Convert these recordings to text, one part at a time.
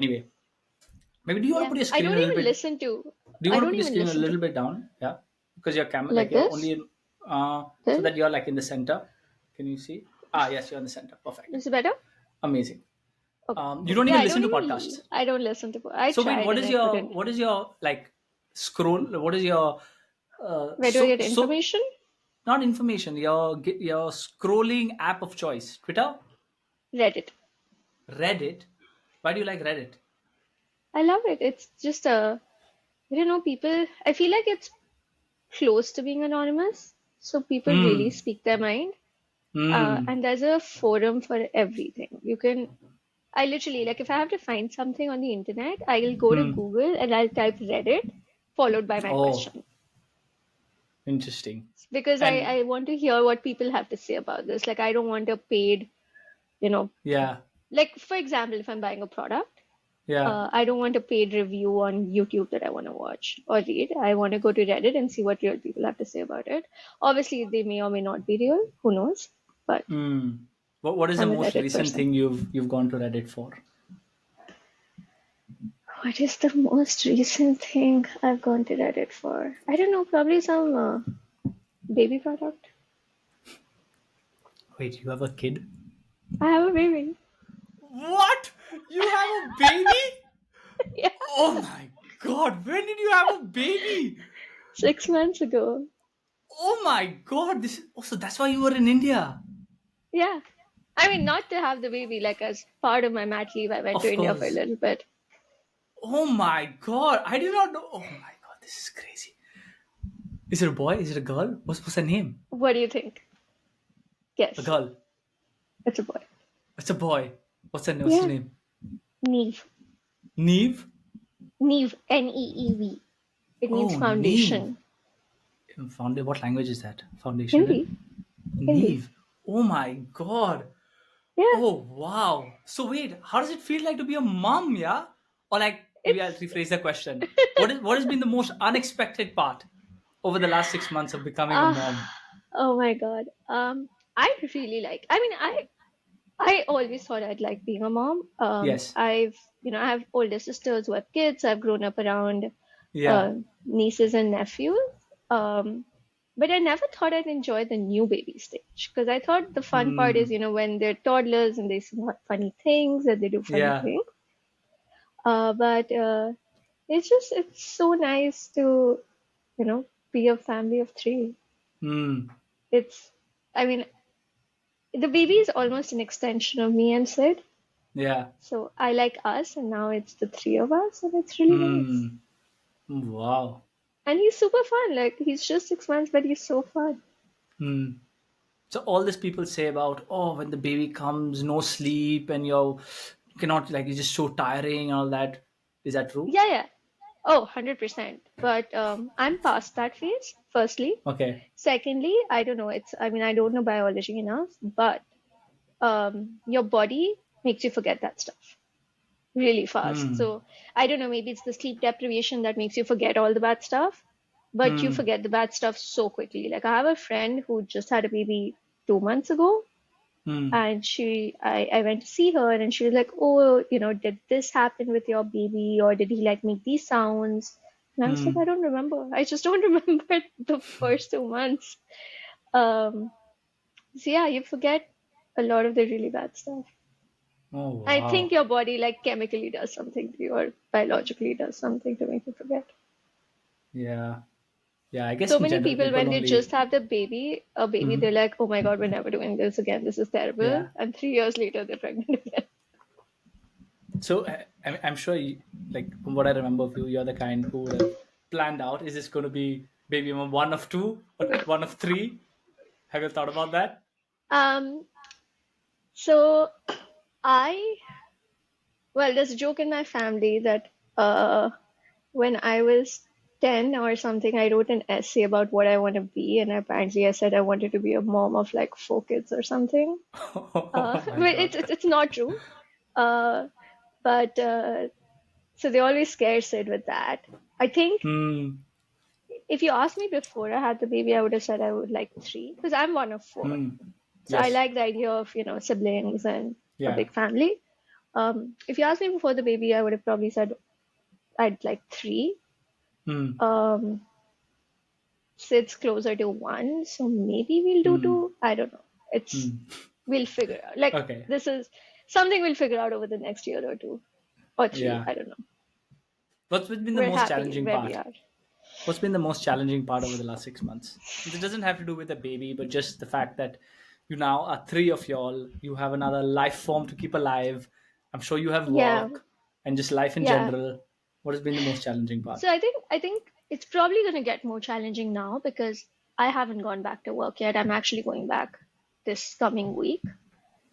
Anyway, maybe do you want to Yeah. put your I screen a don't little even bit? listen to. Do you I want to don't put your even screen a listen to little bit down? Yeah, because your camera, like like you're only this. in, so Then that you're like in the center. Can you see? Ah, yes, you're in the center. Perfect. is it better? Amazing. Okay, You cool. don't Yeah, even listen to podcasts. I don't listen to. I So wait, tried and I couldn't. what is your like scroll? What is your Where do I get so information? not information? Your scrolling app of choice. Twitter, Reddit. Reddit. Why do you like Reddit? I love it. It's just a. I don't know. People. I feel like it's close to being anonymous, so people really Hmm. speak their mind. Hmm. And there's a forum for everything. You can. I literally like if I have to find something on the internet, I'll go to Hmm. Google and I'll type Reddit followed by my Oh, question interesting. because And I want to hear what people have to say about this. Like I don't want a paid, you know, yeah, like for example, if I'm buying a product, yeah. I don't want a paid review on YouTube that I want to watch or read. I want to go to Reddit and see what real people have to say about it. Obviously, they may or may not be real. Who knows? But Hmm. What is the I'm a most Reddit recent person. thing you've gone to Reddit for? What is the most recent thing I've gone to Reddit for? I don't know, probably some baby product. Wait, you have a kid? I have a baby. What? You have a baby? Yeah, Oh my god, when did you have a baby? 6 months ago. Oh my god, this is also that's why you were in India. Yeah. I mean, not to have the baby, like as part of my mat leave, I went to Of India for a course. little bit. Oh my god, I did not know. Oh my god, this is crazy. Is it a boy? Is it a girl? What's her name? What do you think? A Yes, girl. it's a boy. It's a boy. What's his Yeah, name? Neve. Neve? Neve, Neev. It means Oh, Neve. foundation. What language is that? Foundation Hindi. in? Hindi. Neve. Oh my god. Yeah. Oh wow. So wait, how does it feel like to be a mom, yeah? Or like maybe I'll It's rephrase the question. What has been the most unexpected part over the last 6 months of becoming a uh mom? oh my God. I really like I mean I always thought I'd like being a mom. Yes. I have older sisters who have kids. I've grown up around Yeah. uh nieces and nephews. Um but I never thought I'd enjoy the new baby stage because I thought the fun part is, Hmm. when they're toddlers and they say funny things and they do funny Yeah. things. But it's so nice to, be a family of three. Hmm. It's, I mean, the baby is almost an extension of me and Sid. Yeah. So I like us, and now it's the three of us, and it's really nice. Hmm. Wow. And he's super fun. Like, he's just 6 months, but he's so fun. Hmm. So all this people say about when the baby comes, no sleep, and you cannot like it's just so tiring and all that. Is that true? Yeah, yeah. Oh, 100%. But I'm past that phase, firstly. Okay. Secondly, I don't know. I don't know biology enough, but your body makes you forget that stuff really fast. Hmm. So I don't know, maybe it's the sleep deprivation that makes you forget all the bad stuff, but you Hmm. forget the bad stuff so quickly. Like I have a friend who just had a baby 2 months ago, Hmm. and I went to see her, and she was like, "Oh, did this happen with your baby, or did he like make these sounds?" And I was like, "I Hmm. don't remember. I just don't remember the first 2 months." Um, so yeah, you forget a lot of the really bad stuff. Oh I think wow. your body like chemically does something to you or biologically does something to make you forget. Yeah. Yeah. I guess So in many general, people people when they only. just have a baby, they're Mhm. like, oh my God, we're never doing this again. This is terrible. Yeah. And 3 years later, they're pregnant again. So I'm sure, like from what I remember of you, you're the kind who would have planned out. Is this going to be baby mom one of two or one of three? Have you thought about that? Um, so I, well, there's a joke in my family that when I was 10 or something, I wrote an essay about what I want to be. And apparently I said I wanted to be a mom of like 4 kids or something. Oh my But god. it's not true. Uh, but so they always scare Sid with that. I think Hmm. if you asked me before I had the baby, I would have said I would like three because I'm one of four. Hmm. So I Yes. like the idea of, siblings and a Yeah. big family. If you asked me before the baby, I would have probably said I'd like three. Hmm. Um, Sid's closer to one, so maybe we'll do Hmm. two. I don't know. It's Hmm. we'll figure out. Like Okay. this is something we'll figure out over the next year or two or three. Yeah. I don't know. What's been the We're most happy challenging where we part? are. What's been the most challenging part over the last 6 months? It doesn't have to do with the baby, but just the fact that you now are three of y'all. You have another life form to keep alive. I'm sure you have Yeah, work and just life in yeah. general. What has been the most challenging part? So I think it's probably going to get more challenging now because I haven't gone back to work yet. I'm actually going back this coming week.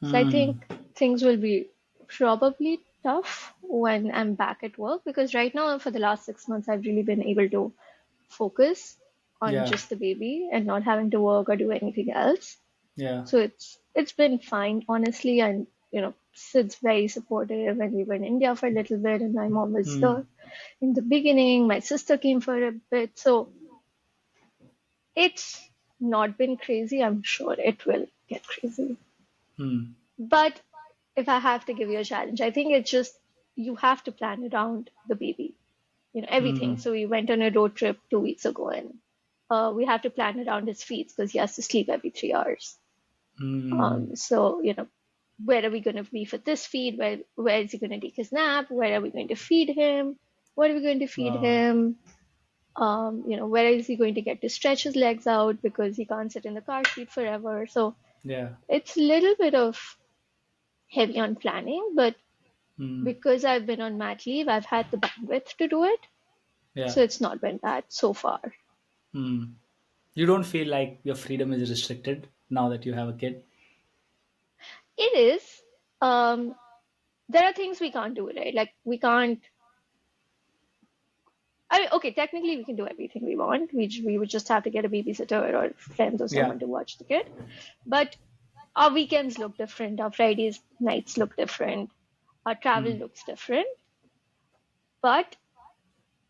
So I Hmm. think things will be probably tough when I'm back at work because right now for the last 6 months I've really been able to focus on Yeah. just the baby and not having to work or do anything else. Yeah. So it's been fine, honestly. And Sid's very supportive. And we were in India for a little bit, and my mom was Hmm. there in the beginning. My sister came for a bit, so it's not been crazy. I'm sure it will get crazy. Hmm. But if I have to give you a challenge, I think it's just you have to plan around the baby, everything. Hmm. So we went on a road trip 2 weeks ago, and we have to plan around his feeds because he has to sleep every 3 hours. Hmm. So, where are we going to be for this feed? Where is he going to take his nap? Where are we going to feed him? What are we going to feed Wow. him? Where is he going to get to stretch his legs out because he can't sit in the car seat forever? So Yeah. it's a little bit of heavy on planning, but Hmm. because I've been on mat leave, I've had the bandwidth to do it. Yeah. So it's not been bad so far. Hmm. You don't feel like your freedom is restricted now that you have a kid? It is. Um, there are things we can't do, right? Like we can't. I mean, okay, technically we can do everything we want. We would just have to get a babysitter or friends or Yeah. someone to watch the kid. But our weekends look different. Our Fridays nights look different. Our travel Hmm. looks different. But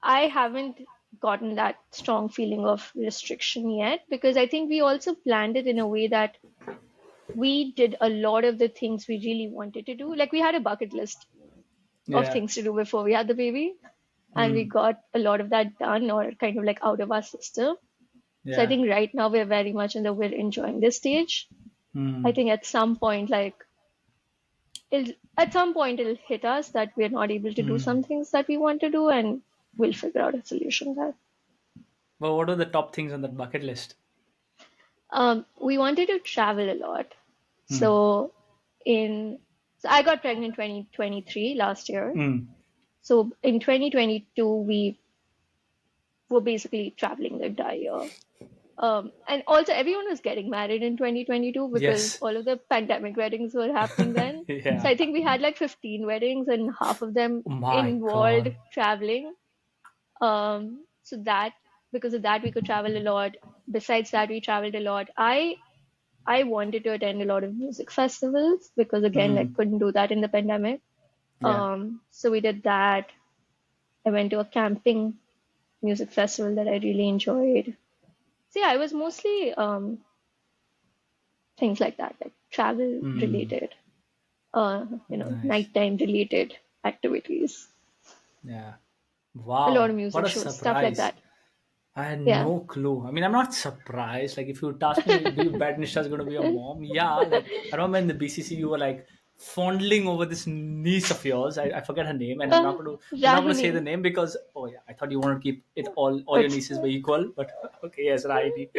I haven't gotten that strong feeling of restriction yet because I think we also planned it in a way that we did a lot of the things we really wanted to do. Like we had a bucket list of Yeah. things to do before we had the baby, and we Hmm. got a lot of that done or kind of like out of our system. So I Yeah. think right now we're very much in the we're enjoying this stage. I Hmm. think at some point, at some point it'll hit us that we're not able to do Hmm. some things that we want to do, and we'll figure out a solution there. But what are the top things on that bucket list? We wanted to travel a lot. Hmm. So in so I got pregnant 2023 last year. Hmm. So in 2022 we were basically traveling the entire year. And also everyone was getting married in 2022 because Yes. all of the pandemic weddings were happening then. So Yeah. I think we had like 15 weddings and half of them Oh my involved God. traveling. So that because of that we could travel a lot. Besides that, we traveled a lot. I wanted to attend a lot of music festivals because again, I Hmm. couldn't do that in the pandemic. Yeah. So we did that. I went to a camping music festival that I really enjoyed. So yeah, it was mostly things like that, like travel Hmm. related, Nice. nighttime related activities, Yeah. a lot of Wow. What music a shows, stuff like surprise. that. I had Yeah. no clue. I mean, I'm not surprised. Like, if you would ask me, do you bet Nishtha's going to be a mom? Yeah. Like, I remember in the BCC, you were like fondling over this niece of yours. I forget her name, and I'm not going to say the Rahini. name because, oh yeah, I thought you wanted to keep it all your It's nieces were equal. But okay, yes, Rahini.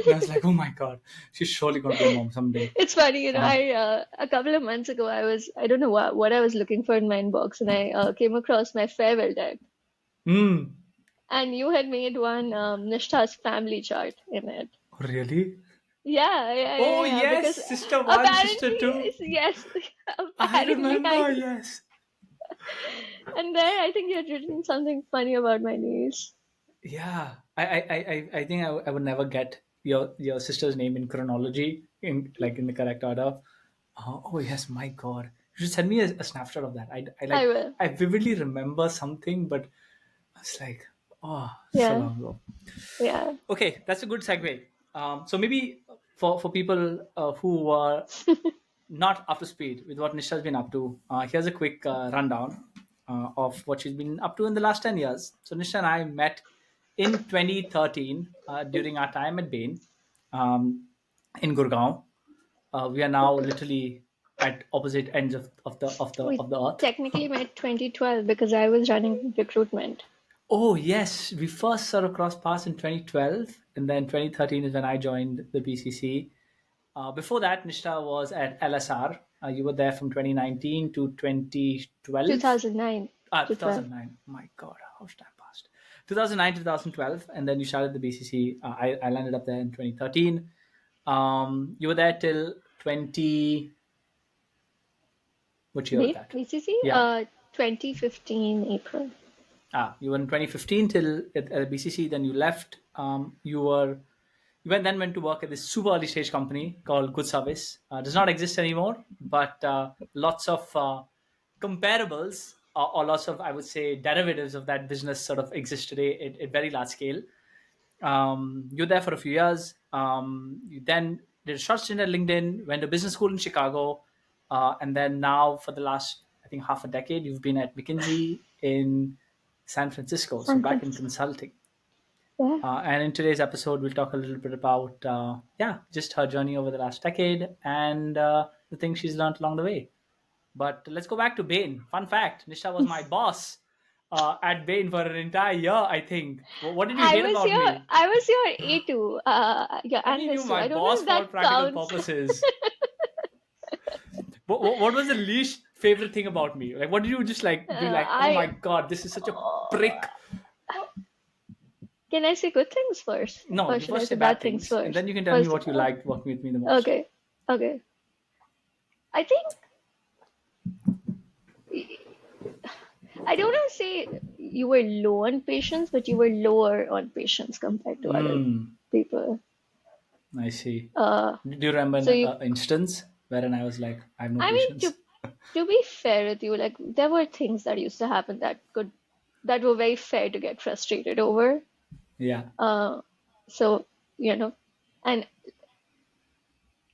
And I was like, oh my god, she's surely going to be a mom someday. it's funny, Um. I a couple of months ago I don't know what I was looking for in my inbox, and I came across my farewell deck, Hmm. and you had made one Nishtha's family chart in it. Really? Yeah, yeah, yeah, Oh yeah. Because yes, sister one, sister apparently, two. yes, I apparently remember. Yes. and there I think you had written something funny about my niece. Yeah, I think I would never get your sister's name in chronology in like in the correct order. Oh yes, my God! You should send me a snapshot of that. I I like will. I vividly remember something, but it's like oh, so Yeah, long ago. yeah. Okay, that's a good segue. So maybe for people who are not up to speed with what Nishtha's been up to. Here's a quick rundown of what she's been up to in the last 10 years. So, Nishtha and I met in 2013 during our time at Bain um, in Gurgaon. We are now literally at opposite ends We of the earth. technically met 2012 because I was running recruitment. Oh yes, we first sort of crossed paths in 2012, and then 2013 is when I joined the BCC. Before that, Nishtha was at LSR. You were there from 2019 to 2012. 2009 to 12. 2009. My God, how's time passed? 2009 to 2012, and then you started the BCC. I landed up there in 2013. You were there till 20. Which year was Wait, that? BCC? Yeah. 2015 April. You were in 2015 till at BCC. Then you left. You went to work at this super early stage company called Good Service. Does not exist anymore, but lots of comparables or lots of, I would say, derivatives of that business sort of exist today at very large scale. You were there for a few years. You then did a short stint at LinkedIn, went to business school in Chicago, and then now for the last, I think, half a decade, you've been at McKinsey in San Francisco, so San back in Francisco. consulting. Yeah. And in today's episode, we'll talk a little bit about, just her journey over the last decade and the things she's learned along the way. But let's go back to Bain. Fun fact: Nisha was my boss at Bain for an entire year. I think. What did you hate about me? I was your A2, your I mean, you analyst were too. my I don't know boss if for all that practical counts. purposes. What was the least favorite thing about me? Like, what did you just like be like? Oh my I god, this is such a oh, prick. can I say good things first, No, or you should I first say say bad bad things things, and then first? you can tell me First, what you liked working with me the most. okay, okay. I think I don't want to say you were low on patience, but you were lower on patience compared to other Hmm. people. I see. Uh, Do you remember so an you, instance wherein I was like, I have no I mean, patience? to be fair with you, like there were things that used to happen that were very fair to get frustrated over. Yeah. Uh, so you know, and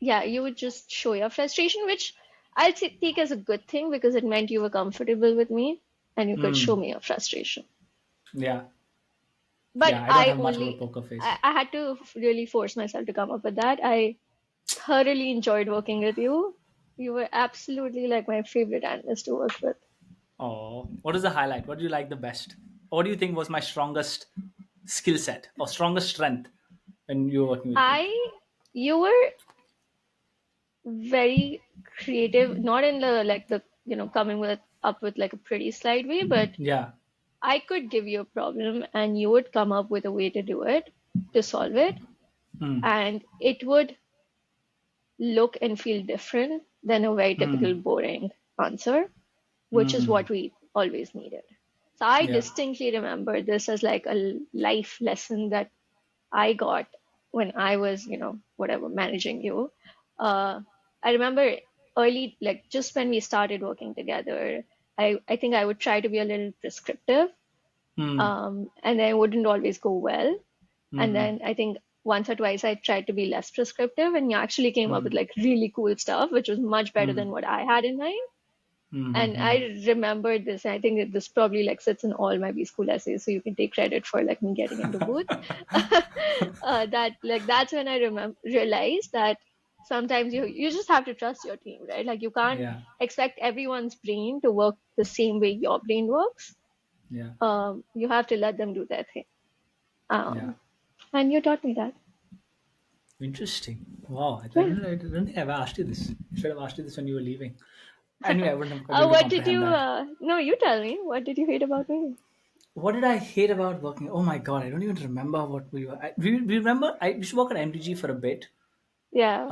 yeah, you would just show your frustration, which take as a good thing because it meant you were comfortable with me and you could show Hmm. me your frustration. Yeah. But Yeah. I don't have much of a poker face. I had to really force myself to come up with that. I thoroughly enjoyed working with you. You were absolutely like my favorite analyst to work with. Oh, what is the highlight? What do you like the best? What do you think was my strongest skill set or strongest strength when you were working with me? I, you were very creative, not in the like the, coming with up with like a pretty slide way, but Yeah. I could give you a problem and you would come up with a way to do it, to solve it, Hmm. and it would look and feel different than a very typical Hmm. boring answer, which is Hmm. what we always needed. So I Yeah. distinctly remember this as like a life lesson that I got when I was, whatever, managing you. I remember early, like just when we started working together, I think I would try to be a little prescriptive, Hmm. and then it wouldn't always go well. And Hmm. then I think once or twice I tried to be less prescriptive, and you actually came up with Hmm. like really cool stuff, which was much better than Hmm. what I had in mind. And Hmm. I remembered this. And I think that this probably like sits in all my B school essays, so you can take credit for like me getting into booth. That like that's when I remember realized that sometimes you just have to trust your team, right? Like you can't Yeah. expect everyone's brain to work the same way your brain works. Yeah. You have to let them do their thing. Yeah. Um, and you taught me that. Interesting. Wow. Yeah. I don't think I've asked you this. I should have asked you this when you were leaving. Anyway, I wouldn't have been able to What did comprehend you? that. No, you tell me. What did you hate about me? What did I hate about working? Oh my god, I don't even remember what we were. We remember I used to work at MDG for a bit. Yeah.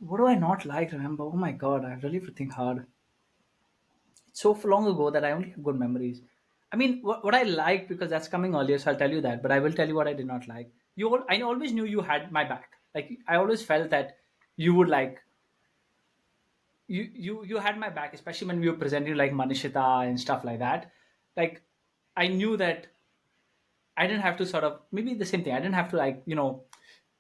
What do I not like? Remember? Oh my god, I really have to think hard. It's so long ago that I only have good memories. I mean, what I liked because that's coming earlier, so I'll tell you that. But I will tell you what I did not like. I always knew you had my back. Like I always felt that you would like you had my back, especially when we were presenting like Manishita and stuff like that. Like I knew that I didn't have to sort of maybe the same thing. I didn't have to like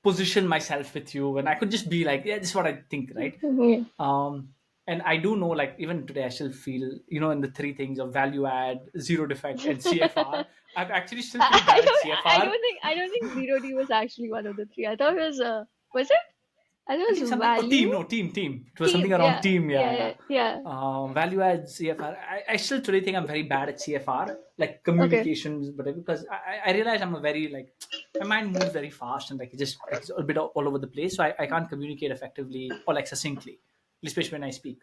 position myself with you, and I could just be like, yeah, this is what I think, right? Yeah. And I do know, like, even today, I still feel, in the three things of value add, zero defect, and CFR. I'm actually still pretty bad at CFR. I don't think zero D was actually one of the three. I thought it was it? I thought I it think was something. Oh, team. value. No, team. It was something Team, around yeah, team. Yeah, yeah, yeah. yeah, yeah. Value add CFR. I still today think I'm very bad at CFR, like Okay. communications, but because I realize I'm a very like my mind moves very fast and like it just like it's a bit all over the place, so I can't communicate effectively or like succinctly, especially when I speak.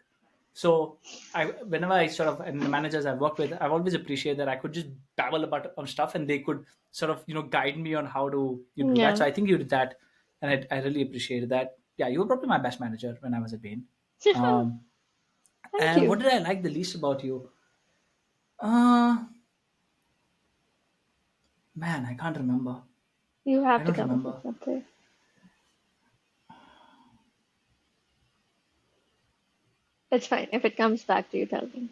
So whenever I sort of and the managers I've worked with, I've always appreciated that I could just babble about on stuff and they could sort of guide me on how to do that. Yeah. So I think you did that, and I really appreciated that. Yeah, you were probably my best manager when I was at Bain. Um, Thank and what you. did I like the least about you? Uh, Man, I can't remember. You I have to don't come up with remember. something. It's fine. If it comes back to you, tell me.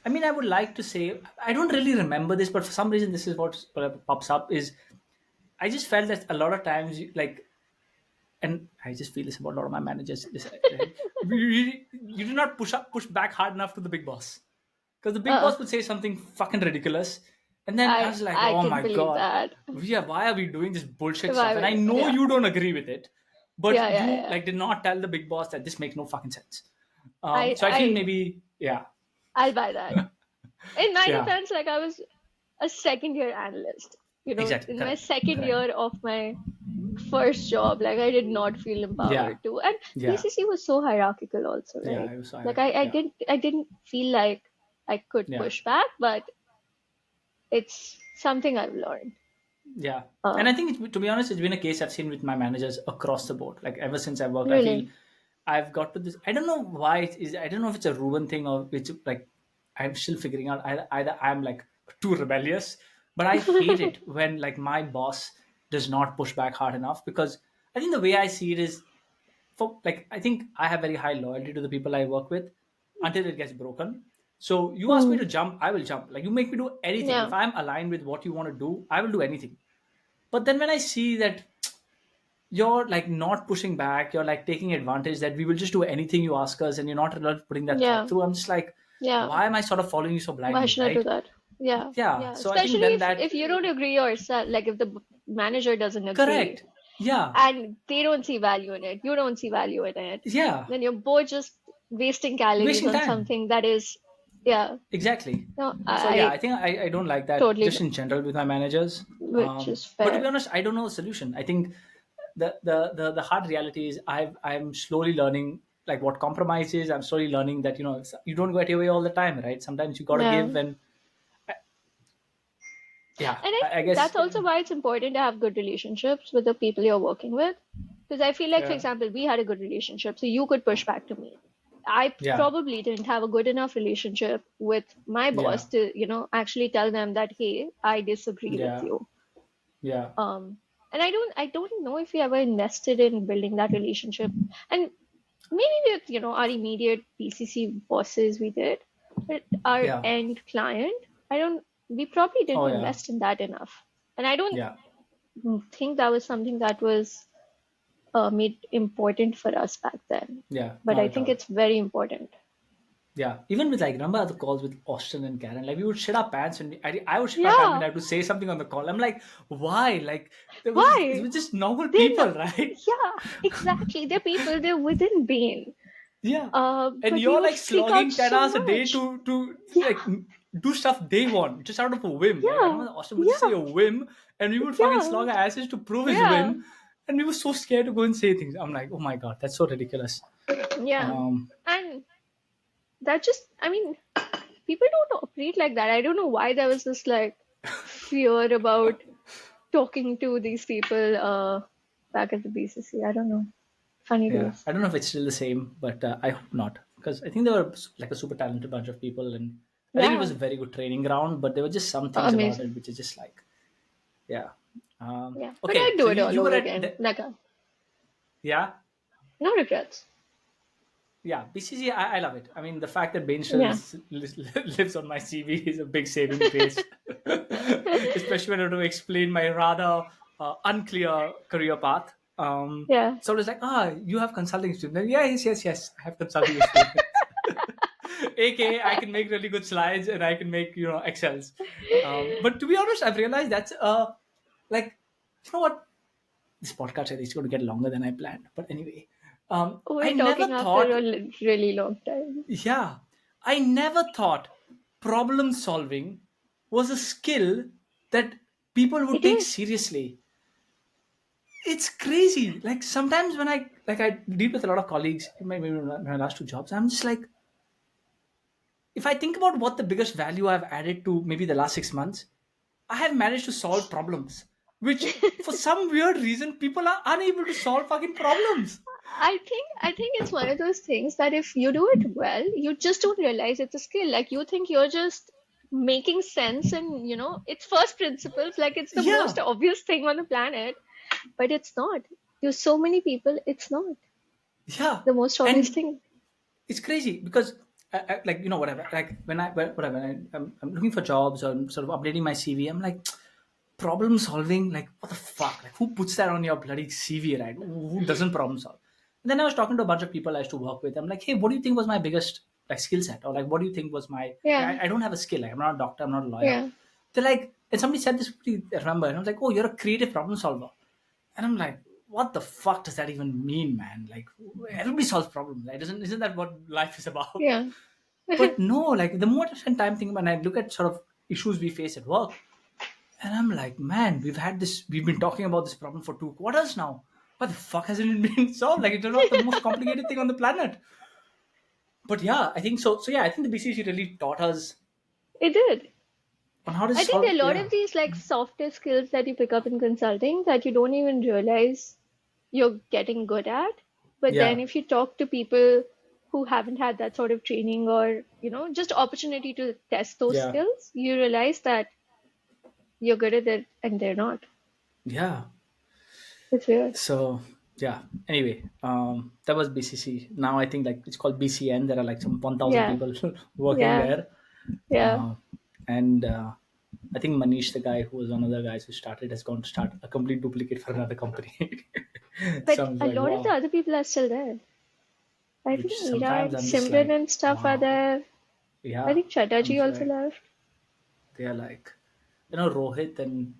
I mean, I would like to say I don't really remember this, but for some reason, this is what pops up. Is I just felt that a lot of times, like, and I just feel this about a lot of my managers. Right? You do not push back hard enough to the big boss because the big Uh, boss would say something fucking ridiculous, and then I was like, I oh can my believe god, that. why are we doing this bullshit stuff? And I Why? know Yeah, you don't agree with it, yeah, but yeah, you yeah. like did not tell the big boss that this makes no fucking sense. I So I feel I maybe yeah, I'll buy that. In my yeah, defense, like I was a second year analyst. exactly, In my correct, second correct, year of my first job, like I did not feel yeah, empowered to. And yeah, BCC was so hierarchical also, yeah. right? I was Like sorry, yeah. I didn't feel like I could Yeah, push back, but it's something I've learned. yeah. And I Uh, think, to be honest, it's been a case I've seen with my managers across the board. Like ever since I've worked, I feel really. I've got to this. I don't know why it is. I don't know if it's a Reuben thing or which like I'm still figuring out. Either I'm like too rebellious, but I hate it when like my boss does not push back hard enough because I think the way I see it is for like I think I have very high loyalty to the people I work with until it gets broken. So you ask me Hmm. to jump, I will jump. Like you make me do anything. If Yeah. I'm aligned with what you want to do, I will do anything. But then when I see that you're like not pushing back, you're like taking advantage that we will just do anything you ask us and you're not really putting that thought Yeah. through. I'm just like, Yeah. why am I sort of following you so Why blindly, should I do right? that? Yeah. Yeah. Yeah. So I think Especially then that if you don't agree yourself, like if the manager doesn't agree correct. Yeah. and they don't see value in it, you don't see value in it, Yeah. then you're both just wasting calories Wasting on time. something that is, yeah. Exactly. No, So yeah, I I think I don't like that totally, just in general with my managers. which is But to be fair. honest, I don't know the solution. I think the hard reality is I'm slowly learning like what compromise is. I'm slowly learning that you don't get your way all the time, right? Sometimes you got to Yeah. give, and yeah, And I I think guess that's also why it's important to have good relationships with the people you're working with. Because I feel like, for yeah, example, we had a good relationship, so you could push back to me. I yeah, probably didn't have a good enough relationship with my yeah, boss to, actually tell them that, hey, I disagree with yeah, you. yeah, And I don't know if we ever invested in building that relationship. And maybe with, our immediate PCC bosses we did, but our yeah. end client, we probably didn't Oh yeah, invest in that enough. And I don't yeah, think that was something that was made important for us back then. yeah. But Not I at think all. it's very important. Yeah, even with like remember the calls with Austin and Karen, like we would shit our pants and I would shit my pants when Yeah. I had to say something on the call. I'm like, why? Like it Why? was just normal They're people, not, right? yeah, exactly. They're people, they're within Bain. Yeah, and But we you're would like freak out slogging 10 so hours a day much. to like Yeah. do stuff they want just out of a whim. Like I Yeah. remember Austin would just say Yeah. a whim, and we would fucking Yeah. slog our asses to prove his Yeah. whim, and we were so scared to go and say things. I'm like, oh my god, that's so ridiculous. Yeah. Um, And that just, I mean, people don't operate like that. I don't know why there was this like fear about talking to these people back at the BCC. I don't know. Funny yeah, days. I don't know if it's still the same, but I hope not because I think they were like a super talented bunch of people, and I think it was Yeah. a very good training ground. But there were just some things about it Amazing. which is just like, yeah. Yeah. But Okay, I'd do so it all you were over at again. Like, yeah. no regrets. Yeah, BCG, I love it. I mean, the fact that Bain still Yeah. lives on my CV is a big saving grace, especially when I have to explain my rather unclear career path. Yeah. So it's like, you have consulting experience. Yeah, yes, I have consulting experience. AKA, I can make really good slides and I can make, Excels. But to be honest, I've realized that's like, you know what? This podcast is going to get longer than I planned. But anyway, I We're never talking after thought, a really long time. yeah, I never thought problem solving was a skill that people would It take is. seriously. It's crazy. Like sometimes when I deal with a lot of colleagues in my last two jobs, I'm just like, if I think about what the biggest value I've added to maybe the last 6 months, I have managed to solve problems, which for some weird reason people are unable to solve fucking problems. I think it's one of those things that if you do it well, you just don't realize it's a skill. Like you think you're just making sense and it's first principles, like it's the most Yeah, obvious thing on the planet, but it's not. To so many people, it's not yeah, the most obvious and thing. it's crazy because like whatever, like whatever I'm looking for jobs or I'm sort of updating my CV, I'm like, problem solving, like what the fuck, like who puts that on your bloody CV, right? Who doesn't problem solve? And then I was talking to a bunch of people I used to work with. I'm like, hey, what do you think was my biggest like skill set, or like what do you think was my, Yeah, I don't have a skill, like I'm not a doctor, I'm not a lawyer. yeah, They're like, and somebody said this, I remember, and I was like, oh, you're a creative problem solver. And I'm like, what the fuck does that even mean, man? Like, everybody solves problems. Right? Isn't that what life is about? yeah. But no, like the more I spend time thinking, when I look at sort of issues we face at work, and I'm like, man, we've been talking about this problem for 2 quarters now. What the fuck hasn't it been solved? Like, it's not the most complicated thing on the planet. But yeah, I think so. So yeah, I think the BCC really taught us It did. on how to I think there solve. are a lot Yeah, of these like softer skills that you pick up in consulting that you don't even realize you're getting good at. But then yeah, if you talk to people who haven't had that sort of training or, just opportunity to test those yeah, skills, you realize that you're good at it and they're not. yeah. It's weird. So yeah. Anyway, that was BCC. Now I think like it's called BCN. There are like some 1,000 Yeah. people working Yeah. there, Yeah. uh, and I think Manish, the guy who was one of the guys who started, has gone to start a complete duplicate for another company. So But I'm just a like, lot of the wow. other people are still there. I think Which Mira sometimes and I'm just Simran like, and stuff are wow. there. I Yeah, think I'm Chataji just also like, left. they are like, Rohit and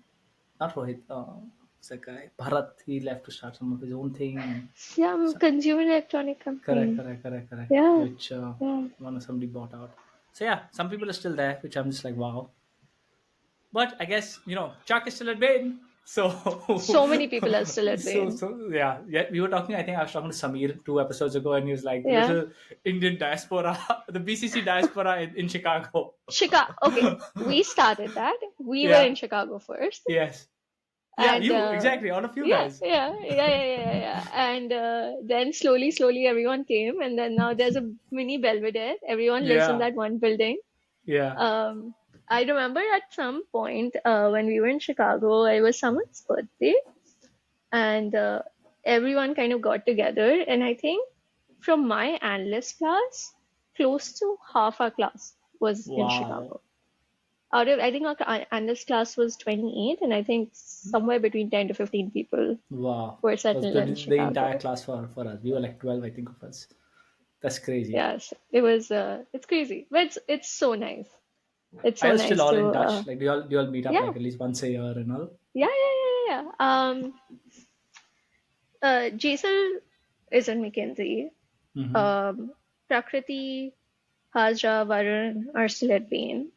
not Rohit. What's that guy? Bharat. He left to start some of his own thing, and Some so, consumer electronic correct, company. correct, correct, correct. Yeah. Which Yeah. one of somebody bought out. So yeah, some people are still there, which I'm just like, wow. But I guess Chuck is still at Bain. So, So many people are still at Bain. yeah, yeah. We were talking. I think I was talking to Samir 2 episodes ago, and he was like, the Yeah. little Indian diaspora, the BCC diaspora in Chicago. Chicago. Okay, we started that. We were in Yeah. Chicago first, Yes. Yeah. and You exactly. All of you yeah, guys. yeah, yeah, yeah, yeah, yeah. And then slowly, slowly, everyone came, and then now there's a mini Belvedere. Everyone lives in Yeah. that one building. Yeah. Um, I remember at some point when we were in Chicago, it was someone's birthday, and everyone kind of got together. And I think from my analyst class, close to half our class was in Wow. Chicago. Out of, I think our analyst class was 28, and I think somewhere between 10 to 15 people Wow. were It was settled in the entire Chicago. class for us. We were like 12, I think, of us. That's crazy. Yes, it was. It's crazy, but it's so nice. It's Are so you still nice all to in touch? Like, do you all meet up yeah, like at least once a year and all? yeah, yeah, yeah, yeah. Jason is in McKinsey. Mm-hmm. Um, Prakriti, Hajra, Varun are still at Bain.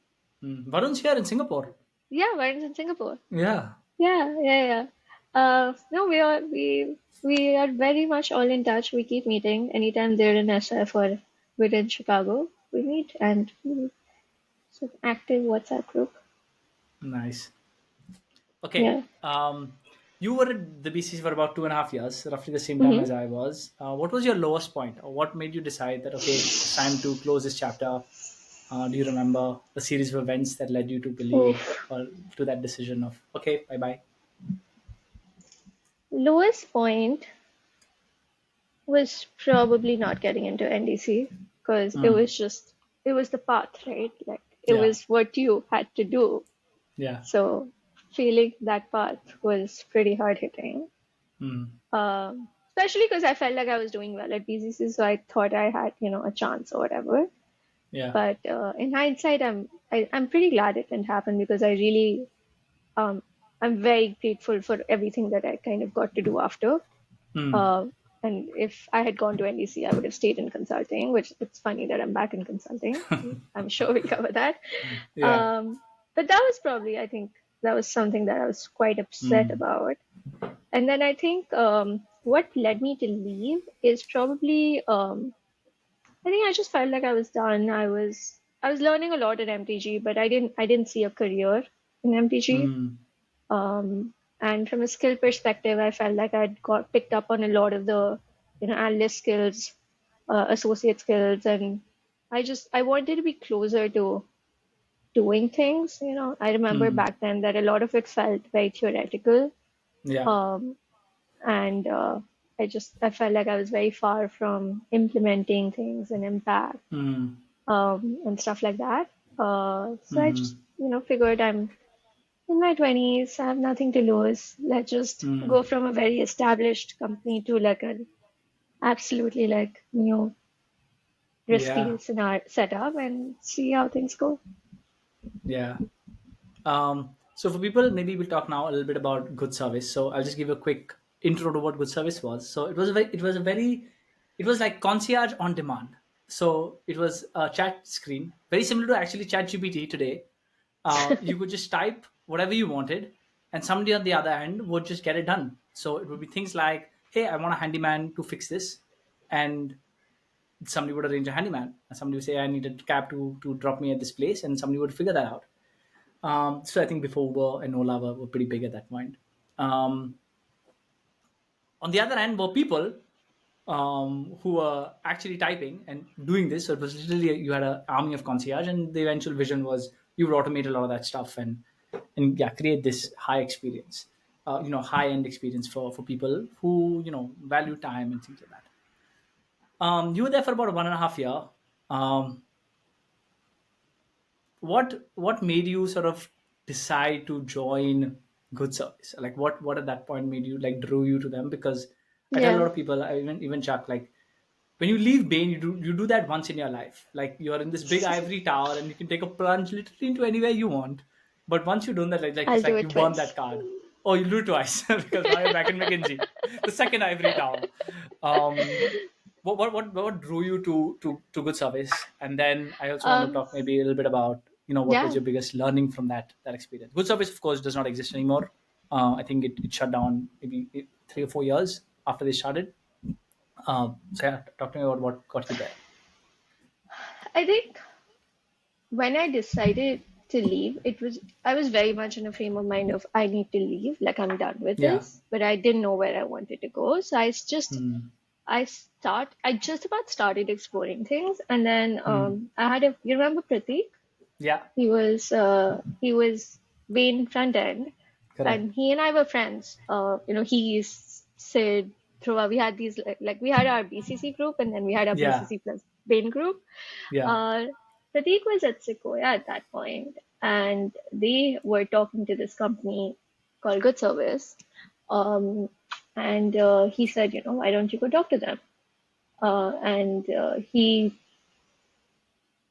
Varun's here in Singapore. Yeah, Varun's in Singapore. Yeah. Yeah, yeah, yeah. No, we are very much all in touch. We keep meeting anytime they're in SF or we're in Chicago. We meet and it's an active WhatsApp group. Nice. Okay. Yeah. You were at the BCC for about 2.5 years, roughly the same time hmm as I was. What was your lowest point, or what made you decide that okay, it's time to close this chapter? Do you remember the series of events that led you to believe Oof. or to that decision of okay, bye bye? Lowest point was probably not getting into NDC because it was the path, right? Like it Yeah, was what you had to do. yeah, So feeling that path was pretty hard hitting. Especially because I felt like I was doing well at BCC, so I thought I had, a chance or whatever. Yeah. But in hindsight, I'm pretty glad it didn't happen because I really um, I'm very grateful for everything that I kind of got to do after. Mm. Uh, and if I had gone to NDC, I would have stayed in consulting, which it's funny that I'm back in consulting. I'm sure we'll cover that. Yeah. Um, but that was probably, I think, that was something that I was quite upset Mm. about. And then I think what led me to leave is probably I think I just felt like I was done. I was learning a lot at MTG, but I didn't see a career in MTG. Mm. And from a skill perspective, I felt like I'd got picked up on a lot of the analyst skills, associate skills, and I wanted to be closer to doing things. I remember Mm. back then that a lot of it felt very theoretical. Yeah. Um, and I felt like I was very far from implementing things and impact Mm. and stuff like that. So I just Mm. figured I'm in my 20s, I have nothing to lose. Let's just Mm. go from a very established company to like an absolutely like new Yeah. risky scenario setup and see how things go. Yeah. So for people, maybe we'll talk now a little bit about good service. So I'll just give a quick intro to what good service was. So it was like concierge on demand. So it was a chat screen, very similar to actually ChatGPT today. You could just type whatever you wanted, and somebody on the other end would just get it done. So it would be things like, "Hey, I want a handyman to fix this," and somebody would arrange a handyman, and somebody would say, "I need a cab to drop me at this place," and somebody would figure that out. So I think before Uber and Ola were pretty big at that point. Um, on the other hand, were people who were actually typing and doing this. So it was literally you had an army of concierge, and the eventual vision was you would automate a lot of that stuff and yeah, create this high experience, high end experience for people who value time and things like that. You were there for about 1.5 year. Um, what made you sort of decide to join good service? Like what at that point made you like drew you to them? Because I tell a Yeah, lot of people, even Chuck, like when you leave Bain, you do that once in your life. Like you're in this big ivory tower and you can take a plunge literally into anywhere you want. But once you done that, like I'll it's do like you it burn that twice. card. Oh, you do it twice because now you're back in McKinsey, the second ivory tower. Um, what drew you to good service? And then I also want to Um, talk maybe a little bit about what was yeah, your biggest learning from that experience. Good service, of course, does not exist anymore. I think it shut down maybe 3 or 4 years after they started. So yeah, talk to me about what got you there. I think when I decided to leave, I was very much in a frame of mind of I need to leave, like I'm done with Yeah. this, but I didn't know where I wanted to go. So Hmm. I just about started exploring things, and then Hmm. you remember Pratik? Yeah. He was Bain front end, Correct. and he and I were friends. He's Sid. Throughout, we had these like we had our BCC group, and then we had our Yeah. BCC plus Bain group. Yeah. Uh, Pratik was at Sequoia at that point, and they were talking to this company called Good Service. Um, and he said, why don't you go talk to them? And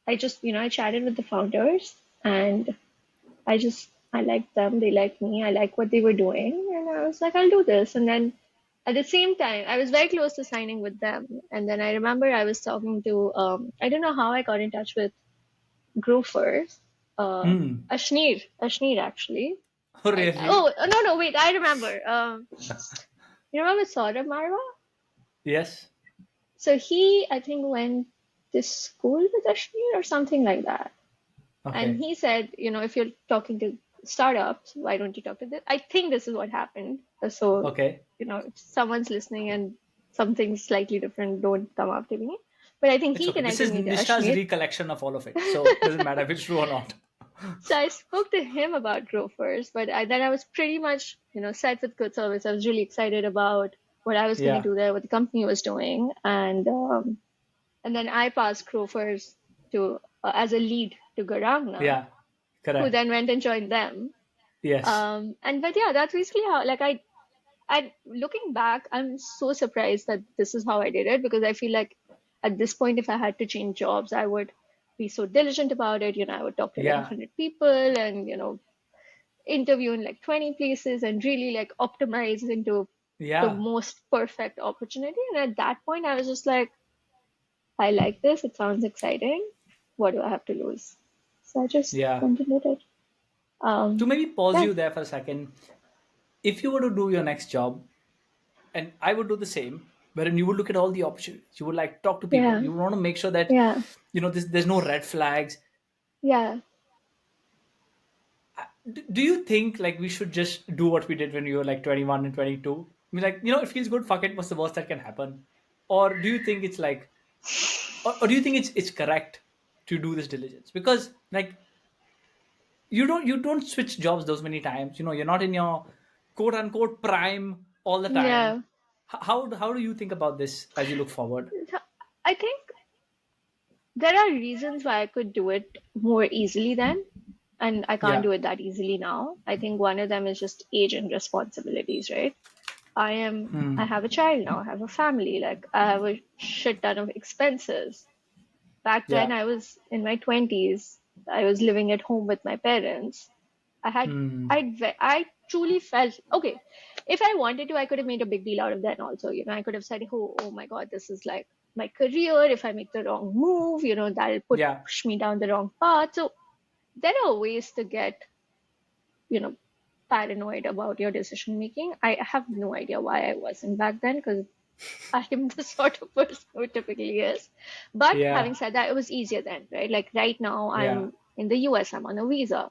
I just, I chatted with the founders, and I liked them. They liked me. I liked what they were doing. And I was like, I'll do this. And then at the same time, I was very close to signing with them. And then I remember I was talking to, I don't know how I got in touch with Grofers, Hmm. Ashneer actually. Oh, really? No, wait, I remember. You remember Saurabh Marwa? Yes. So he, I think, went to school with Ashneer or something like that. And Okay. he said, if you're talking to startups, why don't you talk to this? I think this is what happened. So, Okay. if someone's listening and something slightly different, don't come after me. But I think It's he okay. This connected is me to Nishtha's Ashneer. recollection of all of it, so it doesn't matter if it's true or not. So I spoke to him about Grow first, but then I was pretty much, set with good service. I was really excited about what I was going to Yeah. do there, what the company was doing, and then I passed Grow first to as a lead to Garangna, Yeah. who Correct. then went and joined them. Yes. And but yeah, that's basically how like I and looking back, I'm so surprised that this is how I did it, because I feel like at this point, if I had to change jobs, I would be so diligent about it. I would talk to like Yeah. 100 people and, interview in like 20 places and really like optimize into the Yeah. most perfect opportunity. And at that point, I was just like, I like this. It sounds exciting. What do I have to lose? So I just Yeah. continued it. To maybe pause Yeah, you there for a second, if you were to do your next job, and I would do the same, wherein you would look at all the opportunities, you would like talk to people, yeah, you want to make sure that yeah, there's no red flags. yeah, Do you think like we should just do what we did when we were like 21 and 22? I mean, like, it feels good, fuck it, what's the worst that can happen? Or do you think it's like, or do you think it's correct to do this diligence? Because like you don't switch jobs those many times. You're not in your quote unquote prime all the time. yeah. How do you think about this as you look forward? So I think there are reasons why I could do it more easily then, and I can't Yeah. do it that easily now. I think one of them is just age and responsibilities, right? I have a child now, I have a family, like I have a shit ton of expenses. Back then Yeah. I was in my 20s, I was living at home with my parents. I had Hmm. I truly felt okay. If I wanted to, I could have made a big deal out of that also. I could have said, oh my God, this is like my career. If I make the wrong move, that'll Yeah. push me down the wrong path. So there are ways to get, you know, paranoid about your decision making. I have no idea why I wasn't back then, because I am the sort of person who typically is. But Yeah. having said that, it was easier then, right? Like right now, Yeah. I'm in the US, I'm on a visa.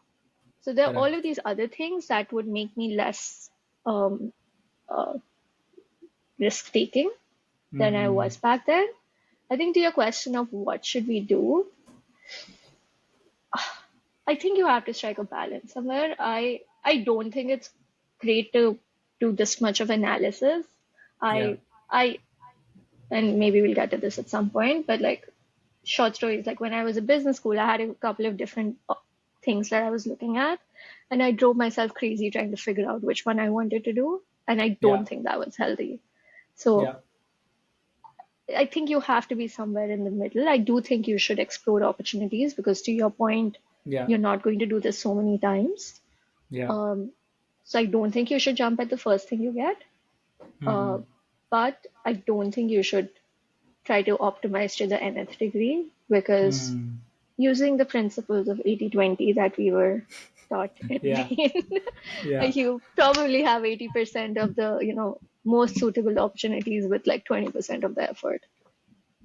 So there are all Correct. of these other things that would make me less um, risk taking than I Hmm. was back then. I think to your question of what should we do, I think you have to strike a balance somewhere. I don't think it's great to do this much of analysis. Yeah. I and maybe we'll get to this at some point, but like short stories, like when I was at business school, I had a couple of different things that I was looking at, and I drove myself crazy trying to figure out which one I wanted to do, and I don't Yeah. think that was healthy. So Yeah. I think you have to be somewhere in the middle. I do think you should explore opportunities because, to your point, Yeah. you're not going to do this so many times. Yeah. Um, so I don't think you should jump at the first thing you get. Uh, Hmm. but I don't think you should try to optimize to the nth degree, because Hmm. using the principles of 80/20 that we were taught at Yeah. Bain, Yeah. you probably have 80% of the, most suitable opportunities with like 20% of the effort.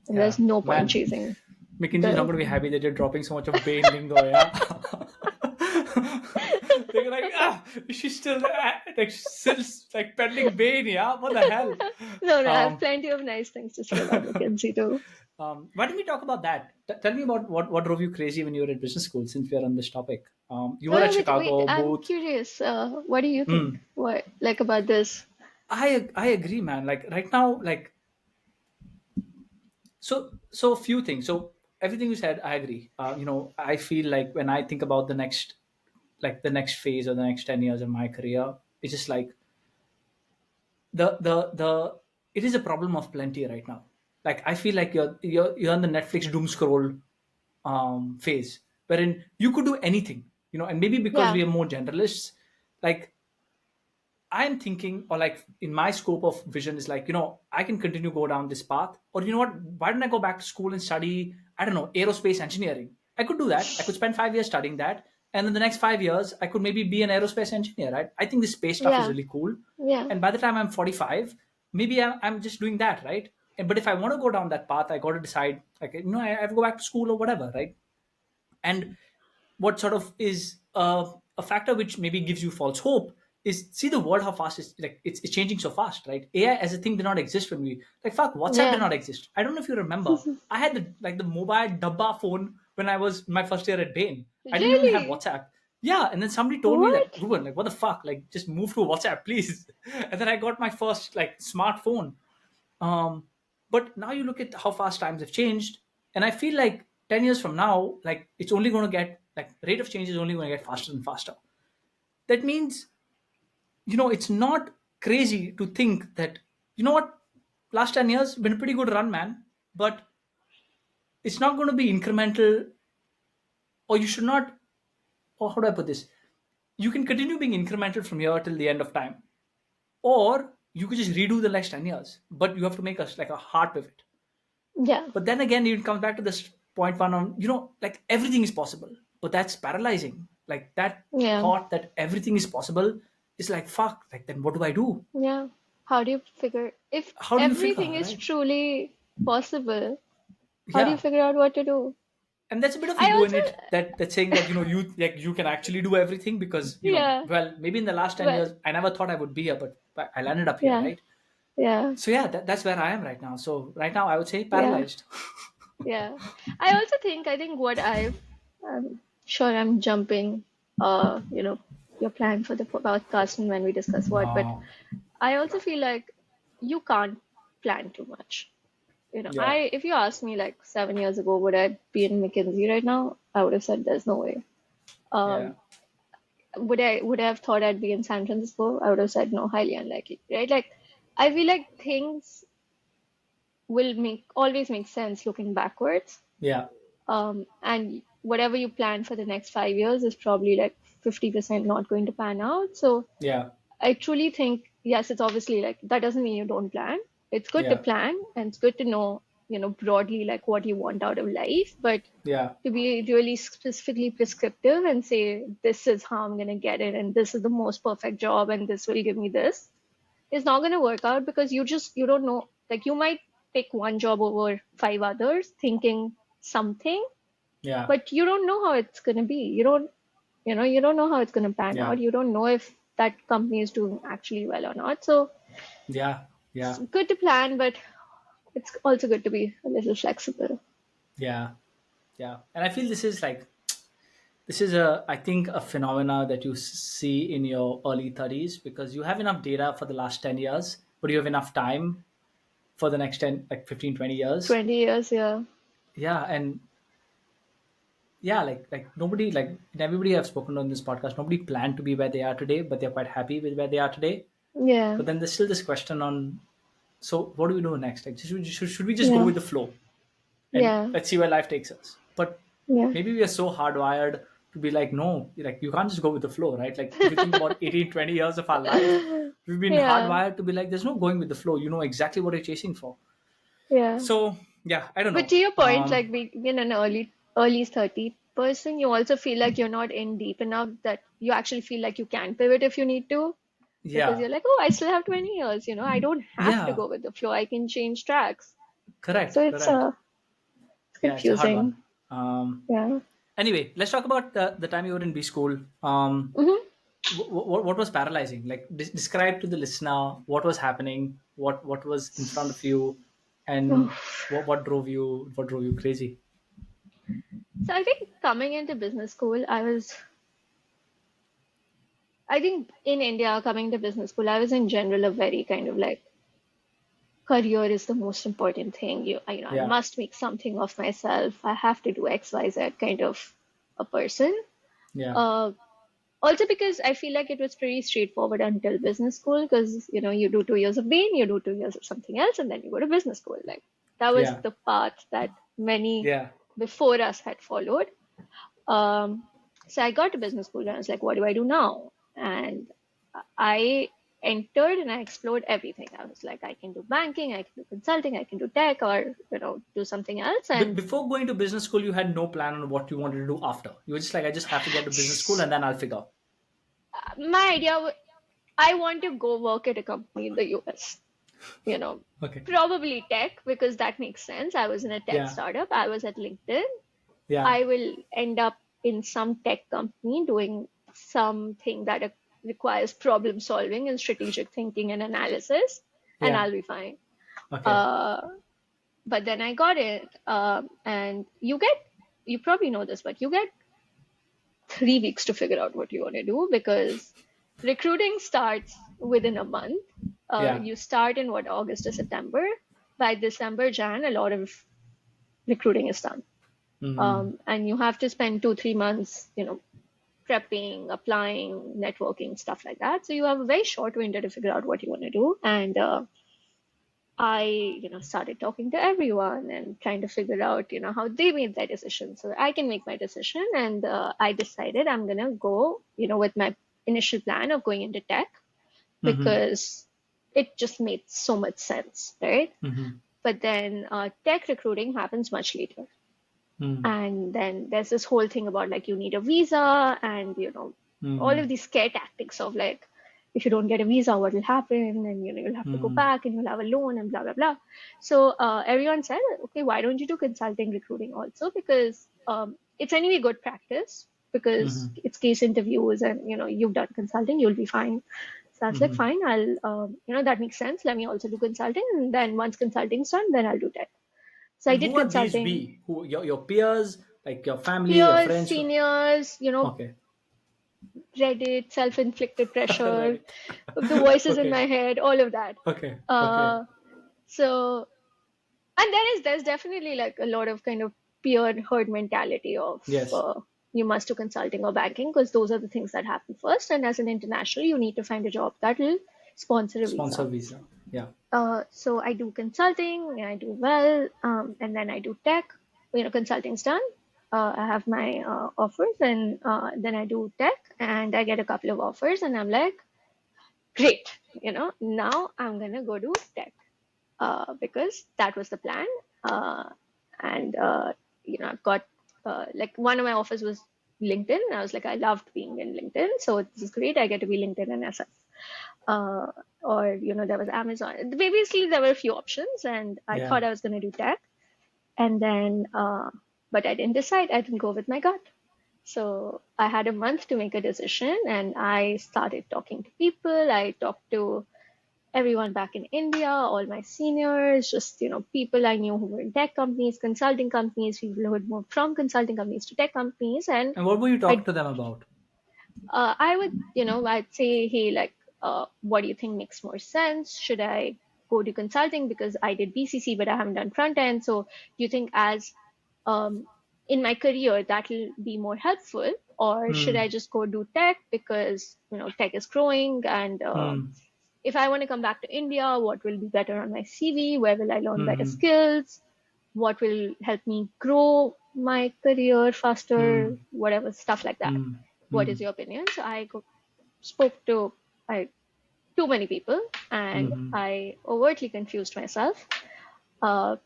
And there's Yeah. no point Man, chasing McKinsey is not the. going to be happy that you're dropping so much of Bain lingo, yeah? They're like, she's still, like, still, like, peddling Bain, yeah? What the hell? No, no, I have Um, plenty of nice things to say about McKinsey too. why don't we talk about that? Tell me about what drove you crazy when you were at business school, since we are on this topic. You were at Wait, Chicago, I'm Booth. curious. What do you think? Mm, What, like, about this? I agree, man. Like, right now, like, so a few things. So everything you said, I agree. I feel like when I think about the next phase or the next 10 years of my career, it's just like the it is a problem of plenty right now. Like, I feel like you're on the Netflix doom scroll phase, wherein you could do anything. And maybe because Yeah, we are more generalists, like, I'm thinking, or like in my scope of vision is like, I can continue go down this path, or you know what? Why don't I go back to school and study? I don't know, aerospace engineering. I could do that. I could spend 5 years studying that, and in the next 5 years, I could maybe be an aerospace engineer. Right? I think this space stuff is yeah, really cool, yeah, and by the time I'm 45, maybe I'm just doing that, right? But if I want to go down that path, I got to decide, like, I have to go back to school or whatever, right? And what sort of is a factor which maybe gives you false hope is, see the world how fast it's changing so fast, right? AI as a thing did not exist when we, like, fuck, WhatsApp did yeah. not exist. I don't know if you remember, I had the mobile dabba phone when I was my first year at Bain. I didn't even have Really? WhatsApp. Yeah, and then somebody told me that, What? Reuben, like, what the fuck, like, just move to WhatsApp, please. And then I got my first like smartphone. um, but now you look at how fast times have changed, and I feel like 10 years from now, like, it's only going to get, like, the rate of change is only going to get faster and faster. That means, it's not crazy to think that, you know what, last 10 years been a pretty good run, man, but it's not going to be incremental, or you should not, or how do I put this? You can continue being incremental from here till the end of time, or you could just redo the next 10 years, but you have to make us like a hard pivot. Yeah. But then again, it comes back to this point one on, like everything is possible, but that's paralyzing. Like that Yeah. thought that everything is possible is like, fuck, like then what do I do? Yeah. How do you figure if How do you figure, everything is right? truly possible, how do you Yeah. figure out what to do? And there's a bit of I ego in also, it, that's saying that, you can actually do everything because, yeah, well, maybe in the last 10 well, years, I never thought I would be here, but I landed up here, yeah, right? yeah, So yeah, that's where I am right now. So right now I would say yeah, paralyzed. yeah. I think what I'm sure I'm jumping, your plan for the podcast and when we discuss what, but No. I also feel like you can't plan too much. Yeah. If you asked me like 7 years ago, would I be in McKinsey right now? I would have said there's no way. Yeah. Um, would I have thought I'd be in San Francisco? I would have said no, highly unlikely, right? Like, I feel like things will make always make sense looking backwards. Yeah. And whatever you plan for the next 5 years is probably like 50% not going to pan out. So Yeah. I truly think, yes, it's obviously like that doesn't mean you don't plan. It's good to Yeah. plan and it's good to know, broadly like what you want out of life, but Yeah. to be really specifically prescriptive and say, this is how I'm going to get it and this is the most perfect job and this will give me this is not going to work out because you don't know. Like you might pick one job over five others thinking something, Yeah. but you don't know how it's going to be. You don't know how it's going to pan Yeah. out. You don't know if that company is doing actually well or not. So Yeah. it's Yeah. good to plan, but it's also good to be a little flexible. Yeah. Yeah. And I feel this is a, I think, a phenomena that you see in your early 30s because you have enough data for the last 10 years, but you have enough time for the next 10, like 15, 20 years. 20 years, yeah. Yeah. And yeah, like nobody, like everybody I've spoken on this podcast, nobody planned to be where they are today, but they're quite happy with where they are today. Yeah, But then there's still this question on, so what do we do next? Like, should we just go yeah, with the flow and yeah, let's see where life takes us? But yeah. maybe we are so hardwired to be like, no, like you can't just go with the flow, right? Like if you think about 18, 20 years of our life, we've been Yeah, hardwired to be like, there's no going with the flow. You know exactly what you're chasing for. yeah. So yeah, I don't But know. to your point, like being an early 30 person, you also feel like you're not in deep enough that you actually feel like you can pivot if you need to. Because Yeah, you're like, oh, I still have 20 years, I don't have to yeah, go with the flow. I can change tracks. correct, So it's correct. Yeah, it's a hard confusing. one. Yeah. Anyway, let's talk about the time you were in B school. Hmm. What was paralyzing? Like describe to the listener what was happening, what was in front of you, and what drove you crazy. So I think coming into business school, I think in India, coming to business school, I was in general a very kind of like career is the most important thing. I Yeah, must make something of myself. I have to do X, Y, Z kind of a person. yeah, Uh, Also because I feel like it was pretty straightforward until business school because you do 2 years of Bain, you do 2 years of something else, and then you go to business school. Like that was yeah, the path that many yeah, before us had followed. Um, so I got to business school and I was like, what do I do now? And I entered and I explored everything. I was like, I can do banking, I can do consulting, I can do tech, or do something else. And Before going to business school, you had no plan on what you wanted to do after. You were just like, I just have to get to business school and then I'll figure. my idea, I want to go work at a company in the US. You know, Okay. probably tech because that makes sense. I was in a tech Yeah. startup. I was at LinkedIn. Yeah. I will end up in some tech company doing something that requires problem solving and strategic thinking and analysis, and Yeah. I'll be fine. Okay. Uh, but then I got it, and you probably know this, but you get 3 weeks to figure out what you want to do because recruiting starts within a month. Yeah. You start in what, August or September. By December, Jan, a lot of recruiting is done. Hmm. And you have to spend 2, 3 months, prepping, applying, networking, stuff like that. So you have a very short window to figure out what you want to do. And I, started talking to everyone and trying to figure out, how they made their decision so that I can make my decision. And I decided I'm going to go, with my initial plan of going into tech Mm-hmm. because it just made so much sense, right? Mm-hmm. But then tech recruiting happens much later. Mm-hmm. And then there's this whole thing about like you need a visa and all of Mm-hmm. these scare tactics of like if you don't get a visa what will happen and you'll have to go Mm-hmm. back and you'll have a loan and blah blah blah. So everyone said, okay, why don't you do consulting recruiting also, because it's anyway good practice because Mm-hmm. it's case interviews and you've done consulting, you'll be fine. So I was like, Mm-hmm. fine, I'll that makes sense, let me also do consulting, and then once consulting's done then I'll do tech. So I And did who are these consulting. we? Who your peers, like your family, your Peers, friends? seniors, Okay. Reddit, self-inflicted pressure, Right. the voices in Okay. my head, all of that. Okay. Okay. Uh, so, and there's definitely like a lot of kind of peer herd mentality of Yes. you must do consulting or banking because those are the things that happen first. And as an international, you need to find a job that will sponsor a Sponsor visa. visa. Yeah. So I do consulting, and I do well, and then I do tech. Consulting's done. I have my offers, and then I do tech, and I get a couple of offers, and I'm like, great. Now I'm gonna go do tech because that was the plan. And I've got like one of my offers was LinkedIn. I was like, I loved being in LinkedIn, so this is great. I get to be LinkedIn and SF. Uh, or there was Amazon. Basically, there were a few options, and I Yeah. thought I was going to do tech, and then but I didn't decide. I didn't go with my gut. So I had a month to make a decision, and I started talking to people. I talked to everyone back in India, all my seniors, just people I knew who were in tech companies, consulting companies, people who had moved from consulting companies to tech companies, and And what were you talking I to them about? I would, I'd say, hey, like, what do you think makes more sense? Should I go to consulting because I did BCC, but I haven't done front end? So do you think as um, in my career that will be more helpful, or should I Hmm. just go do tech because tech is growing and Hmm. if I want to come back to India, what will be better on my CV? Where will I learn better Hmm. skills? What will help me grow my career faster? Hmm. Whatever stuff like that. Hmm. What Hmm. is your opinion? So spoke to I, too many people, and Hmm. I overtly confused myself. Uh,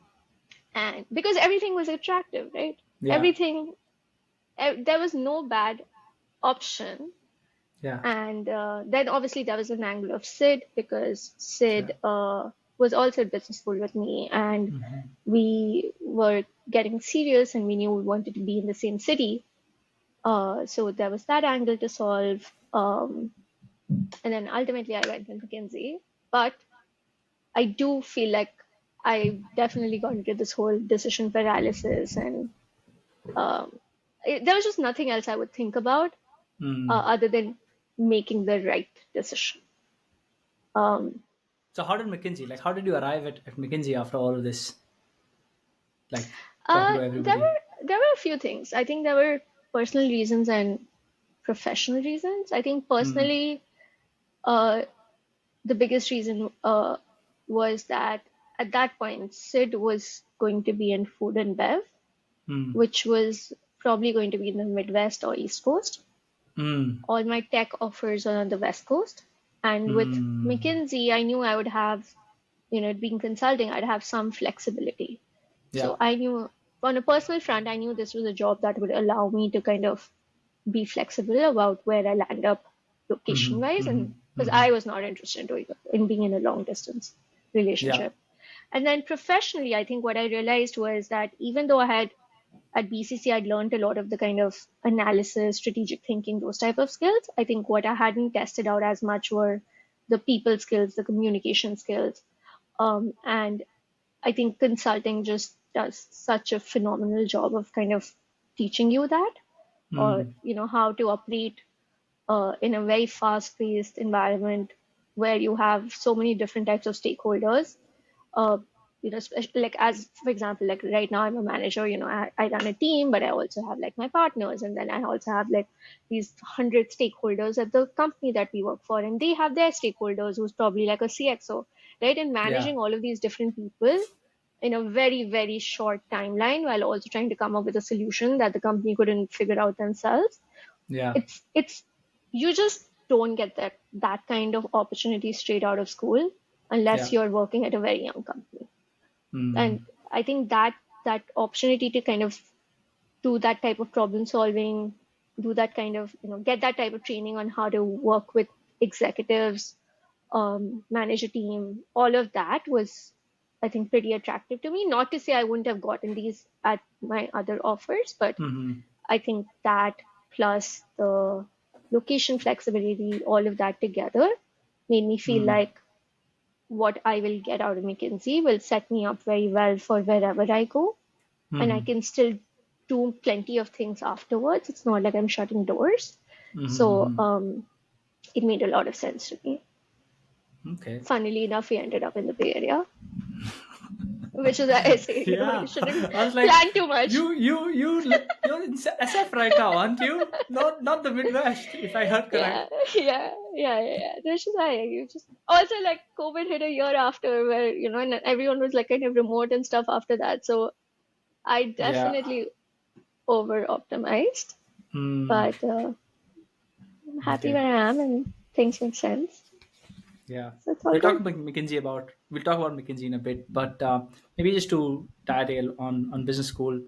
and because everything was attractive, right? Yeah. Everything, there was no bad option. Yeah. And then obviously there was an angle of Sid because Yeah. Sid was also at business school with me, and Hmm. we were getting serious, and we knew we wanted to be in the same city. So there was that angle to solve. And then ultimately I went with McKinsey. But I do feel like I definitely got into this whole decision paralysis, and um, there was just nothing else I would think about Hmm. other than making the right decision. Um, So how did McKinsey? Like, how did you arrive at McKinsey after all of this? Like talking to there everybody. were a few things. I think there were personal reasons and professional reasons. I think Hmm. personally, the biggest reason was that at that point, Sid was going to be in food and bev, Hmm. which was probably going to be in the Midwest or East Coast. Hmm. All my tech offers are on the West Coast. And with Hmm. McKinsey, I knew I would have, it being consulting, I'd have some flexibility. Yeah. So I knew on a personal front, I knew this was a job that would allow me to kind of be flexible about where I land up location Hmm. wise. Hmm. And because Hmm. I was not interested in being in a long distance Yeah. relationship. And then professionally, I think what I realized was that even though I had at BCC, I'd learned a lot of the kind of analysis, strategic thinking, those type of skills. I think what I hadn't tested out as much were the people skills, the communication skills. And I think consulting just does such a phenomenal job of kind of teaching you that, or Hmm. how to operate in a very fast-paced environment where you have so many different types of stakeholders. like as for example, like right now I'm a manager, I run a team, but I also have like my partners, and then I also have like these 100 stakeholders at the company that we work for, and they have their stakeholders who's probably like a CXO, right? And Yeah. managing all of these different people in a very, very short timeline while also trying to come up with a solution that the company couldn't figure out themselves. Yeah. It's you just don't get that kind of opportunity straight out of school unless Yeah. you're working at a very young company. And Mm. I think that opportunity to kind of do that type of problem solving, do that kind of, get that type of training on how to work with executives, manage a team, all of that was, I think, pretty attractive to me. Not to say I wouldn't have gotten these at my other offers, but Mm-hmm. I think that plus the location flexibility, all of that together made me feel Mm. like what I will get out of McKinsey will set me up very well for wherever I go. And I Mm-hmm. can still do plenty of things afterwards. It's not like I'm shutting doors. So Mm-hmm. it made a lot of sense to me. Okay. Funnily enough, we ended up in the Bay Area, which is why I say, you Yeah. shouldn't I was like, plan too much. you're in SF right now, aren't you? Not the Midwest, if I heard correct. Yeah, yeah. Which is why you just also like COVID hit a year after where, and everyone was like kind of remote and stuff after that. So I Yeah. definitely over optimized, Mm. but I'm happy Okay. where I am and things make sense. Yeah. So it's all good. We'll talk about McKinsey in a bit, but maybe just to detail on business school,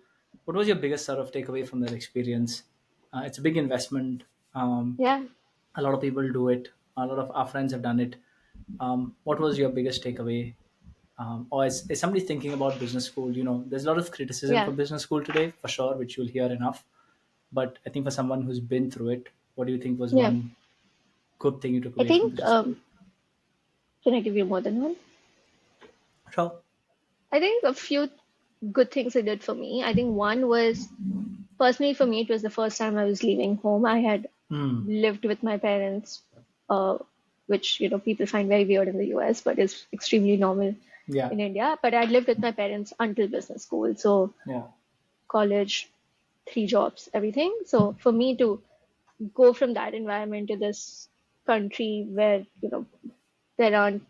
what was your biggest sort of takeaway from that experience? It's a big investment. Um, Yeah, a lot of people do it. A lot of our friends have done it. What was your biggest takeaway? Or is somebody thinking about business school? There's a lot of criticism for yeah. business school today, for sure, which you'll hear enough. But I think for someone who's been through it, what do you think was Yeah. one good thing you took I away from think, business school? can I give you more than one? Sure. I think a few good things it did for me. I think one was personally for me, it was the first time I was leaving home. I had Mm. lived with my parents, uh, which, people find very weird in the US, but is extremely normal Yeah. in India. But I'd lived with my parents until business school. So Yeah. college, three jobs, everything. So for me to go from that environment to this country where, there aren't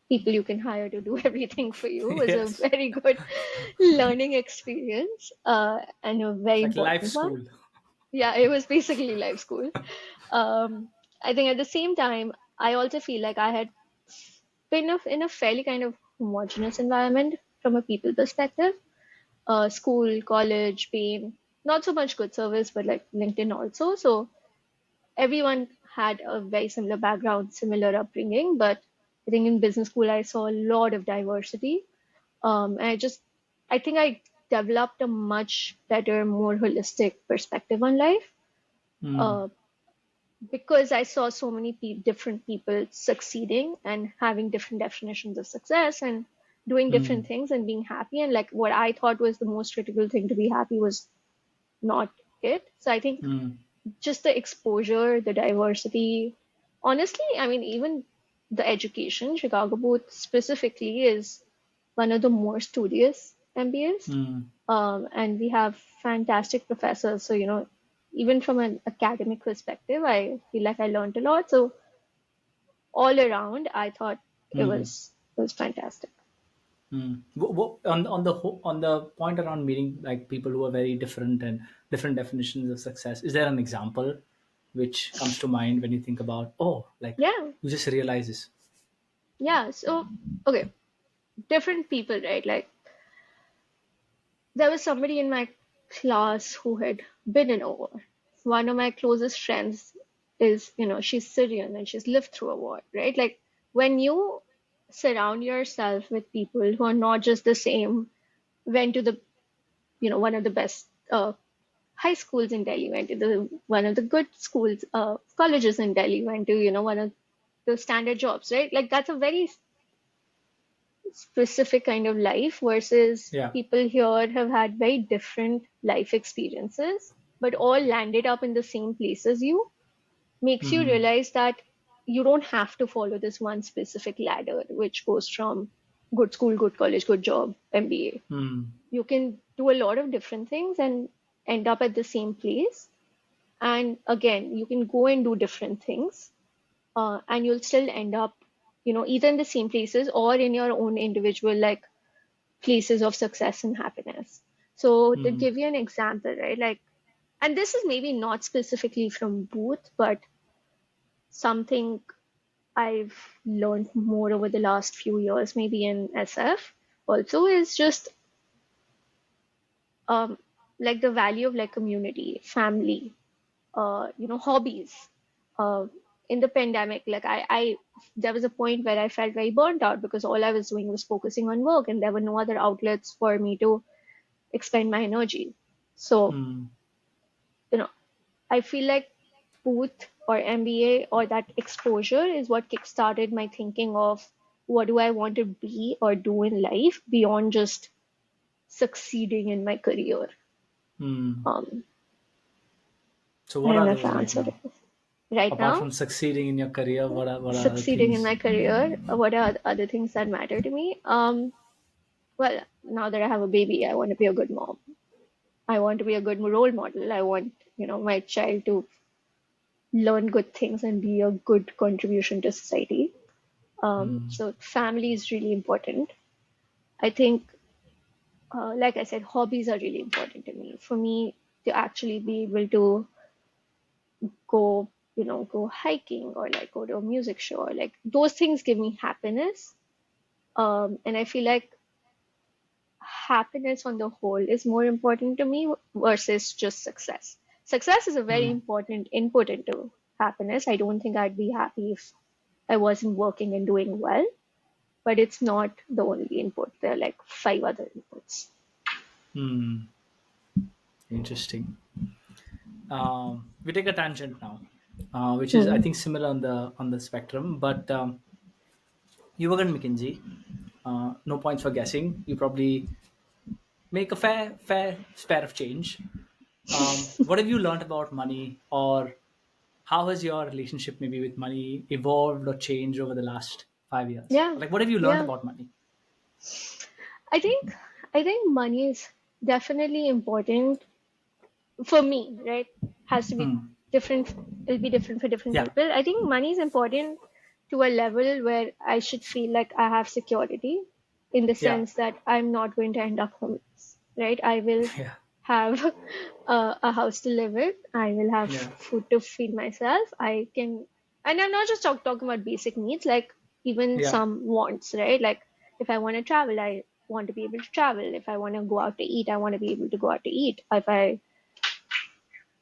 people you can hire to do everything for you was a Yes. very good learning experience, and a very Like life important one. school. Yeah, it was basically life school. I think at the same time, I also feel like I had been in a fairly kind of homogenous environment from a people perspective. School, college, Bain, not so much good service, but like LinkedIn also. So everyone had a very similar background, similar upbringing. But I think in business school, I saw a lot of diversity. And I think I developed a much better, more holistic perspective on life, Mm. uh, because I saw so many different people succeeding and having different definitions of success and doing different Mm. things and being happy. And like what I thought was the most critical thing to be happy was not it. So I think Mm. just the exposure, the diversity. Honestly, I mean, even the education, Chicago Booth specifically is one of the more studious MBAs. Mm. And we have fantastic professors. So, even from an academic perspective, I feel like I learned a lot. So all around, I thought Mm. it was fantastic. Mm. On the point around meeting like people who are very different and different definitions of success, is there an example which comes to mind when you think about, oh, like Yeah, you just realize this? yeah. So, okay, different people, right? Like there was somebody in my class who had been in a war. One of my closest friends is, she's Syrian and she's lived through a war, right? Like when you surround yourself with people who are not just the same, went to the, one of the best high schools in Delhi, went to one of the good schools, colleges in Delhi, went to, one of the standard jobs, right? Like that's a very specific kind of life versus Yeah. people here have had very different life experiences but all landed up in the same place as you, makes you Mm. realize that you don't have to follow this one specific ladder which goes from good school, good college, good job, MBA. Hmm. You can do a lot of different things and end up at the same place. And again, you can go and do different things, and you'll still end up, either in the same places or in your own individual like places of success and happiness. So to Hmm. give you an example, right, like, and this is maybe not specifically from Booth, but something I've learned more over the last few years, maybe in SF also, is just um, like the value of like community, family, hobbies. Uh, in the pandemic, like there was a point where I felt very burnt out because all I was doing was focusing on work, and there were no other outlets for me to expend my energy. So, Hmm. you know, I feel like Booth or MBA or that exposure is what kickstarted my thinking of what do I want to be or do in life beyond just succeeding in my career. Hmm. Um, So I what don't are know if those I right answered now? it. Right Apart now, from succeeding in your career, what are other succeeding in things? my career, what are other things that matter to me? Well, now that I have a baby, I want to be a good mom. I want to be a good role model. I want, my child to learn good things and be a good contribution to society. Hmm. So family is really important. I think, like I said, hobbies are really important to me. For me to actually be able to go, go hiking or like go to a music show or like those things give me happiness. And I feel like happiness on the whole is more important to me versus just success. Success is a very Hmm. important input into happiness. I don't think I'd be happy if I wasn't working and doing well, but it's not the only input. There are like five other inputs. Hmm. Interesting. We take a tangent now, which is I Hmm. think similar on the spectrum. But you work at McKinsey. No points for guessing. You probably make a fair spare of change. What have you learned about money, or how has your relationship maybe with money evolved or changed over the last 5 years? Yeah, Like, what have you learned yeah. about money? I think I think money is definitely important for me, right? Has to be Hmm. different. It'll be different for different Yeah. people. I think money is important to a level where I should feel like I have security, in the Yeah. sense that I'm not going to end up homeless, right? I will Yeah. have a house to live in. I will have Yeah. food to feed myself. I can, and I'm not just talking about basic needs, like even Yeah. some wants, right? Like if I want to travel, I want to be able to travel. If I want to go out to eat, I want to be able to go out to eat. If I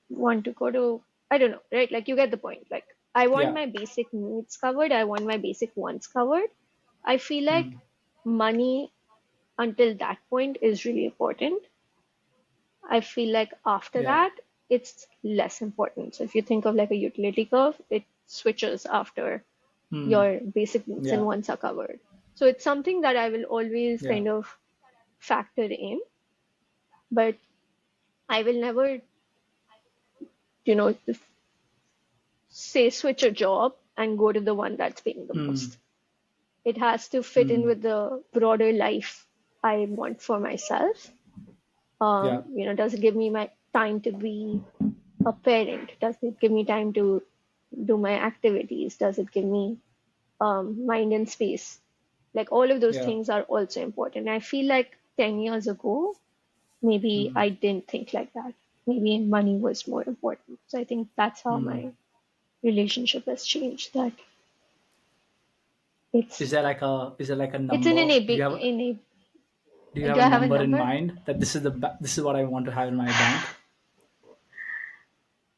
want to go to, I don't know, right? Like you get the point. Like I want Yeah. my basic needs covered. I want my basic wants covered. I feel like Hmm. money until that point is really important. I feel like after Yeah. that, it's less important. So if you think of like a utility curve, it switches after Hmm. your basic needs and Yeah. wants are covered. So it's something that I will always Yeah. kind of factor in, but I will never, you know, say switch a job and go to the one that's paying the Hmm. most. It has to fit in Hmm. with the broader life I want for myself. Yeah. Does it give me my time to be a parent? Does it give me time to do my activities? Does it give me mind and space? Like all of those Yeah. things are also important. I feel like 10 years ago, maybe Hmm. I didn't think like that. Maybe money was more important. So I think that's how Hmm. my relationship has changed. That it's Is there like a it's an number? innate, Do you have innate. do you have Do a I have a number in number? mind that this is what I want to have in my bank?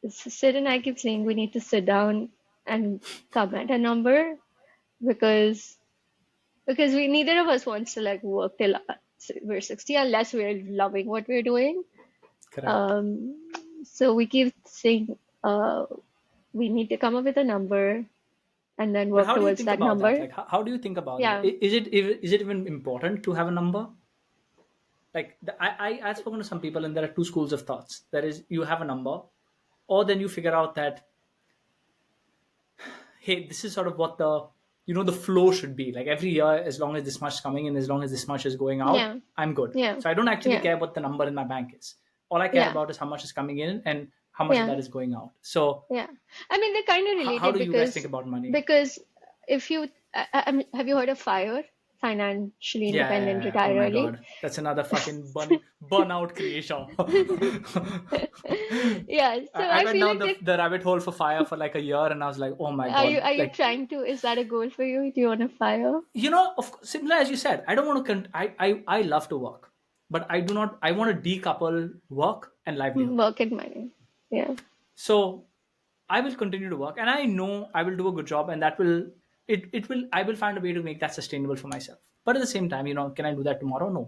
Sid and I keep saying we need to sit down and come at a number, because we neither of us wants to like work till we're 60 unless we're loving what we're doing. Correct. Um, so we keep saying we need to come up with a number and then But work how do you towards think that about that? number. Like, how do you think about it? Yeah. Is it even important to have a number? Like, I've spoken to some people, and there are two schools of thoughts. There is you have a number, or then you figure out that hey, this is sort of what the the flow should be. Like every year, as long as this much is coming in, as long as this much is going out, Yeah. I'm good. Yeah. So I don't actually Yeah. care what the number in my bank is. All I care Yeah. about is how much is coming in and how much of Yeah. that is going out. So Yeah. I mean, they're kind of how related do you guys think because about money? because if you have you heard of FIRE, financially Yeah, yeah, independent, yeah, yeah. Oh retire my early? god, that's another fucking burnout creation. Yeah. So I I went feel down like the rabbit hole for fire for like a year, and I was like, oh my god, are you like trying to, is that a goal for you? Do you want to FIRE? similar as you said, I don't want to. I love to work, but I do not. I want to decouple work and livelihood. Work and money. Yeah. So I will continue to work, and I know I will do a good job, and that will it will I will find a way to make that sustainable for myself. But at the same time, can I do that tomorrow? No.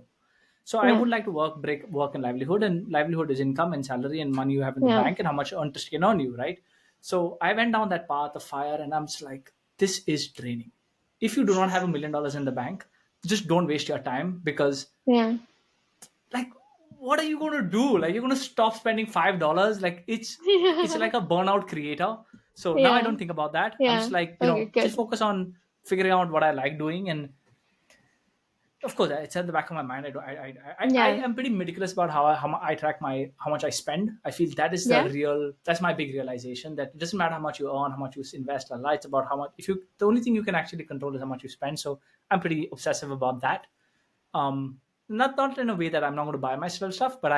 So I Yeah. would like to break work and livelihood, and livelihood is income and salary and money you have in the Yeah. bank and how much interest can earn you, right? So I went down that path of fire, and I'm just like, this is draining. If you do not have $1 million in the bank, just don't waste your time, because Yeah. like, what are you going to do? Like, you're going to stop spending $5? Like, it's like a burnout creator. So now I Yeah. don't think about that. I'm just Yeah. like, Okay, just good. focus on figuring out what I like doing. And of course, it's at the back of my mind. I Yeah. am pretty meticulous about how I track how much I spend. I feel that is Yeah. that's my big realization, that it doesn't matter how much you earn, how much you invest. It's about how much. The only thing you can actually control is how much you spend. So I'm pretty obsessive about that. Not in a way that I'm not going to buy myself stuff, but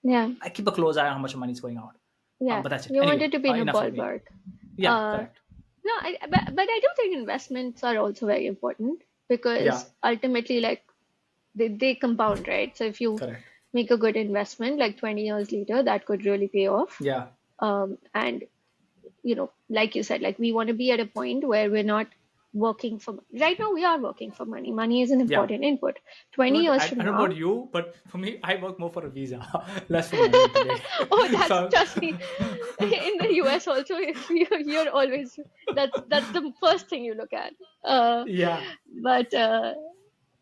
Yeah. I keep a close eye on how much money is going out. Yeah. But that's it. You want Anyway, it to be in a enough of me. ballpark. Yeah, Uh, correct. no, but I do think investments are also very important Yeah, because ultimately, like, they compound, right? So if you correct. make a good investment, like 20 years later, that could really pay off. Yeah, And like you said, like we want to be at a point where we're not working for right now. We are working for money. Money is an yeah. important input. 20 years I from don't know about now, you, but for me, I work more for a visa, less for money today. oh, that's, So, trust me, in the US also, if you're always, that's the first thing you look at. yeah, But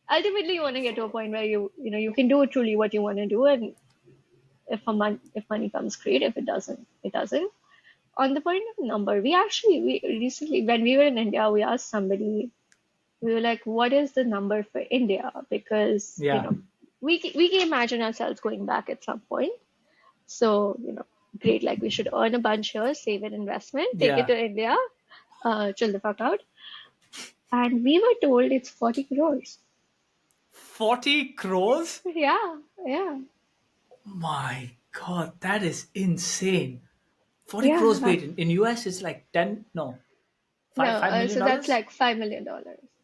ultimately, you want to get to a point where you can do truly what you want to do, and if money comes, great. If it doesn't, it doesn't. On the point of number, we recently, when we were in India, we asked somebody, we were like, what is the number for India? Because, yeah, we can imagine ourselves going back at some point. So, great, like we should earn a bunch here, save an investment, take it yeah. to India, chill the fuck out. And we were told it's 40 crores. 40 crores? Yeah, yeah, My God, that is insane. 40 crores. yeah. Wait, in US, it's like 10, no, No, $5 million so that's dollars? like $5 million.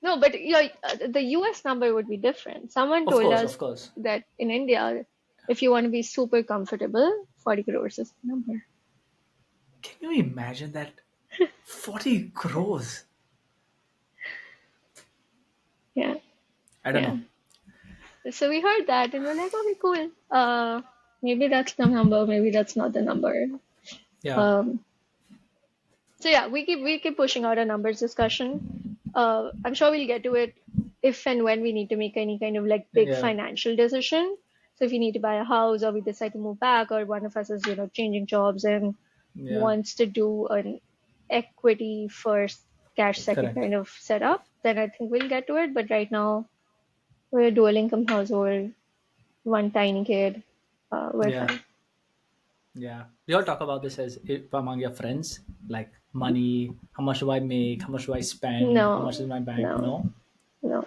No, but the US number would be different. Someone Of told course, us of course. that in India, if you want to be super comfortable, 40 crores is the number. Can you imagine that? 40 crores. Yeah, I don't yeah. know. So we heard that and we're like, okay, cool. Maybe that's the number, maybe that's not the number. Yeah, Um, so yeah, we keep pushing out a numbers discussion. I'm sure we'll get to it if and when we need to make any kind of like big yeah, financial decision. So if you need to buy a house or we decide to move back or one of us is, changing jobs and yeah, wants to do an equity first, cash second correct. kind of setup, then I think we'll get to it. But right now we're a dual income household, one tiny kid. We're Yeah. fine. Yeah. Do you all talk about this as if among your friends? Like money, how much do I make? How much do I spend? How much No, is my bank? no, No? no.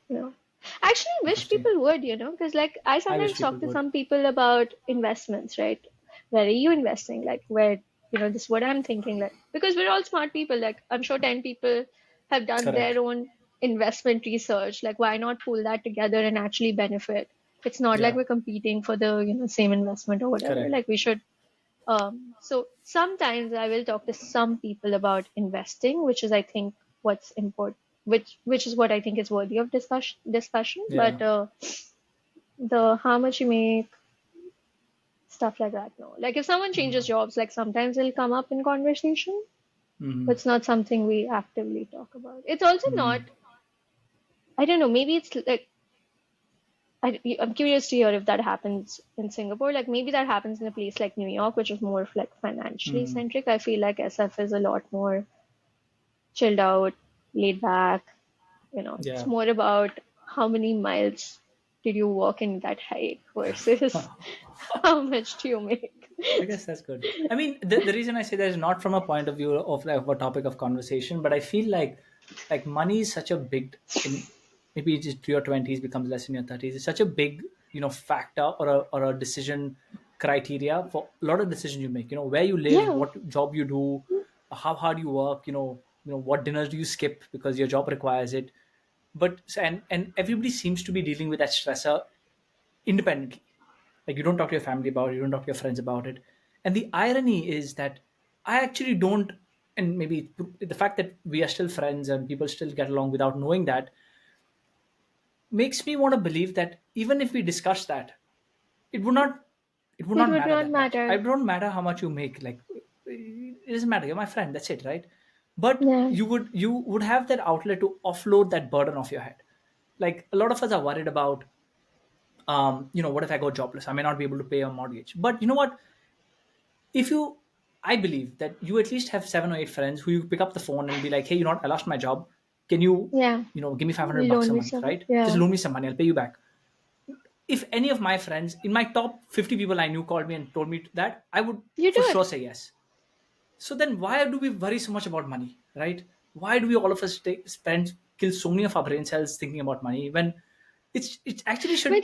No. Actually, I wish Interesting. people would, because like I I wish sometimes people talk to would. some people about investments, right? Where are you investing? Like where, this is what I'm thinking, like because we're all smart people. Like I'm sure 10 people have done Correct. their own investment research. Like why not pull that together and actually benefit? It's not like Yeah. we're competing for the, same investment or whatever. Correct. Like we should so sometimes I will talk to some people about investing, which is I think what's important, which is what I think is worthy of discussion. Yeah. But the how much you make, stuff like that, no. Like if someone changes jobs, like sometimes it'll come up in conversation, but Mm-hmm. it's not something we actively talk about. It's also not. Mm-hmm. I don't know. Maybe it's like I'm curious to hear if that happens in Singapore. Like maybe that happens in a place like New York, which is more of like financially Mm-hmm. centric. I feel like SF is a lot more chilled out. laid back. It's Yeah. more about how many miles did you walk in that hike versus how much do you make. I guess that's good. I mean, the reason I say that is not from a point of view of like a topic of conversation, but I feel like money is such a big in maybe it's just your 20s becomes less in your 30s. It's such a big factor or a decision criteria for a lot of decisions you make. Where you live, Yeah, what job you do, how hard you work. What dinners do you skip because your job requires it. But and everybody seems to be dealing with that stressor independently. Like you don't talk to your family about it, you don't talk to your friends about it. And the irony is that I actually don't, and maybe the fact that we are still friends and people still get along without knowing that makes me want to believe that even if we discuss that, it would not it would it not would matter not that much. matter. It don't matter how much you make. Like it doesn't matter. You're my friend. That's it, right? But Yeah, you would have that outlet to offload that burden off your head. Like a lot of us are worried about what if I go jobless? I may not be able to pay a mortgage. But you know what? If you, I believe that you at least have 7 or 8 friends who you pick up the phone and be like, hey, I lost my job. Can you, yeah. give me 500 bucks Loan a me month, some. right? Just Yeah, loan me some money. I'll pay you back. If any of my friends in my top 50 people I knew called me and told me that, I would you do for sure it. say yes. So then why do we worry so much about money, right? Why do we all of us kill so many of our brain cells thinking about money when it actually But should,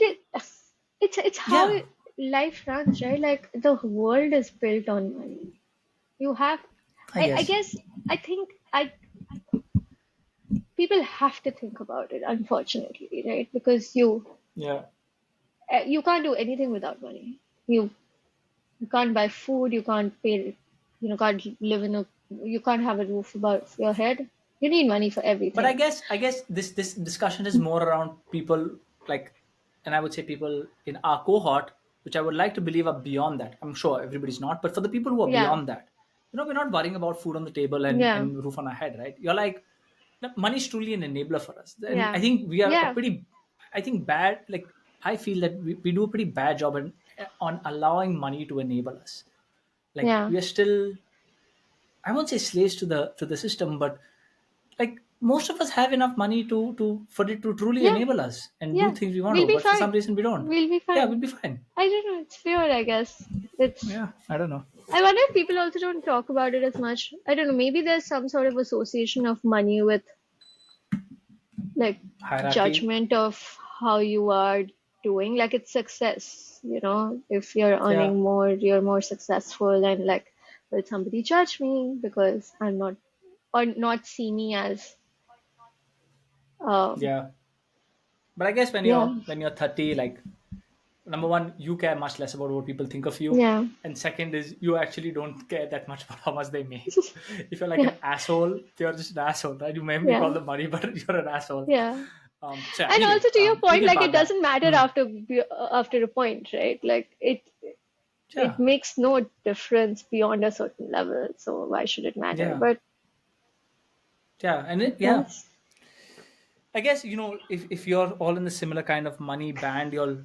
it's how yeah, life runs, right? Like the world is built on money. You have, I I guess. guess, I think I people have to think about it, unfortunately, right? Because Yeah. you can't do anything without money. You can't buy food. You can't pay. Can't live in a. You can't have a roof above your head. You need money for But I everything. guess I guess this discussion is more around people like, and I would say people in our cohort, which I would like to believe are beyond that. I'm sure everybody's not, but for the people who are Yeah, beyond that, we're not worrying about food on the table yeah, and roof on our head, right? You're like, no, money is truly an enabler for us, and I yeah, think we are a yeah, pretty, I think bad. Like I feel that we do a pretty bad job on allowing money to enable us. Like yeah, we are still, I won't say slaves to the system, but like most of us have enough money to for it to truly yeah, enable us and do yeah. things we want We'll to, be but for some fine. reason we don't. We'll be Yeah, fine. we'll be fine. I don't know. It's fear, I guess. It's. Yeah, I don't know. I wonder if people also don't talk about it as much. I don't know. Maybe there's some sort of association of money with like Hierarchy. judgment of how you are doing. Like it's success. If you're Yeah. earning more, you're more successful, and like, will somebody judge me because I'm not, or not see me as, um, Yeah, but I guess when yeah, you're 30, like number one, you care much less about what people think of you, yeah, and second is you actually don't care that much about how much they make. If you're like yeah, an asshole, you're just an asshole, right? You may make all yeah, the money, but you're an asshole. yeah. So And anyway, also to your we point, can like it park that. doesn't matter Hmm. after a point, right? Like it Yeah. makes no difference beyond a certain level. So why should it matter? Yeah. But Yeah, and yeah, yes, I guess if you're all in the similar kind of money band, y'all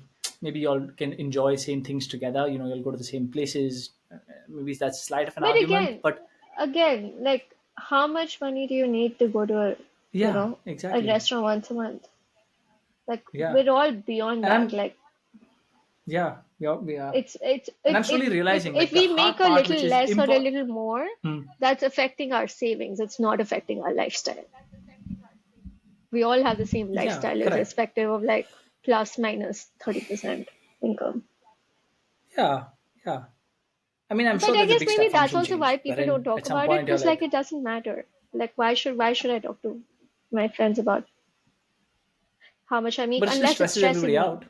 can enjoy same things together. You'll go to the same places. Maybe that's slight of an but argument, but like how much money do you need to go to yeah, a exactly. restaurant once a month? Like Yeah, we're all beyond and that. I'm Like yeah, it's and I'm if slowly realizing if like the we make hard a part, little which is less or a important. little more, that's affecting our savings. It's not affecting our lifestyle. We all have the same Yeah, lifestyle correct. irrespective of like plus minus 30% income. Yeah, yeah. I mean, I'm But sure I there's a guess big maybe step that's function also why change, people don't wherein talk at some about it point you're because like like, it doesn't matter. Like why should I talk to my friends about how much I make but it still unless it's stresses everybody stressing me? out.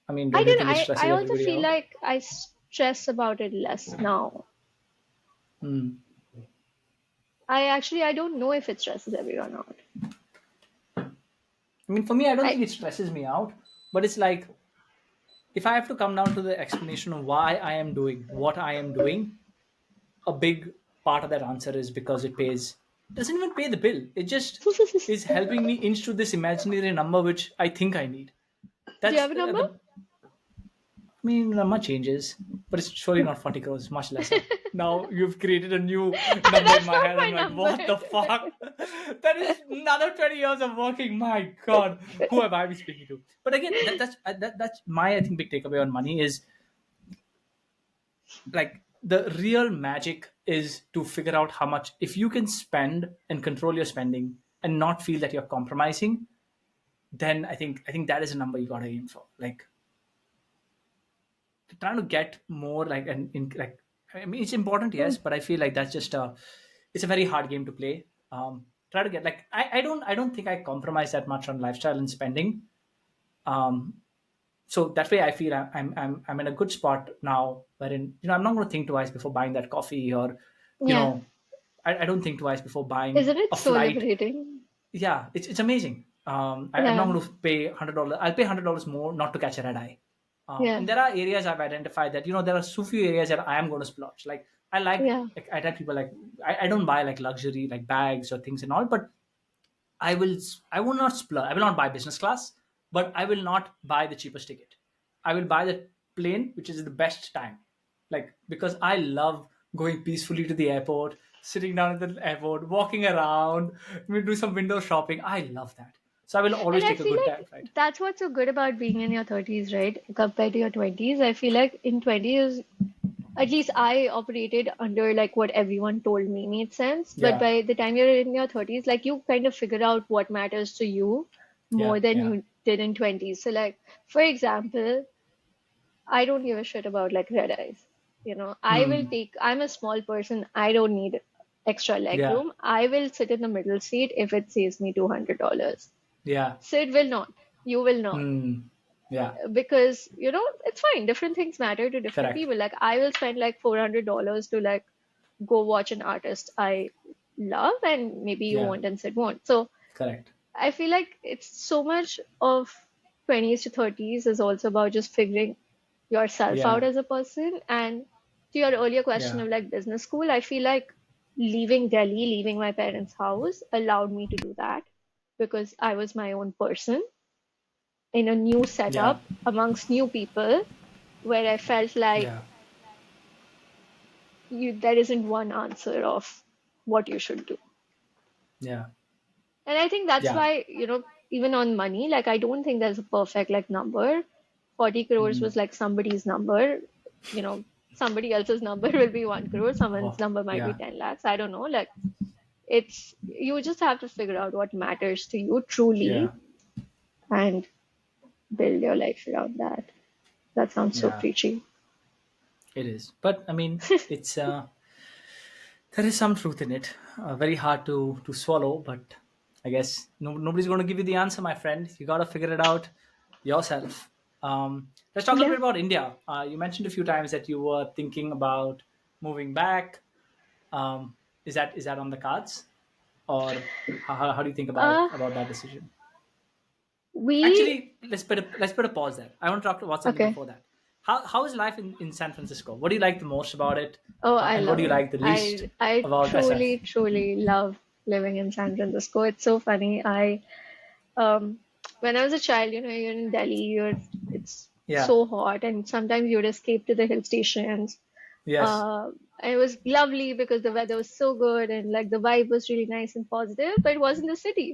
I mean, I don't you don't think it I stresses also everybody feel out? like I stress about it less now. Hmm. I don't know if it stresses everyone out. I mean, for me, I don't I think it stresses me out, but it's like if I have to come down to the explanation of why I am doing what I am doing, a big part of that answer is because it doesn't even pay the bill. It just is helping me inch to this imaginary number which I think I need. Do you That's have a number? I mean, not much changes, but it's surely not 40 crores, much lesser. Now you've created a new number in That's my not head. I'm my like, number. what the fuck? That is another 20 years of working. My God, who have I been speaking to? But again, that's my, I think, big takeaway on money is like the real magic is to figure out how much, if you can spend and control your spending and not feel that you're compromising, then I think that is a number you gotta aim for. Like trying to get more like an in like I mean it's important, yes, but I feel like that's just a it's a very hard game to play. Try to get like I don't think I compromise that much on lifestyle and spending. So that way I feel I'm in a good spot now wherein I'm not going to think twice before buying that coffee or you Yeah. know I don't think twice before buying Isn't it a so flight. liberating? Yeah, it's amazing. I'm not Yeah. going to pay $100. I'll pay $100 more not to catch a red eye. Yeah. And there are areas I've identified that there are so few areas that I am going to splurge. Like Yeah. I tell people like I don't buy like luxury like bags or things and all, but I will not splurge. I will not buy business class, but I will not buy the cheapest ticket. I will buy the plane, which is the best time. Like because I love going peacefully to the airport, sitting down at the airport, walking around, maybe do some window shopping. I love that. So I will And always I take a feel good time like flight. that's what's so good about being in your 30s, right? Compared to your 20s. I feel like in 20s, at least I operated under like what everyone told me made sense. But Yeah, by the time you're in your 30s, like you kind of figure out what matters to you more yeah, than yeah. you did in 20s. So, like, for example, I don't give a shit about like red eyes. Hmm. I'm a small person. I don't need extra leg Yeah. room. I will sit in the middle seat if it saves me $200. Yeah. Sid will not. You will not. Hmm. Yeah. Because, it's fine. Different things matter to different Correct. people. Like, I will spend like $400 to like go watch an artist I love, and maybe you Yeah. won't and Sid won't. So Correct. I feel like it's so much of 20s to 30s is also about just figuring yourself out Yeah. as a person. And to your earlier question Yeah. of like business school, I feel like leaving Delhi, leaving my parents' house allowed me to do that because I was my own person in a new Yeah. setup amongst new people where I felt like Yeah. there isn't one answer of what you should do. Yeah. And I think that's Yeah. why, even on money, like I don't think there's a perfect like number. 40 crores Hmm. was like somebody's number, you know, somebody else's number will be 1 crore, someone's Oh. number might be Yeah. 10 lakhs. I don't know. Like you just have to figure out what matters to you truly Yeah. and build your life around that. That sounds so Yeah. preachy. It is. But I mean, it's there is some truth in it. Very hard to swallow, but I guess nobody's going to give you the answer, my friend. You got to figure it out yourself. Let's talk a little Yeah. bit about India. You mentioned a few times that you were thinking about moving back. Um, is that on the cards, or how do you think Uh, about that decision? we, Actually, let's put a pause there. I want to talk about something okay. before that. How is life in San Francisco? What do you like the most about it, Oh, I and what do love you it. like the least I about SF? truly, truly love living in San Francisco. It's so funny. Um, when I was a child, you're in Delhi, it's Yeah. so hot, and sometimes you'd escape to the hill stations. Yes. Uh, and it was lovely because the weather was so good and like the vibe was really nice and positive, but it was in the city.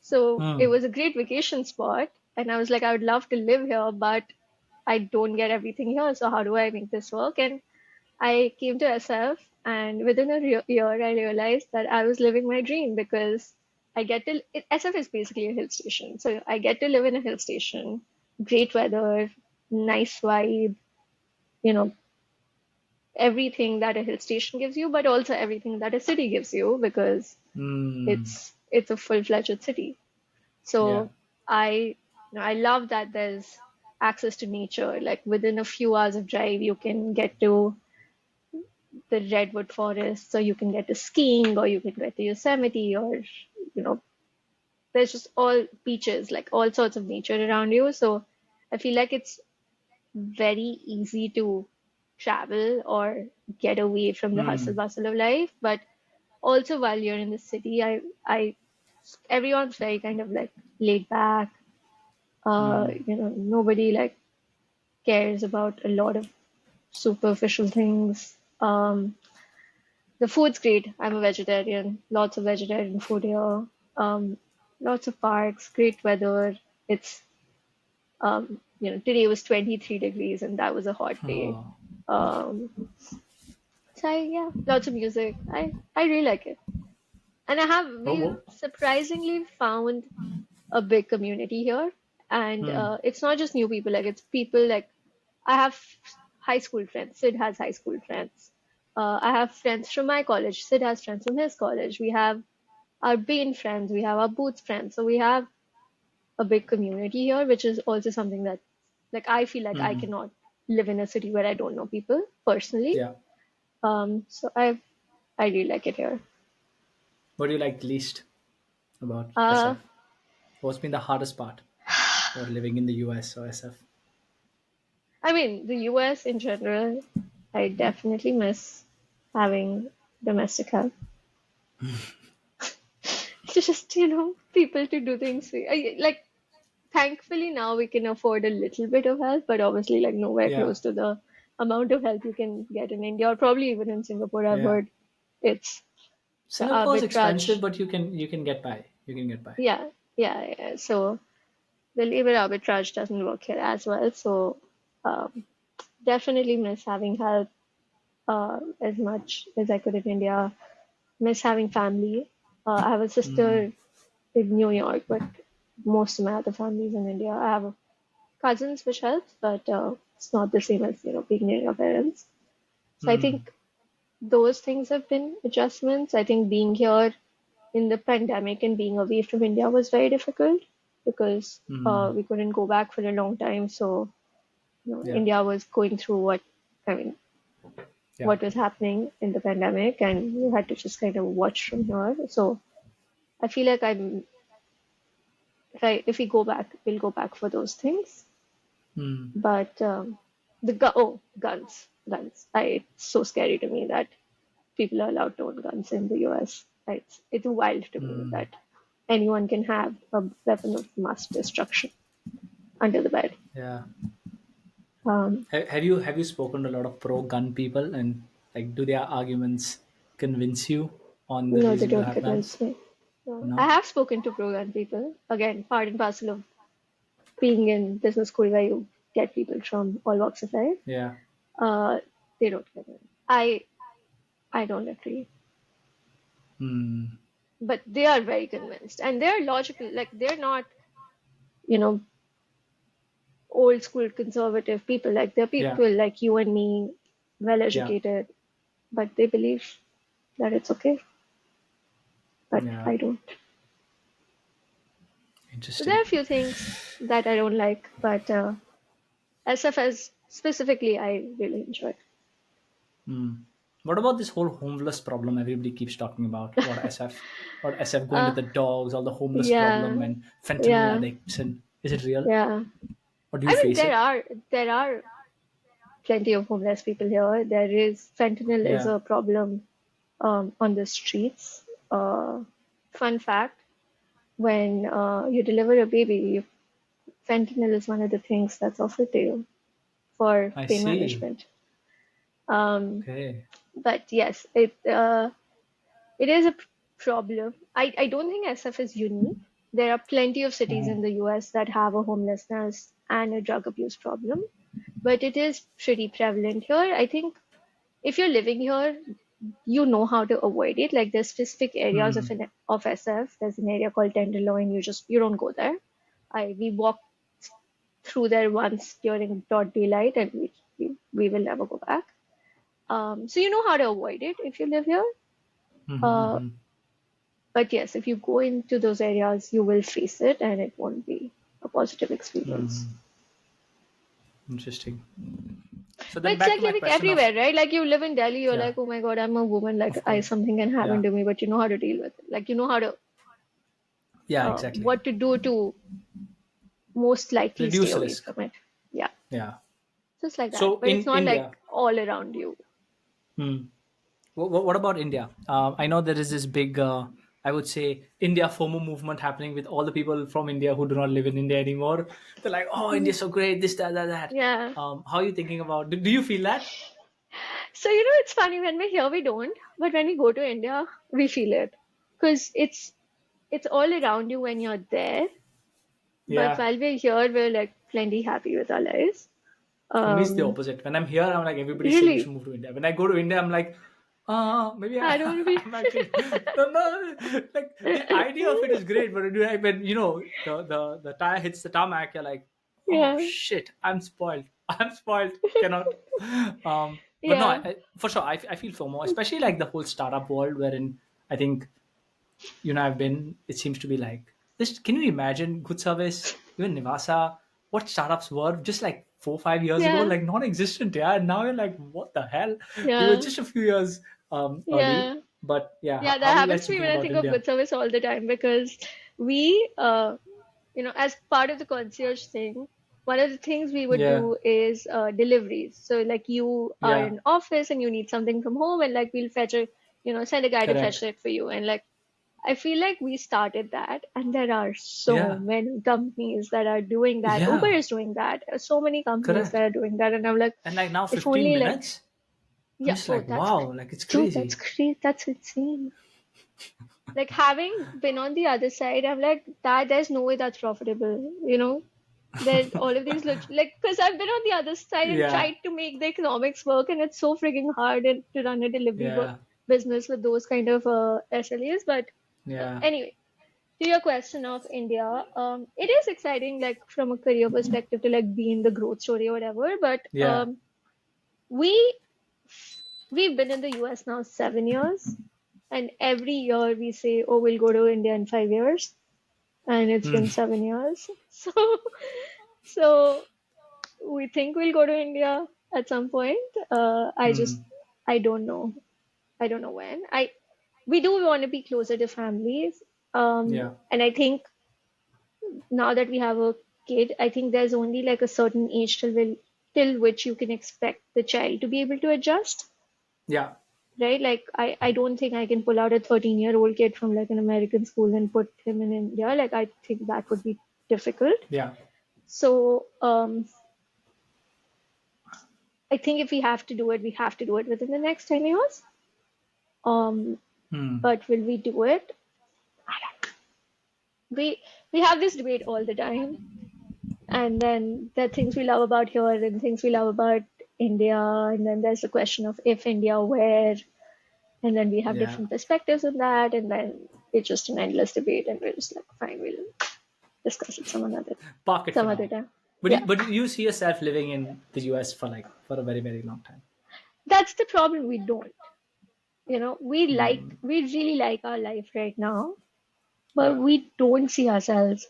So it Hmm. was a great vacation spot. And I was like, I would love to live here, but I don't get everything here. So how do I make this work? And I came to SF, and within a year, I realized that I was living my dream because SF is basically a hill station. So I get to live in a hill station, great weather, nice vibe, you know, everything that a hill station gives you, but also everything that a city gives you because Hmm. it's a full-fledged city. Yeah. So I love that there's access to nature. Like within a few hours of drive, you can get to the redwood forest, so you can get to skiing, or you can get to Yosemite, or you know, there's just all beaches, like all sorts of nature around you. So I feel like it's very easy to travel or get away from the hustle Hmm. bustle of life. But also while you're in the city, everyone's very kind of like laid back. Hmm. Nobody like cares about a lot of superficial things. The food's great. I'm a vegetarian. Lots of vegetarian food here. Um, Lots of parks, great weather. It's today was 23 degrees and that was a hot day. Oh, Um, yeah, lots of music. I really like it. And oh, we've oh. surprisingly found a big community here. And Hmm. it's not just new people, like it's people like I have high school friends. Sid has high school friends. I have friends from my college. Sid has friends from his college. We have our Bain friends. We have our Boots friends. So we have a big community here, which is also something that, like, I feel like I Hmm. cannot live in a city where I don't know people personally. Yeah. So I really like it here. What do you like least about Uh, SF? What's been the hardest part for living in the US or SF? I mean, the US in general, I definitely miss having domestic help. Just, people to do things. Like, thankfully now we can afford a little bit of help, but obviously, like, nowhere Yeah. close to the amount of help you can get in India or probably even in Singapore. I've Yeah. heard it's the Singapore is expensive, arbitrage. but you can get by. You can get by. Yeah, yeah. So the labor arbitrage doesn't work here as well. So um, definitely miss having help as much as I could in India. Miss having family. I have a Hmm. sister in New York, but most of my other family is in India. I have cousins, which helps, but it's not the same as being near your parents. So I Hmm. think those things have been adjustments. I think being here in the pandemic and being away from India was very difficult because Hmm. we couldn't go back for a long time. So Yeah. India was going through I mean, Yeah. what was happening in the pandemic, and you had to just kind of watch from here. So I feel like if we go back, we'll go back for those things. Hmm. But guns. It's so scary to me that people are allowed to own guns in the US. It's wild to me Hmm. that anyone can have a weapon of mass destruction under the bed. Yeah. Um, Have you spoken to a lot of pro gun people, and like do their arguments convince you on the no, they reason to don't have convince guns? me. No. I No. have spoken to pro-gun people. Again, part and parcel of being in business school where you get people from all walks of life. Yeah. Uh, they don't get it. I don't agree. Hmm. But they are very convinced. And they're logical. Like they're not, you know, old school conservative people. Like they're Yeah. people like you and me, well Yeah. educated, but they believe that it's okay. But Yeah. I don't. So there Interesting. are a few things that I don't like, but SFS specifically, I really enjoy. Hmm. What about this whole homeless problem everybody keeps talking about SF, about SF going to Uh, the dogs, all the homeless problem yeah, and fentanyl yeah, addicts, and is it real? yeah. Or do you I mean, face it? there are plenty of homeless people here. There is fentanyl is Yeah, a problem on the streets. Fun fact: when you deliver a baby, fentanyl is one of the things that's offered to you for I pain see. management. Um, Okay. but yes, it is a problem. I don't think SF is unique. There are plenty of cities in Mhm. the US that have a homelessness and a drug abuse problem, but it is pretty prevalent here. I think if you're living here, you know how to avoid it. Like there's specific areas Hmm. of SF. There's an area called Tenderloin. You don't go there. I We walked through there once during broad daylight, and we will never go back. So you know how to avoid it if you live here. Uh, Mm-hmm. but yes, if you go into those areas, you will face it, and it won't be a positive experience. Hmm. Interesting. So But then it's back to like my living question of everywhere, right? Like you live in Delhi, you're yeah, like, oh my God, I'm a woman. Like of I course. something can happen Yeah. to me, but you know how to deal with it. Like you know how to Yeah, exactly. what to do to most likely stay Reduce away risk. from it. Yeah, Yeah. just like that. So But it's in not India, like all around you. hmm, what about India? I know there is this big I would say India FOMO movement happening with all the people from India who do not live in India anymore. They're like, oh, India's so great, this, that, that, that. Yeah. How are you thinking about? Do you feel that? So, it's funny when we're here, we don't, but when we go to India, we feel it because it's all around you when you're there. But Yeah. while we're here, we're like plenty happy with our lives. For me, it's the Um, opposite. When I'm here, I'm like, everybody's saying you should really, move to India. When I go to India, I'm like, maybe I don't want to be. I'm actually no, no. Like the idea of it is great, but when the tire hits the tarmac, you're like, oh Yeah, shit, I'm spoiled. I'm spoiled. Cannot. But no, yeah, for sure, I feel FOMO, especially like the whole startup world, wherein I think I've been, it seems to be like this. Can you imagine good service, even Nivasa, what startups were just like 4 5 years ago, yeah, like non-existent? Yeah. And now you're like, what the hell? We were yeah, just a few years early. yeah. But yeah, Yeah, how that are you happens guys to me thinking when I about think of India? good service all the time because we, as part of the concierge thing, one of the things we would Yeah. do is deliveries. So, like, you are Yeah. in office and you need something from home, and like we'll send a guy to fetch Correct. it for you. And like, I feel like we started that, and there are so Yeah. many companies that are doing that. Uber Yeah. is doing that. So many companies that Correct. are doing that, and I'm like, And like now if 15 only like, minutes, I'm yeah, just oh, like, that's wow, like it's dude, that's crazy. crazy, that's insane. Like having been on the other side, I'm like, that there's no way that's profitable, That all of these look like because I've been on the other side and Yeah. tried to make the economics work, and it's so freaking hard to run a delivery Yeah. business with those kind of SLAs. But Yeah. anyway, to your question of India, it is exciting, like from a career perspective, to like be in the growth story or whatever. But Yeah. we we've been in the US now 7 years, and every year we say, "Oh, we'll go to India in 5 years," and it's Hmm. been 7 years. So we think we'll go to India at some point. Hmm. I don't know. I don't know when. We do want to be closer to families. Yeah. And I think now that we have a kid, I think there's only like a certain age till which you can expect the child to be able to adjust, Yeah. right? Like I don't think I can pull out a 13-year-old kid from like an American school and put him in India. Like I think that would be difficult. Yeah. So I think if we have to do it, we have to do it within the next 10 years. Um, Hmm. but will we do it? We have this debate all the time, and then there are things we love about here and things we love about India, and then there's the question of if India, where, and then we have Yeah. different perspectives on that, and then it's just an endless debate, and we're just like, fine, we'll discuss it Park it for some other now. time. But Yeah, but you see yourself living in the US for like for a very very long time. that's the problem. We don't. Hmm. We really like our life right now, but Yeah. we don't see ourselves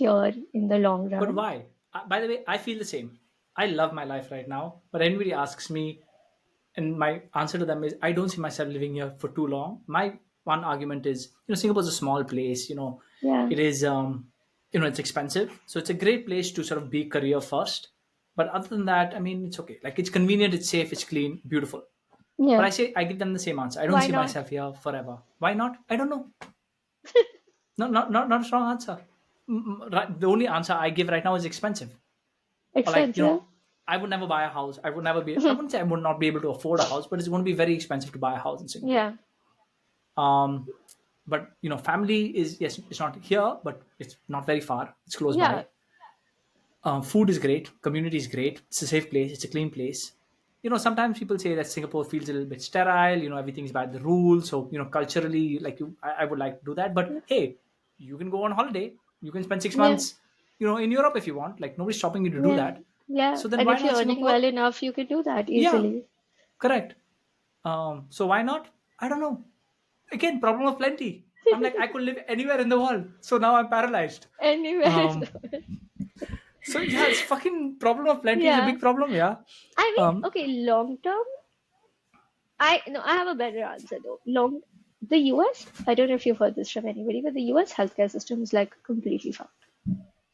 here in the long But run. why? By the way, I feel the same. I love my life right now. But anybody asks me, and my answer to them is, I don't see myself living here for too long. My one argument is, Singapore's a small place. Yeah, It is, it's expensive, so it's a great place to sort of be career first. But other than that, I mean, it's okay. Like it's convenient, it's safe, it's clean, beautiful. But yeah. I give them the same answer. I don't Why see not? myself here forever. Why not? I don't know. Not a strong answer. The only answer I give right now is expensive. Or like, Expensive. I would never buy a house. I would never be. I wouldn't say I would not be able to afford a house, but it's going to be very expensive to buy a house in Singapore. Yeah, Um, but family is, yes, it's not here, but it's not very far. It's close yeah, by. Food is great. Community is great. It's a safe place. It's a clean place. Sometimes people say that Singapore feels a little bit sterile. Everything's by the rules. So culturally, like I would like to do that. But hey, you can go on holiday. You can spend six yeah, months, in Europe if you want. Like nobody's stopping you to do yeah, that. yeah. So then And why if you're not earning well Singapore? enough, you can do that Yeah, easily. correct. So why not? I don't know. Again, problem of plenty. I'm like I could live anywhere in the world. So now I'm paralyzed. Anywhere. Um, so yeah, it's fucking problem of plenty is a Yeah. big problem. Yeah. I mean, Um, okay, long term, I no, I have a better answer though. The US, I don't know if you've heard this from anybody, but the US healthcare system is like completely fucked.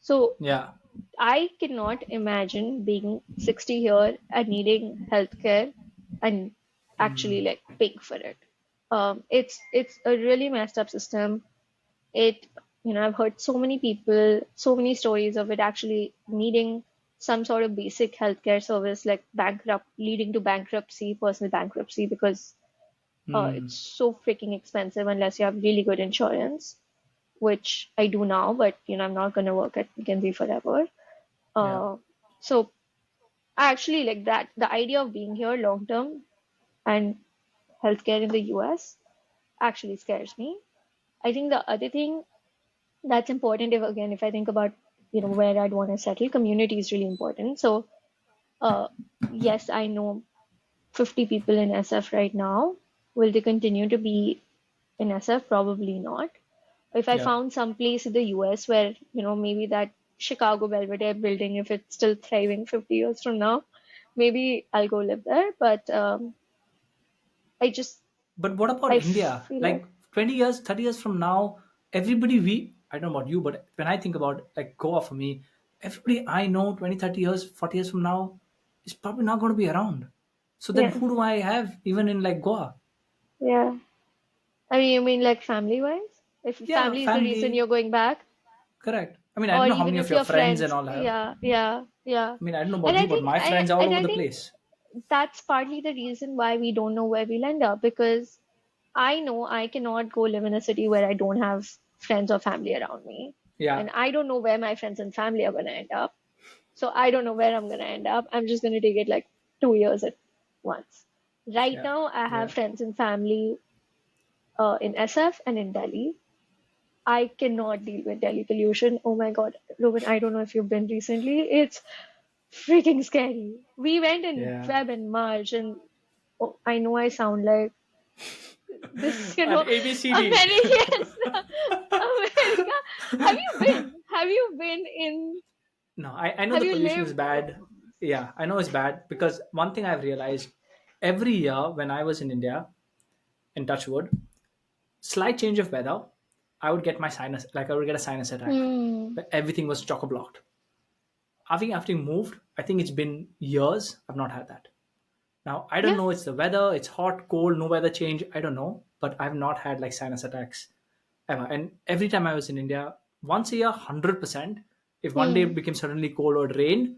So yeah. I cannot imagine being 60 here and needing healthcare and actually like paying for it. It's a really messed up system. It, I've heard so many people, so many stories of it actually needing some sort of basic healthcare service, like leading to bankruptcy, personal bankruptcy, because it's Hmm. so freaking expensive unless you have really good insurance, which I do now, but I'm not gonna work at McKinsey forever. Yeah. Uh, so I actually like that the idea of being here long term and healthcare in the US actually scares me. I think the other thing that's important, if I think about where I'd want to settle, community is really important. So uh yes, I know 50 people in SF right now. Will they continue to be in SF? Probably not. If I Yeah. found some place in the US where maybe that Chicago Belvedere building, if it's still thriving 50 years from now, maybe I'll go live there. But I just But what about I India? feel like Like 20 years, 30 years from now, I don't know about you, but when I think about like Goa for me, everybody I know 20, 30 years, 40 years from now is probably not going to be around. So then yeah, who do I have even in like Goa? yeah. I mean, you mean like family wise? If Yeah, family is the reason family, you're going back, correct. I mean, I don't or know how even many of if your your friends and friends, all have. yeah, yeah, yeah. I mean, I don't know And about you, but my friends are all over I the think place. that's partly the reason why we don't know where we'll end up, because I know I cannot go live in a city where I don't have friends or family around me. Yeah, And I don't know where my friends and family are going to end up. So I don't know where I'm going to end up. I'm just going to take it like 2 years at once. Right yeah, now, I have yeah. friends and family in SF and in Delhi. I cannot deal with Delhi pollution. Oh my God, Reuben, I don't know if you've been recently. It's freaking scary. We went in Yeah. Feb and March, and oh, I know I sound like this, And ABCD. Americans, America. Have you been in? No, I know Have the you pollution is lived? bad. Yeah, I know it's bad because one thing I've realized every year when I was in India, in Touchwood, slight change of weather, I would get my sinus, like I would get a sinus attack. Hmm. But everything was chock blocked. Having moved, I think it's been years, I've not had that. Now, I don't Yeah. know, it's the weather, it's hot, cold, no weather change, I don't know, but I've not had like sinus attacks ever. And every time I was in India, once a year, 100%, if one day it Hmm. became suddenly cold or it rained,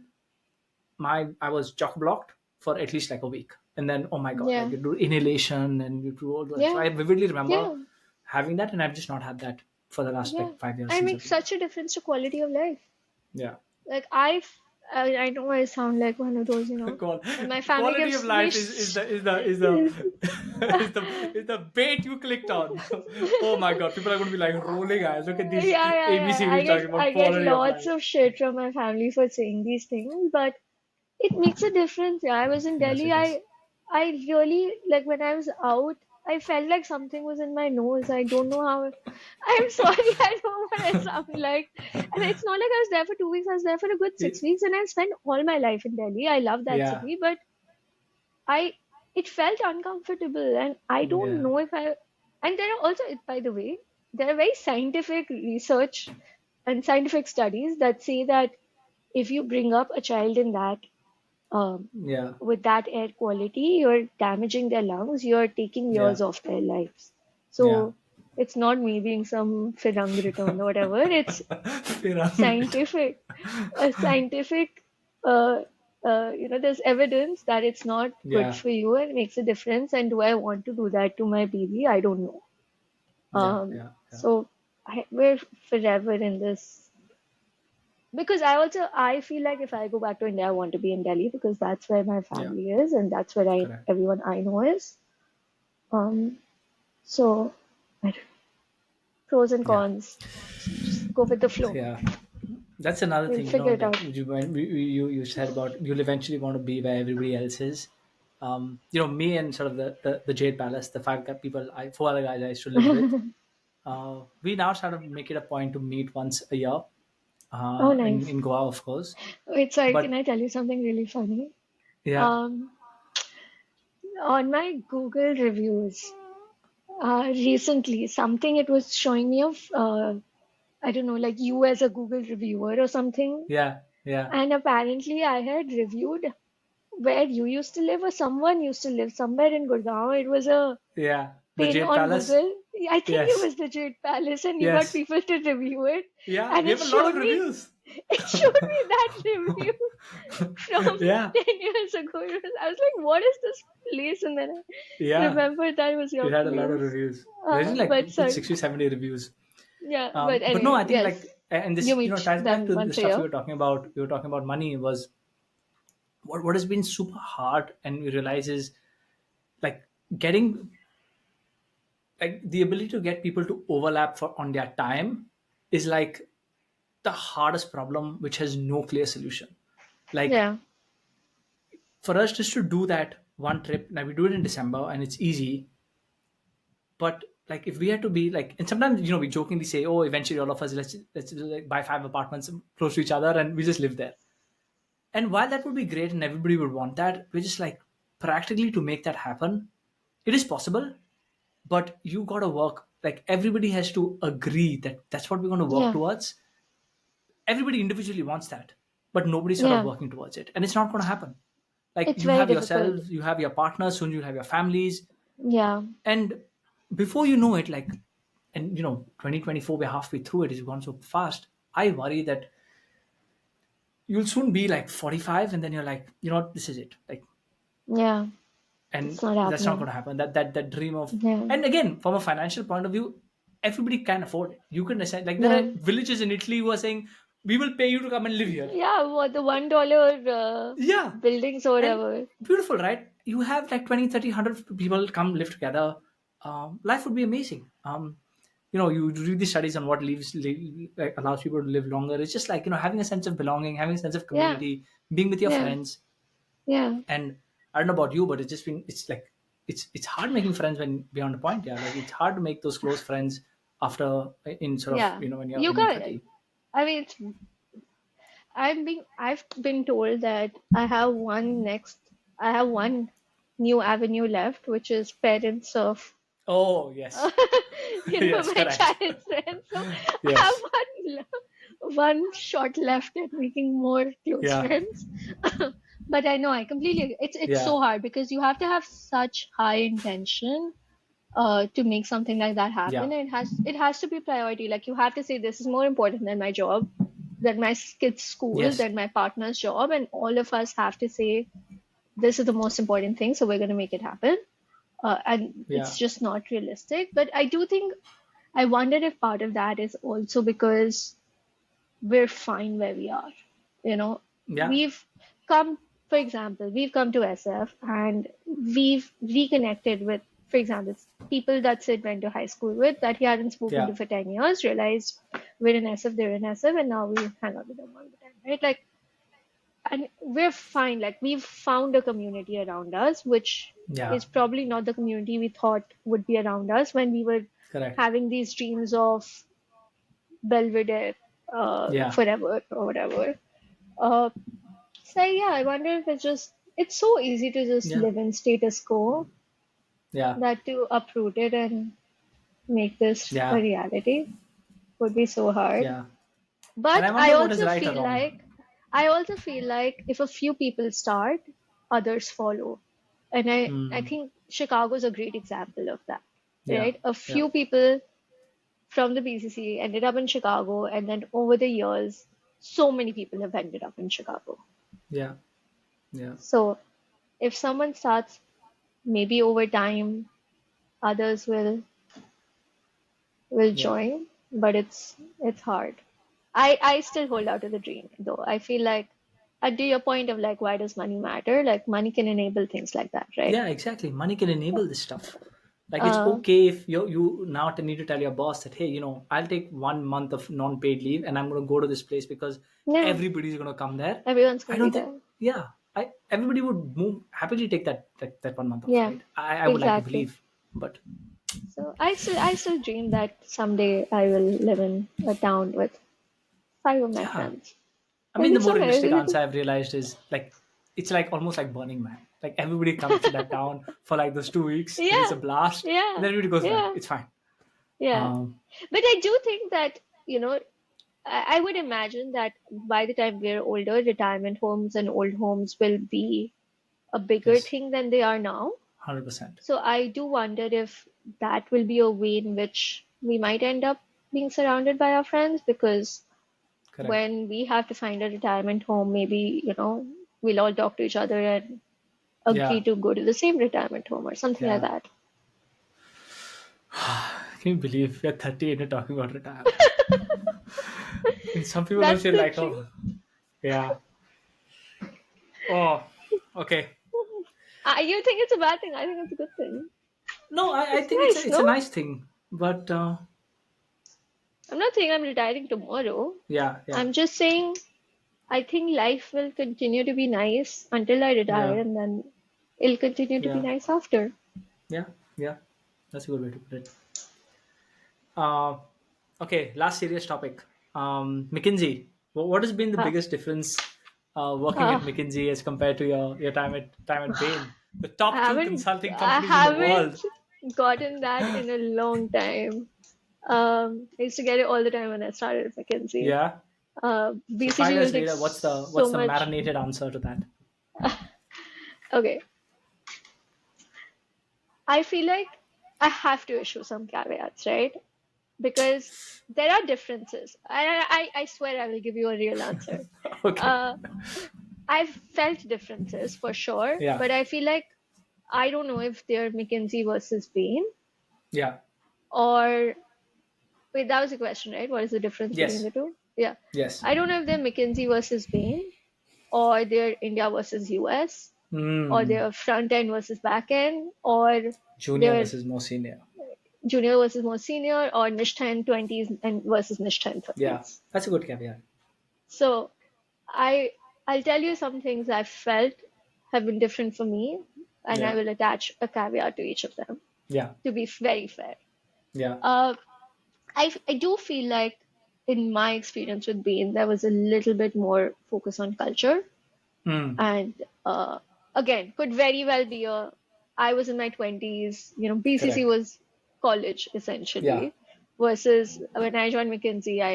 I was chock blocked for at least like a week. And then, oh my God, like Yeah. you do inhalation and you do all that. So Yeah. I vividly remember Yeah. having that, and I've just not had that for the last Yeah. like 5 years I since make I've been there. such a difference to quality of life. Yeah. Like I know I sound like one of those, God, and my family quality of gives me life is the bait you clicked on. Oh my God, people are going to be like rolling eyes. Look at these yeah, yeah, yeah. ABCDs talking about I get quality of lots life. of shit from my family for saying these things, but it makes a difference. Yeah, I was in Yes, Delhi. it does. I really like when I was out. I felt like something was in my nose. I don't know how. I'm sorry. I don't know what I sound like. And it's not like I was there for 2 weeks. I was there for a good Y- 6 weeks, and I spent all my life in Delhi. I love that Yeah, city, but I it felt uncomfortable, and I don't yeah, know if I. And there are also, by the way, there are very scientific research and scientific studies that say that if you bring up a child in that um, yeah, with that air quality, you're damaging their lungs, you're taking yeah, years off their lives. yeah. So it's not me being some Firang return or whatever. It's Pyramid. scientific, a scientific, uh, there's evidence that it's not good Yeah, for you and makes a difference. And do I want to do that to my baby? I don't know. yeah, yeah, yeah, So we're forever in this because I feel like if I go back to India, I want to be in Delhi because that's where my yeah. family is and that's where Correct. everyone I know is. Um, so I don't- pros and Yeah, cons, just go with the flow. yeah. That's another We'll thing, figure it like out. you said about you'll eventually want to be where everybody else is. Me and sort of the Jade Palace, the people, four other guys I used to live with. We now sort of make it a point to meet once a year, Oh, in nice. in Goa, of course. Wait, sorry, can But I tell you something really funny? yeah, Um, on my Google reviews, recently, something it was showing me of, I don't know, like you as a Google reviewer or something. yeah, yeah, And apparently, I had reviewed where you used to live or someone used to live somewhere in Gurgaon. It was a yeah. The pin Jade on Palace. Google. I think it Yes. was the Jade Palace, and you got Yes. people to review it, Yeah. and We it have a lot showed of me reviews. it showed me that review from Yeah. 10 years ago. I was like, what is this place? And then I Yeah. remembered that was It your had a lot of place. reviews. There's like But good sorry. 60, 70 reviews. Yeah, but But no, anyway, I think yes. like, and You this, meet ties back them to the once a stuff we year. were talking about. We were talking about money was what has been super hard, and we realize is like getting like the ability to get people to overlap for on their time is like the hardest problem, which has no clear solution. Like Yeah, for us just to do that one trip, now we do it in December and it's easy, but like if we had to be like, and sometimes we jokingly say, oh, eventually all of us let's like buy 5 apartments close to each other and we just live there. And while that would be great and everybody would want that, we're just like practically to make that happen, it is possible, but you got to work. Like everybody has to agree that that's what we're going to work yeah, towards. Everybody individually wants that, but nobody's sort of yeah. working towards it, and it's not going to happen. Like It's you very have difficult. yourselves, you have your partners, soon you'll have your families, Yeah, and before you know it, like, and 2024, we're halfway through it. It's gone so fast. I worry that you'll soon be like 45, and then you're like, this is it. Like, yeah. and It's not that's not going happening. to happen. That dream of, Yeah, and again, from a financial point of view, everybody can afford it. You can assign, like there yeah. are villages in Italy who are saying, we will pay you to come and live here. Yeah, what the $1 Yeah. buildings or And whatever. beautiful, right? You have like 20, 30, 100 people come live together. Life would be amazing. You read the studies on what like allows people to live longer. It's just like, having a sense of belonging, having a sense of Yeah, community, being with your yeah, friends. yeah, And I don't know about you, but it's like, it's hard making friends when beyond a point. Yeah. Like it's hard to make those close friends after in sort of, yeah. when you're You when you're got. 30. I mean, I've been told that I have one new avenue left, which is parents of Oh, yes. Yes, my correct. child's friends. So I have Yes. one shot left at making more close Yeah. friends. But I know I completely agree. It's Yeah. so hard because you have to have such high intention to make something like that happen. Yeah. And it has to be priority. Like you have to say this is more important than my job, than my kids' school, Yes. than my partner's job, and all of us have to say this is the most important thing. So we're going to make it happen. And it's Yeah. just not realistic. But I do think I wonder if part of that is also because we're fine where we are. You know, Yeah. we've come, for example, we've come to SF and we've reconnected with, for example, people that Sid went to high school with that he hadn't spoken to Yeah. for 10 years, realized we're in SF, they're in SF, and now we hang out with them all the time, right? Like, and we're fine. Like, we've found a community around us, which Yeah. is probably not the community we thought would be around us when we were Correct. having these dreams of Belvedere Yeah. forever or whatever. Uh, so yeah, I wonder if it's so easy to just Yeah. live in status quo Yeah. that to uproot it and make this a Yeah. reality would be so hard. Yeah. And I But wonder what is right or wrong. I also feel like if a few people start, others follow. And I Hmm. think Chicago is a great example of that. Yeah. Right? A Yeah. few people from the BCC ended up in Chicago, and then over the years, so many people have ended up in Chicago. Yeah. Yeah. So if someone starts, maybe over time, others will Yeah. join, but it's hard. I still hold out to the dream, though. I feel like, to your point of like, why does money matter? Like, money can enable things like that, right? Yeah. Exactly. Money can enable this stuff. Like it's Uh, okay if you now need to tell your boss that, hey, I'll take 1 month of non-paid leave and I'm going to go to this place because yeah, everybody's going to come there. everyone's I gonna be don't think. there. Yeah. I everybody would move happily take that 1 month off, Yeah, right? I would like to exactly. believe, but So I still dream that someday I will live in a town with five of my yeah. friends. I It'll mean, be the more so realistic nice. answer I've realized is like it's like almost like Burning Man. Like everybody comes to that town for like those 2 weeks, and it's a Yeah, blast, and yeah, then everybody goes back. yeah, It's fine. yeah. Um, But I do think that, I would imagine that by the time we're older, retirement homes and old homes will be a bigger yes, thing than they are now. 100%. So I do wonder if that will be a way in which we might end up being surrounded by our friends, because Correct. when we have to find a retirement home, maybe, we'll all talk to each other and agree Yeah. to go to the same retirement home or something like Yeah. that. Can you believe we're 30 and you're talking about retirement? And some people will That's feel the like, thing. oh, yeah. Oh, okay. You think it's a bad thing? I think it's a good thing. No, I It's think it's nice, it's a no? nice thing, but I'm not saying I'm retiring tomorrow. yeah, yeah, I'm just saying I think life will continue to be nice until I retire, yeah, and then it'll continue to be yeah, nice after. yeah, yeah. That's a good way to put it. Uh, okay, last serious topic. McKinsey. What has been the Uh, biggest difference working at uh, McKinsey as compared to your time at Bain, the I top two haven't consulting I companies in the world? haven't gotten that in a long time. I used to get it all the time when I started at McKinsey. Yeah. So five BCG years was like later, what's so the much. marinated answer to that? Okay, I feel like I have to issue some caveats, right? Because there are differences. I swear I will give you a real answer. Okay. Uh, I've felt differences for sure, Yeah. but I feel like I don't know if they're McKinsey versus Bain, Yeah. or wait, that was the question, right? What is the difference between Yes. the two? Yeah. Yes. I don't know if they're McKinsey versus Bain, or they're India versus US, or Hmm. they're front end versus back end, or Junior they're versus more senior. junior versus more senior, or Nishtha in 20s and versus Nishtha in Yeah. 30s. That's a good caveat. So I I'll tell you some things I've felt have been different for me, and I Yeah. will attach a caveat to each of them Yeah. to be very fair. Yeah. Uh, I do feel like in my experience with Bain, there was a little bit more focus on culture, Hmm. and again, could very well be a. I was in my 20s, BCC Correct. was college Yeah. essentially, versus when I joined McKinsey, I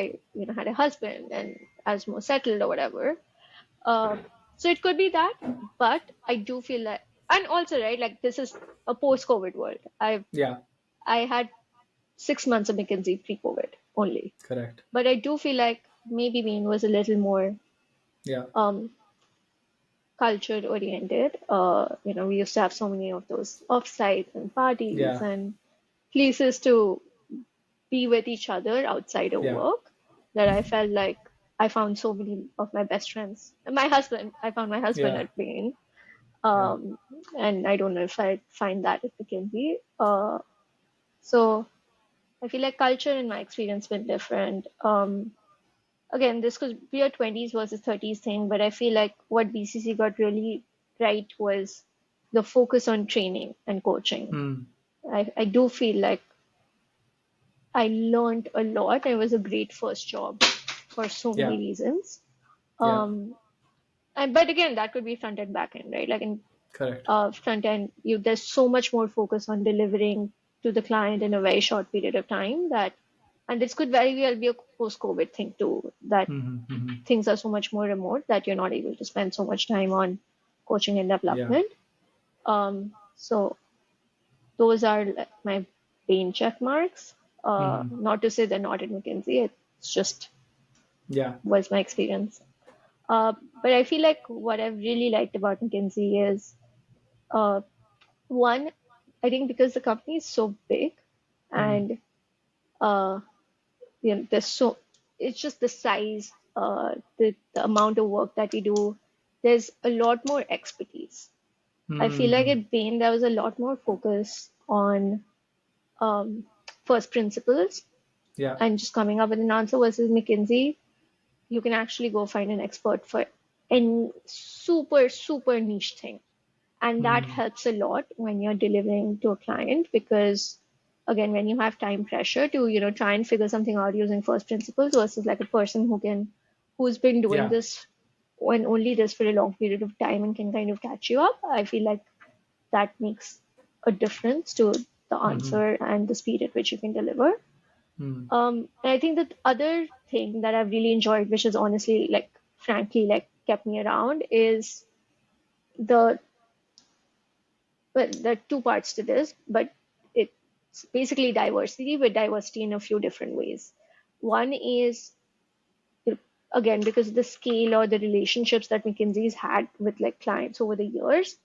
had a husband and I was more settled or whatever. Uh, so it could be that, but I do feel like, and also, right, like this is a post-COVID world. Yeah. I had 6 months of McKinsey pre-COVID only, Correct. but I do feel like maybe Bain was a little more Yeah. um, culture oriented. We used to have so many of those offsites and parties Yeah. and places to be with each other outside of Yeah. work that I felt like I found so many of my best friends. And my husband, I found my husband Yeah. at Bain. Yeah. And I don't know if I find that at McKinsey. So I feel like culture in my experience been different. Again, this could be a 20s versus 30s thing, but I feel like what BCC got really right was the focus on training and coaching. Hmm. I do feel like I learned a lot. It was a great first job for so many Yeah. reasons. Yeah. But again, that could be front end, back end, right? Like in Correct. front end, there's so much more focus on delivering to the client in a very short period of time that, and this could very well be a post-COVID thing too, that Mm-hmm. Mm-hmm. things are so much more remote that you're not able to spend so much time on coaching and Yeah. development. So those are like my main check marks. Mm-hmm. Not to say they're not at McKinsey, it's just Yeah. was my experience. Uh, but I feel like what I've really liked about McKinsey is uh, one, I think because the company is so big Mm. and uh, there's so it's just the size, the amount of work that we do. There's a lot more expertise. I feel like Mm. at Bain there was a lot more focus on first principles Yeah. and just coming up with an answer versus McKinsey. You can actually go find an expert for any super niche thing, and that Mm. helps a lot when you're delivering to a client, because again, when you have time pressure to try and figure something out using first principles versus like a person who's been doing Yeah. this and only this for a long period of time and can kind of catch you up, I feel like that makes a difference to the Mm-hmm. answer and the speed at which you can deliver. Mm. And I think that other thing that I've really enjoyed, which is honestly, like, frankly, like, kept me around, is the well, there are two parts to this, but it basically diversity, but diversity in a few different ways. One is, again, because of the scale or the relationships that McKinsey's had with like clients over the years,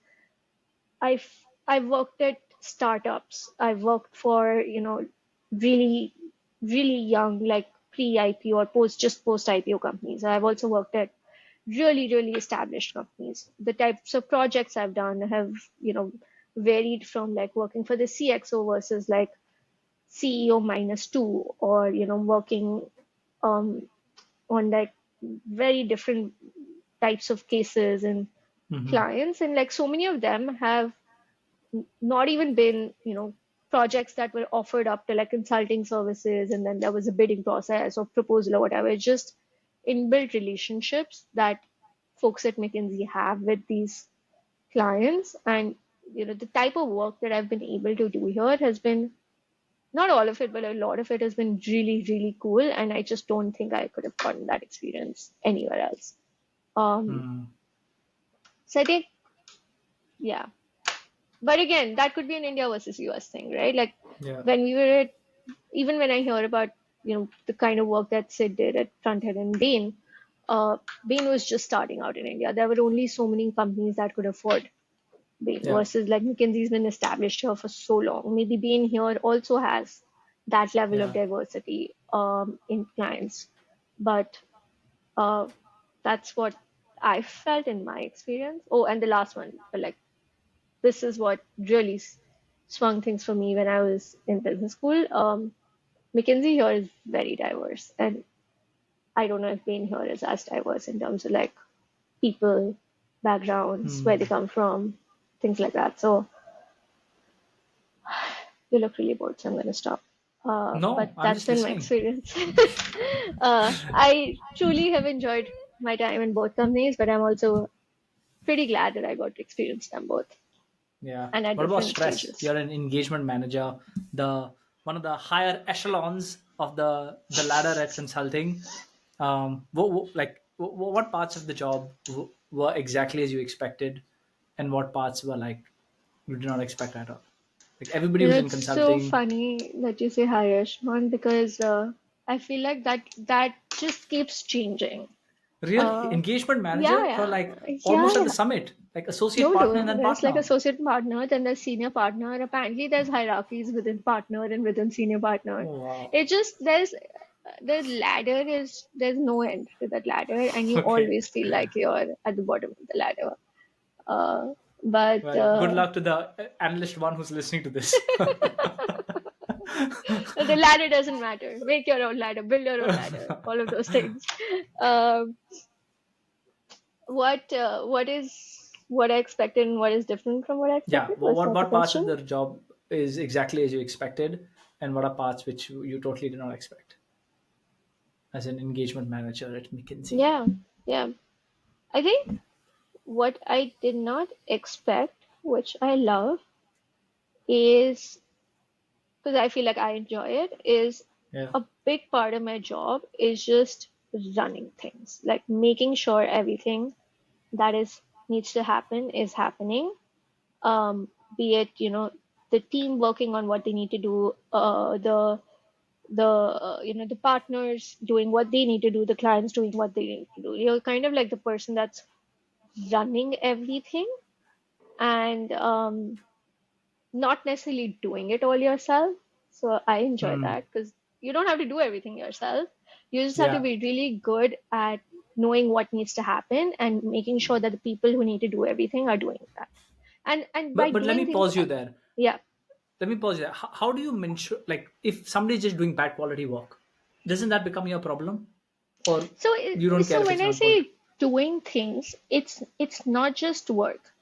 I've worked at startups. I've worked for, really really young, like pre-IPO or post IPO companies. I've also worked at really really established companies. The types of projects I've done have, varied from like working for the CXO versus like CEO minus two, or working um, on like very different types of cases and Mm-hmm. clients, and like so many of them have not even been, projects that were offered up to like consulting services and then there was a bidding process or proposal or whatever. It's just inbuilt relationships that folks at McKinsey have with these clients. And the type of work that I've been able to do here has been, not all of it, but a lot of it has been really really cool, and I just don't think I could have gotten that experience anywhere else. um Mm. so I think, yeah. But again, that could be an India versus US thing, right? Like Yeah. when we were at, even when I hear about, the kind of work that Sid did at Fronthead and Bain, Bain was just starting out in India. There were only so many companies that could afford Bain Yeah. versus like McKinsey's been established here for so long. Maybe Bain here also has that level of Yeah. diversity in clients. But uh, that's what I felt in my experience. Oh, and the last one, but like this is what really swung things for me when I was in business school. McKinsey here is very diverse, and I don't know if Bain here is as diverse in terms of like people, backgrounds, where they Mm. come from, things like that. So you look really bored, so I'm going to stop. But No, I'm that's just been my listening. experience. I truly have enjoyed my time in both companies, but I'm also pretty glad that I got to experience them both Yeah. and at What about different stress? stages. You're an engagement manager, the one of the higher echelons of the ladder at consulting. What parts of the job were exactly as you expected, and what parts were like you did not expect at all? Like everybody who's in It's so consulting, funny that you say Hayashman because I feel like that just keeps changing. really Uh, engagement yeah, manager, you're like yeah, almost yeah, at the yeah. summit, like associate No, partner and dude, then there's like partner. associate partner, then there's senior partner. Apparently, there's hierarchies within partner and within senior partner. Oh wow. It just there's ladder is there's no end to that ladder, and you Okay. always feel like you're at the bottom of the ladder. Uh, but Well, good luck to the analyst one who's listening to this. the ladder doesn't matter. Make your own ladder, build your own ladder, all of those things. Um, what I expected and what is different from what I Yeah. expected? What, Was what that the what parts of question? the job is exactly as you expected, and what are parts which you totally did not expect as an engagement manager at McKinsey? Yeah, yeah. I think what I did not expect, which I love, is because I feel like I enjoy it, is Yeah. a big part of my job is just running things, like making sure everything that is needs to happen is happening. Be it, the team working on what they need to do, the partners doing what they need to do, the clients doing what they need to do. You're kind of like the person that's running everything, and not necessarily doing it all yourself. So I enjoy Hmm. that because you don't have to do everything yourself. You just have to Yeah. be really good at knowing what needs to happen and making sure that the people who need to do everything are doing that. And by But let doing me things, pause you there. yeah. Let me pause you there. How do you mention, like if somebody's just doing bad quality work, doesn't that become your problem, or So you don't care so if when it's I not good? say doing things, it's not just work,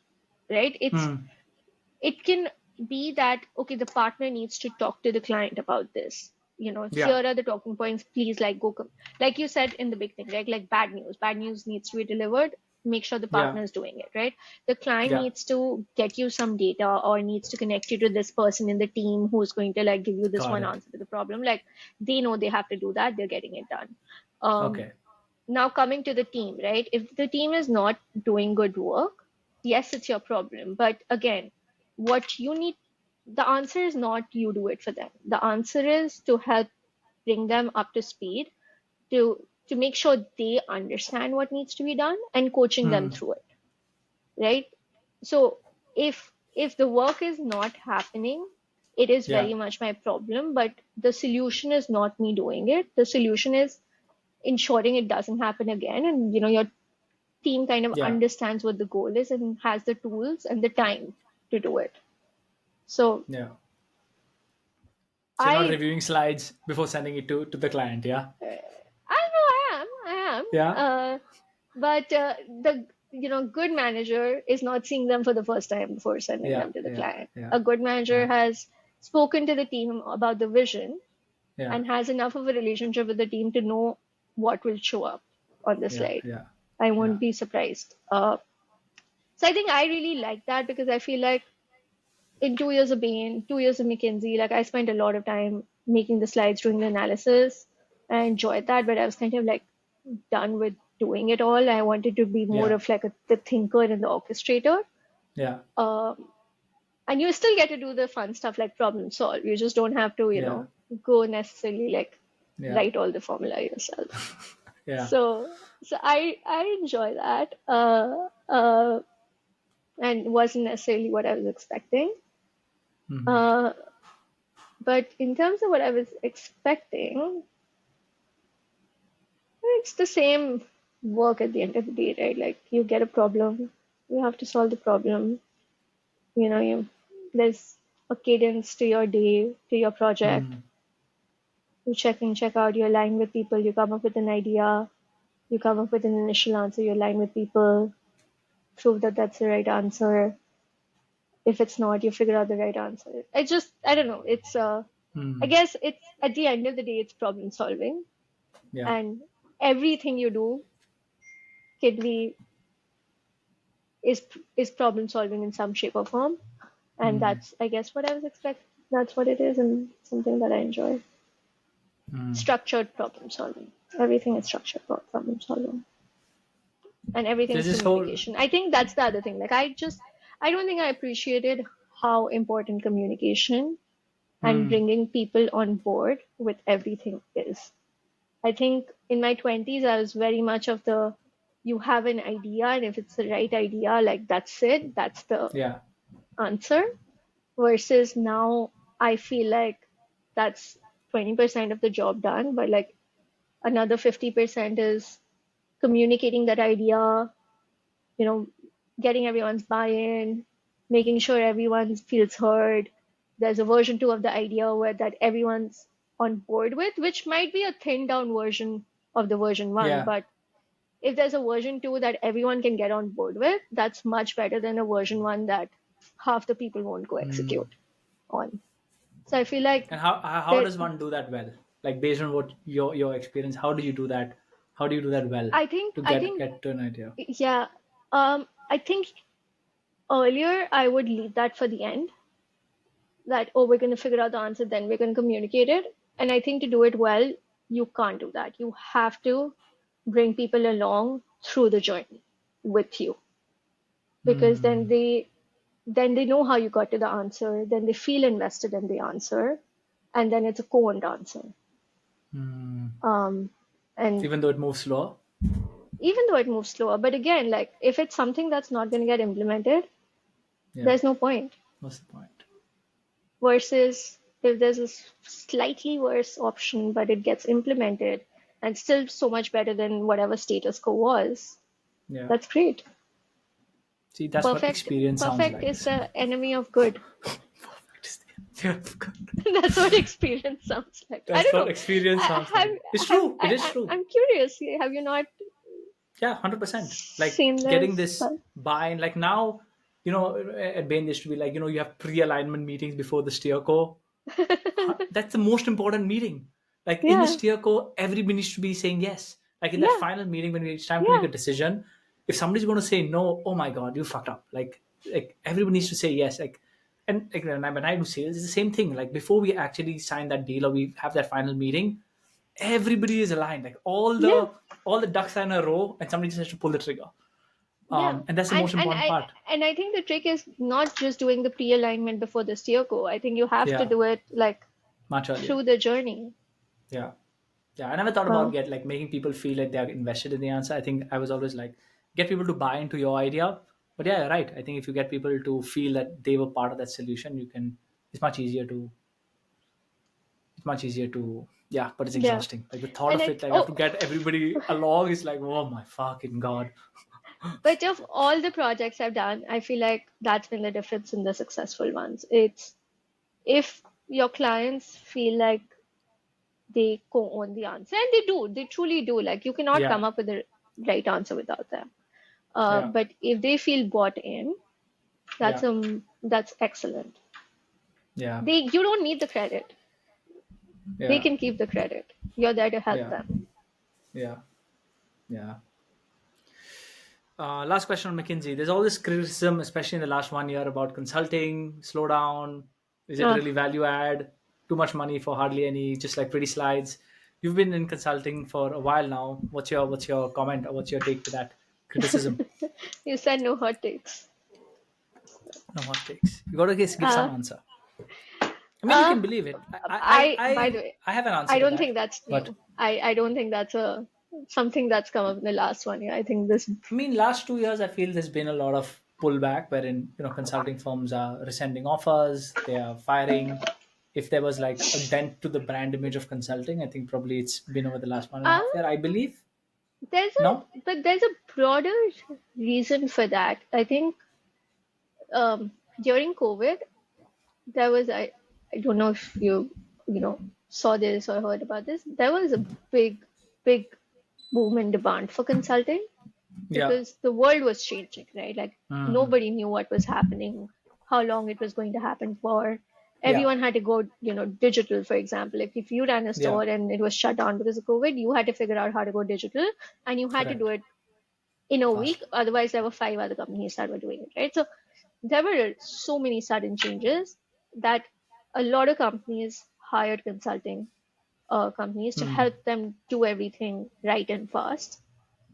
right? Hmm. It can be that, okay, the partner needs to talk to the client about this. Here Yeah. are the talking points. Please, like, like you said in the big thing, right? Like bad news needs to be delivered. Make sure the Yeah. partner is doing it, right? The client Yeah. needs to get you some data or needs to connect you to this person in the team who's going to like give you this Got one it. answer to the problem. Like they know they have to do that. They're getting it done. Um, Okay. Now coming to the team, right? If the team is not doing good work, yes, it's your problem. But again, what you need, the answer is not you do it for them. The answer is to help bring them up to speed, to make sure they understand what needs to be done and coaching them Hmm. through it, right? So if the work is not happening, it is Yeah. very much my problem, but the solution is not me doing it. The solution is ensuring it doesn't happen again, and your team kind of Yeah. understands what the goal is and has the tools and the time to do it. So Yeah. So you're not I reviewing slides before sending it to the client. Yeah. I know I am. Yeah. But the good manager is not seeing them for the first time before sending Yeah. them to the Yeah. client. Yeah. A good manager Yeah. has spoken to the team about the vision Yeah. and has enough of a relationship with the team to know what will show up on the Yeah. slide. Yeah. I Yeah. won't be surprised. So I think I really like that because I feel like in 2 years of Bain, 2 years of McKinsey, like I spent a lot of time making the slides, doing the analysis. I enjoyed that, but I was kind of like done with doing it all. I wanted to be more Yeah. of like the thinker and the orchestrator. Yeah. Um, and you still get to do the fun stuff like problem solve. You just don't have to, Yeah. go necessarily like Yeah. write all the formula yourself. Yeah. So I enjoy that. And wasn't necessarily what I was expecting. Mhm. Uh, but in terms of what I was expecting, it's the same work at the end of the day, right? Like you get a problem, you have to solve the problem. There's a cadence to your day, to your project. Mm. You check in, check out, you align with people, you come up with an idea, you come up with an initial answer, you align with people, prove that that's the right answer. If it's not, you figure out the right answer. I don't know. I Mm. guess it's at the end of the day, it's problem solving, Yeah. and everything you do can be is is problem solving in some shape or form, and Mm. that's I guess what I was expecting. That's what it is, and something that I enjoy. Mm. Structured problem solving. Everything is structured problem solving, and everything There's is this whole. communication. I think that's the other thing. Like I don't think I appreciated how important communication and Mm. bringing people on board with everything is. I think in my 20s, I was very much of the you have an idea, and if it's the right idea, like that's it, that's the Yeah. answer. Versus now, I feel like that's 20% of the job done, but like another 50% is communicating that idea, you know, getting everyone's buy-in, making sure everyone feels heard. There's a version two of the idea where that everyone's on board with, which might be a thinned down version of the version one, Yeah. but if there's a version two that everyone can get on board with, that's much better than a version one that half the people won't go Mm. execute on. So I feel like And how that does one do that well? Like based on what your experience, how do you do that? How do you do that well I think to I get think get to an idea? yeah, I think earlier I would leave that for the end. That we're going to figure out the answer, then we're going to communicate it. And I think to do it well, you can't do that. You have to bring people along through the journey with you, because Mm. then they know how you got to the answer, then they feel invested in the answer, and then it's a co-owned answer. Mm. um, and Even though it moves slower. even though it moves slower, but again, like if it's something that's not going to get implemented, Yeah. there's no point. What's the point? Versus if there's a slightly worse option but it gets implemented and still so much better than whatever status quo was, Yeah. that's great. See, that's what perfect experience sounds perfect like. is the enemy of good. Yeah. That's what experience sounds like. I That's don't what know. experience sounds like. It's true. It is true. I'm curious, have you not Yeah, 100%. Like seen getting this? this buy-in. Like now, at Bain used to be like, you have pre-alignment meetings before the steer co. That's the most important meeting. Like in the Yeah, steer co, everybody needs to be saying yes. Like in that yeah, final meeting when it's time to make yeah, a decision, if somebody's going to say no, oh my god, you fucked up. Like everybody needs to say yes. Like when I do sales, it's the same thing. Like before we actually sign that deal or we have that final meeting, everybody is aligned. Like all yeah. the ducks are in a row, and somebody just has to pull the trigger. Yeah. And that's the And most and important I part. and I think the trick is not just doing the pre-alignment before the steer go. I think you have to Yeah, do it like much earlier. through the journey. Yeah. Yeah, I never thought Uh, about get like making people feel like they are invested in the answer. I think I was always like get people to buy into your idea. But yeah, you're right. I think if you get people to feel that they were part of that solution, you can. It's much easier to. It's much easier to. Yeah, but it's yeah. exhausting. Like the thought And of I it, like I have to oh, get everybody along. Is like, oh my fucking god. but of all the projects I've done, I feel like that's been the difference in the successful ones. It's if your clients feel like they co-own the answer, and they do, they truly do. Like you cannot Yeah, come up with the right answer without them. yeah, But if they feel bought in, yeah, that's excellent. yeah, They you don't need the credit. They yeah, can keep the credit. You're there to help yeah, them. yeah, yeah. Last question on McKinsey. There's all this criticism, especially in the last 1 year, about consulting, slow down. Is it Uh, really value add? Too much money for hardly any, just like pretty slides. You've been in consulting for a while now. What's your comment or what's your take to that criticism? you said no hot takes. No hot takes. You gotta give some Uh, answer. I mean, you uh, can believe it. by the way, I have an answer I to don't that, think that's but new. I don't think that's a something that's come up in the last 1 year. I think this, I mean, last 2 years, I feel there's been a lot of pullback wherein consulting firms are rescinding offers, they are firing. If there was like a dent to the brand image of consulting, I think probably it's been over the last 1.5 year. I believe. No. there's a broader reason for that. I think during COVID, there was I don't know if you know saw this or heard about this. There was a big boom in demand for consulting Yeah. because the world was changing, right? Like Hmm. nobody knew what was happening, how long it was going to happen for. Yeah. Everyone had to go, digital, for example. If you ran a Yeah. store and it was shut down because of COVID, you had to figure out how to go digital and you had to do Correct. it in a week. Fast. Otherwise, there were five other companies that were doing it, right? So there were so many sudden changes that a lot of companies hired consulting companies to Hmm. help them do everything right and fast.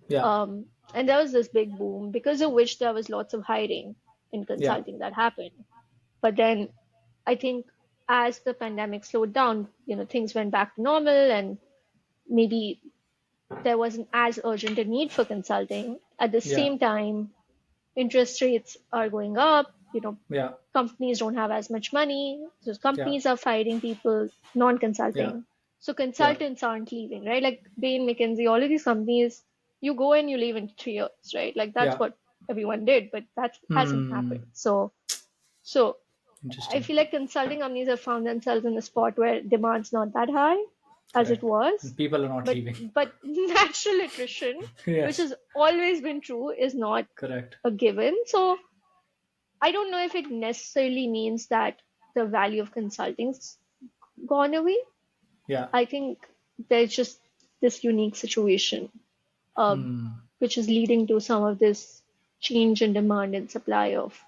Yeah. And there was this big boom because of which there was lots of hiring in Yeah. consulting that happened. But then I think as the pandemic slowed down, things went back to normal and maybe there wasn't as urgent a need for consulting. At the Yeah. same time, interest rates are going up, Yeah. companies don't have as much money, so Yeah. companies are firing people Yeah. non-consulting. So Yeah. consultants aren't leaving, right? Like Bain, McKinsey, all of these companies, you go and you leave in 3 years, right? Like that's Yeah. what everyone did, but that hasn't Hmm. happened. So I Interesting. feel like consulting companies have found themselves in a spot where demand's not that high as it Correct. was, And people are not but leaving. natural attrition, which Yes. has always been true, is not Correct. a given. So I don't know if it necessarily means that the value of consulting's gone away. Yeah. I think there's just this unique situation, um, Hmm. which is leading to some of this change in demand and supply of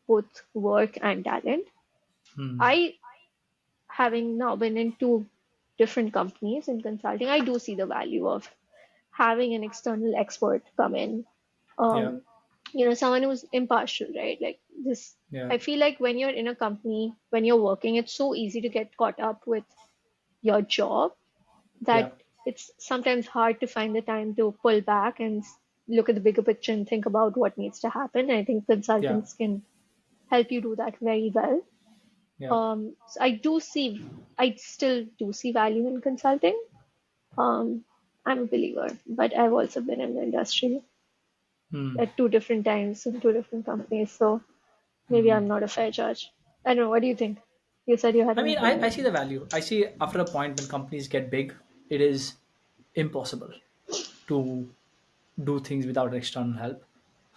both work and talent. Hmm. I, having now been in two different companies in consulting, I do see the value of having an external expert come in, Yeah. um, someone who's impartial, right? Like this, Yeah. I feel like when you're in a company, when you're working, it's so easy to get caught up with your job Yeah. that it's sometimes hard to find the time to pull back and look at the bigger picture and think about what needs to happen. And I think Yeah. consultants can help you do that very well. Yeah. So I still do see value in consulting. Um, I'm a believer, but I've also been in the industry Hmm. at two different times in two different companies. So maybe Hmm. I'm not a fair judge. I don't know. What do you think? You said you had I an mean, I opinion. see the value. I see after a point when companies get big, it is impossible to do things without external help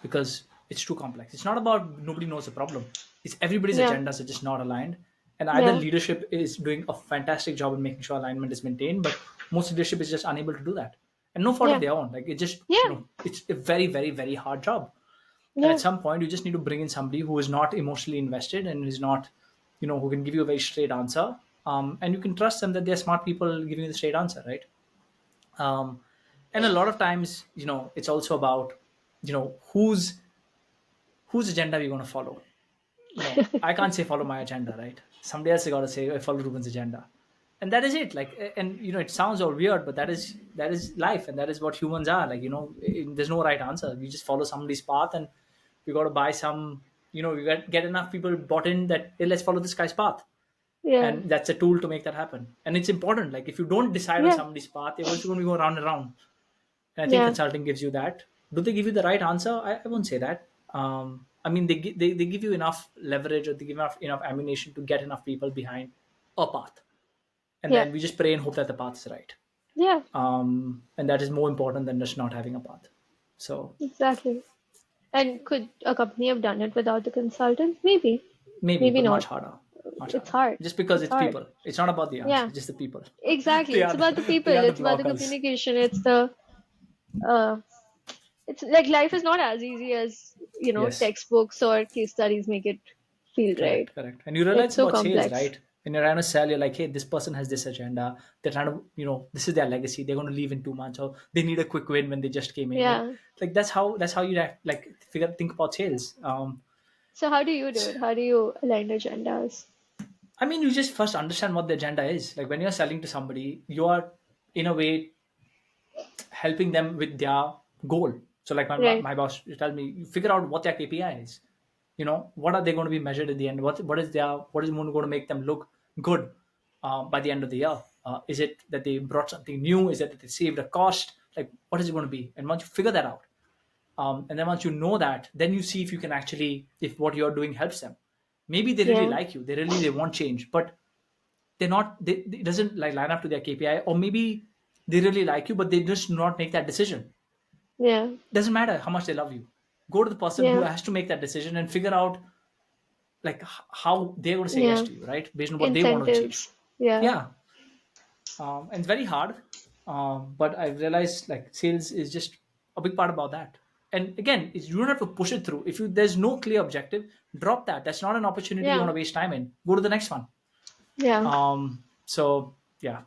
because it's too complex. It's not about nobody knows the problem. It's everybody's Yeah, agendas are just not aligned. And either yeah, leadership is doing a fantastic job in making sure alignment is maintained, but most leadership is just unable to do that. And no fault of yeah, their own. Like it just, yeah, it's a very, very, very hard job. And yeah, at some point, you just need to bring in somebody who is not emotionally invested and is not, who can give you a very straight answer. And you can trust them that they're smart people giving you the straight answer, right? um, and a lot of times it's also about whose agenda we're going to follow. I can't say follow my agenda, right? Somebody else has got to say I follow Ruben's agenda, and that is it. And it sounds all weird, but that is life, and that is what humans are. There's no right answer. We just follow somebody's path, and we got to buy some. We get enough people bought in that, hey, let's follow this guy's path, Yeah. and that's a tool to make that happen. And it's important. Like, if you don't decide on Yeah. somebody's path, you're also going to go round and round. And I think Yeah. consulting gives you that. Do they give you the right answer? I won't say that. I mean, they give you enough leverage, or they give enough ammunition to get enough people behind a path. And Yeah. then we just pray and hope that the path is right. Yeah. And that is more important than just not having a path. So Exactly. And could a company have done it without the consultant? Maybe. maybe, Maybe but much not. harder. Much It's harder. hard. Just because It's it's hard. people. It's not about the answer, Yeah. it's just the people. Exactly. they It's are about the the, people. they are the It's about the blockers. communication. Uh, it's like life is not as easy as, Yes. textbooks or case studies make it feel, right? Correct, correct. And you It's realize so about sales, complex. right? When you're trying to sell, you're like, hey, this person has this agenda. They're trying to, this is their legacy. They're going to leave in 2 months, or they need a quick win when they just came in. Yeah. That's how you think about sales. So how do you do it? How do you align agendas? I mean, you just first understand what the agenda is. Like, when you're selling to somebody, you are in a way helping them with their goal. So, like, Right. my boss tells me, you figure out what their KPI is. What are they going to be measured at the end? What is going to make them look good by the end of the year? Is it that they brought something new? Is it that they saved a cost? Like, what is it going to be? And once you figure that out, and then once you know that, then you see if you can actually, if what you're doing helps them. Maybe they really Yeah. like you, they want change, but they're not, it doesn't like line up to their KPI. Or maybe they really like you, but they just not make that decision. Yeah. Doesn't matter how much they love you. Go to the person who Yeah. has to make that decision and figure out, like, how they're going to say yes Yeah. to you, right, based on what they want to achieve. Incentives. Yeah. Yeah. And it's very hard. But I've realized, like, sales is just a big part about that. And again, you don't have to push it through. If there's no clear objective, drop that. That's not an opportunity you want Yeah. to waste time in. Go to the next one. Yeah. So yeah.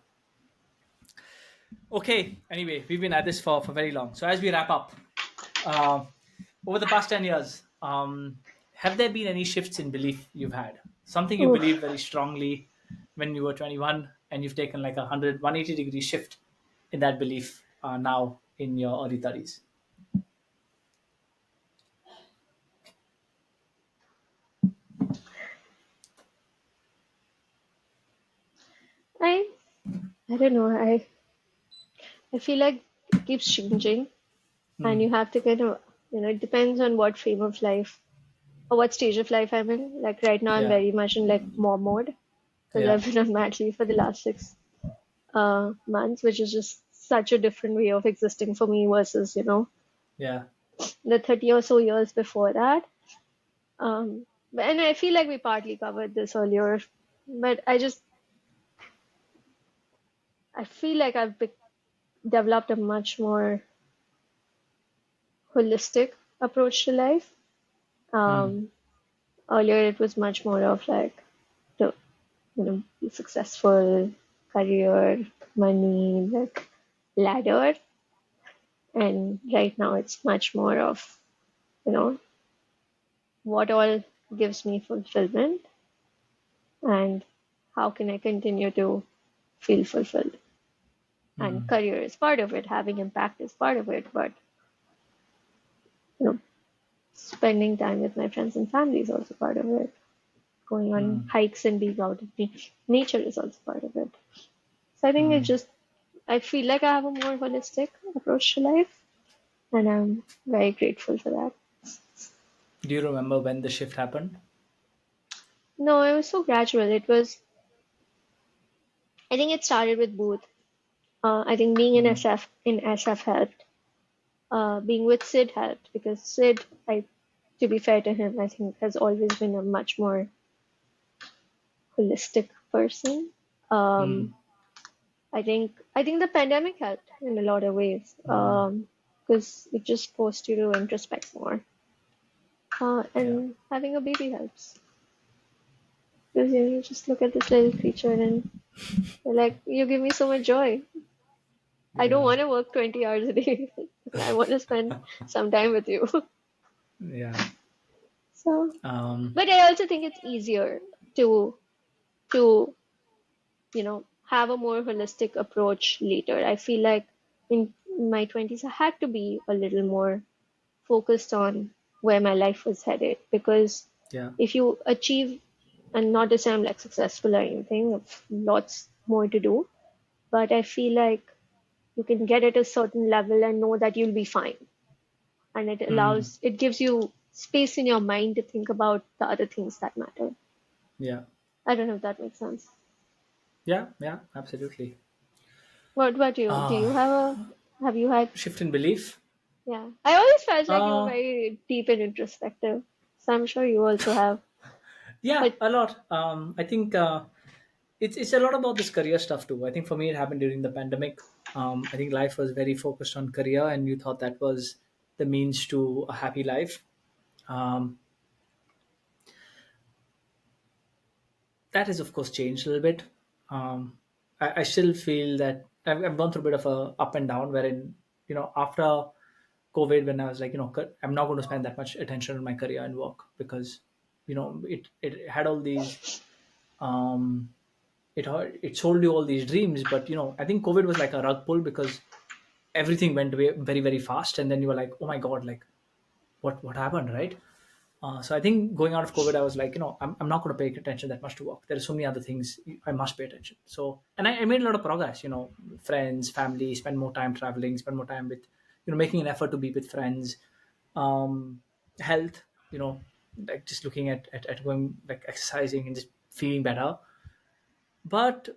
Okay, anyway, we've been at this for very long. So as we wrap up, uh, over the past 10 years, have there been any shifts in belief you've had? Something you believe Oof. very strongly when you were 21, and you've taken like 180-degree shift in that belief now in your early 30s? I I don't know. I feel like it keeps changing, and you have to kind of, it depends on what frame of life or what stage of life I'm in. Like right now, I'm Yeah, very much in like mom mode because yeah, I've been on mat leave for the last 6 months, which is just such a different way of existing for me versus, yeah. the 30 or so years before that. And I feel like we partly covered this earlier, but I feel like developed a much more holistic approach to life. Hmm. Um, Earlier, it was much more of like the, be successful, career, money, like ladder. And right now, it's much more of, you know, what all gives me fulfillment and how can I continue to feel fulfilled. And career is part of it, having impact is part of it, but you know, spending time with my friends and family is also part of it. Going on hikes and being out in nature is also part of it. So I think I feel like I have a more holistic approach to life, and I'm very grateful for that. Do you remember when the shift happened? No, it was so gradual. I think it started with both. I think being in SF helped. Being with Sid helped because Sid, to be fair to him, I think has always been a much more holistic person. Um, I think the pandemic helped in a lot of ways because it just forced you to introspect more. Yeah, And having a baby helps because you just look at this little creature and you're like, you give me so much joy. I don't yeah. want to work 20 hours a day. I want to spend some time with you. Yeah. So, Um, but I also think it's easier to to have a more holistic approach later. I feel like in my 20s, I had to be a little more focused on where my life was headed because yeah. if you achieve, and not to say I'm like successful or anything, lots more to do, but I feel like you can get at a certain level and know that you'll be fine. And Mm, it gives you space in your mind to think about the other things that matter. yeah. I don't know if that makes sense. Yeah. Yeah. Absolutely. What about you? Do you Uh, have you had, Shift in belief. yeah. I always felt like you were Uh, very deep and introspective. So I'm sure you also have. yeah, But a lot. I think it's a lot about this career stuff too. I think for me it happened during the pandemic. I think life was very focused on career, and you thought that was the means to a happy life. Um, that has of course changed a little bit. I still feel that I've gone through a bit of a up and down, wherein after COVID, when I was like, I'm not going to spend that much attention on my career and work because it had all these um, it sold you all these dreams, but I think COVID was like a rug pull because everything went away very very fast, and then you were like, oh my god, like what happened, right? So I think going out of COVID, I was like, I'm not going to pay attention that much to work. There are so many other things I must pay attention. So, and I made a lot of progress. Friends, family, spend more time traveling, spend more time with, making an effort to be with friends. Health, like just looking at going like exercising and just feeling better. But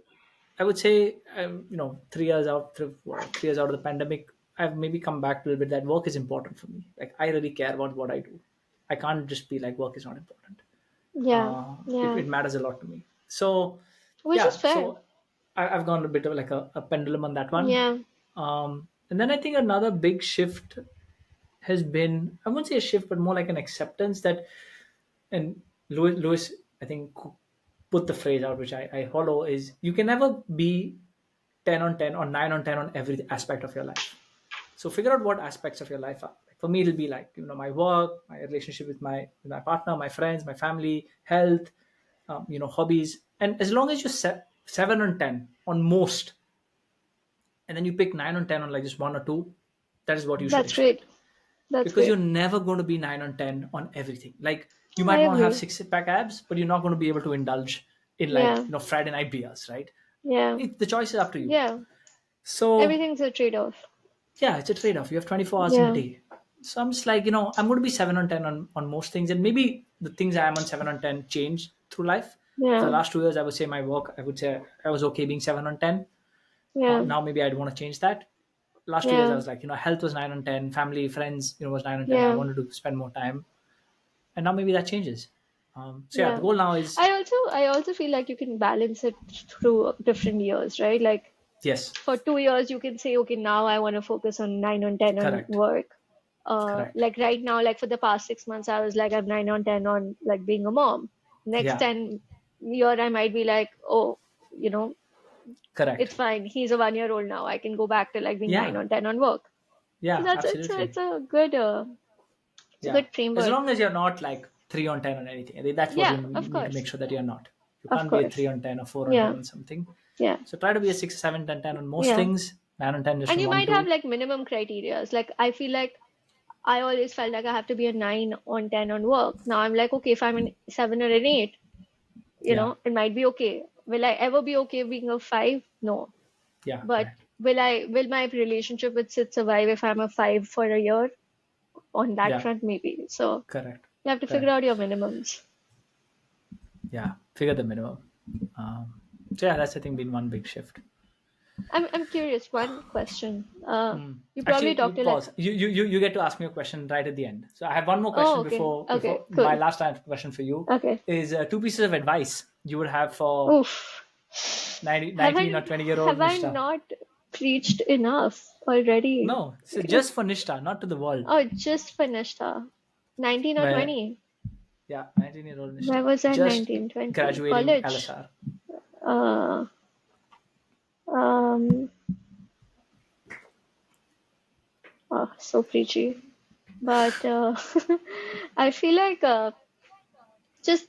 I would say, 3 years out, 3 years out of the pandemic, I've maybe come back to a little bit that work is important for me. Like I really care about what I do. I can't just be like work is not important. yeah, It yeah, matters a lot to me. So which is yeah, fair. so I've gone a bit of like a pendulum on that one. Yeah, And then I think another big shift has been, I wouldn't say a shift, but more like an acceptance that, and Lewis, I think, put the phrase out, which I follow, is you can never be 10 on 10 or 9 on 10 on every aspect of your life. So figure out what aspects of your life are. Like for me, it'll be like, my work, my relationship with my partner, my friends, my family, health, hobbies. And as long as you're 7 on 10 on most, and then you pick 9 on 10 on like just one or two, that is what you should that's great. expect, That's because you're great. never going to be 9 on 10 on everything. Like you I might want to have agree. six pack abs, but you're not going to be able to indulge in like Yeah, Friday night beers, right? yeah, The choice is up to you. yeah. So Everything's a trade-off. yeah, it's a trade-off. You have 24 hours in a Yeah, day. So I'm just like, I'm going to be 7 on 10 on most things, and maybe the things I am on 7 on 10 change through life. For the yeah, last 2 years, I would say my work, I would say I was okay being 7 on 10. yeah, Now maybe I'd want to change that. Last 2 years, I yeah, was like, health was 9 on 10, family, friends, was 9 on 10. I yeah, wanted to spend more time, and now maybe that changes. So yeah, the yeah. goal now is I also feel like you can balance it through different years, right? Like yes, for 2 years you can say, okay, now I want to focus on 9 on 10 on correct, work. correct, Like right now, like for the past 6 months, I was like, I'm 9 on 10 on like being a mom. Next yeah, 10 year, I might be like, oh, you know, correct, it's fine. He's a 1 year old now. I can go back to like being nine yeah, on 10 on work. So yeah, that's absolutely. it's a Yeah, good as framework. long as you're not like 3 on 10 on anything. I think that's what you Yeah, of need to course. make sure that you're not. You Of can't be a three course. on 10 or 4 on 10 Yeah. on something. Yeah. So try to be a 6, 7, 10, 10 on most Yeah. things. 9 on 10 just And on you one, might have two. like minimum criterias. Like I feel like I always felt like I have to be a 9 on 10 on work. Now I'm like, okay, if I'm an 7 or an 8, Yeah, it might be okay. Will I ever be okay being a 5? No. yeah, But correct, will my relationship with Sid survive if I'm a 5 for a year? On that yeah, front, maybe. So correct, you have to figure correct. out your minimums. Yeah, figure the minimum. So yeah, that's I think been one big shift. I'm curious. One question. You probably Actually, talked to like, pause. You get to ask me a question right at the end. So I have one more oh, question okay, before okay, my cool, last question for you okay. is two pieces of advice you would have for Oof. 19 or 20-year-old Have I Nishta. not preached enough already? No, so just for Nishtha, not to the world. Oh, just finished her. 19 or Where, 20? yeah, 19-year-old Where Nishtha, was I? just 19, 20? graduating College. LSR. Uh, um, So preachy. But I feel like just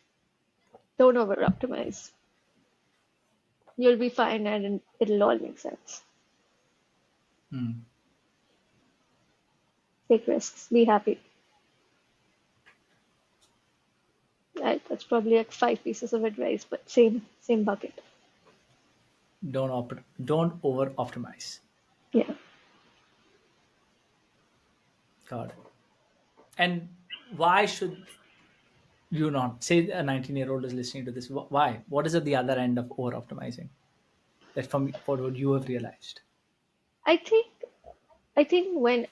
don't over optimize. You'll be fine and it'll all make sense. Hmm. Take risks. Be happy. That's probably like five pieces of advice, but same bucket. Don't over optimize. Yeah. God. And why should you not say a 19-year-old is listening to this? Why? What is at the other end of over optimizing? That from what you have realized. I think I think when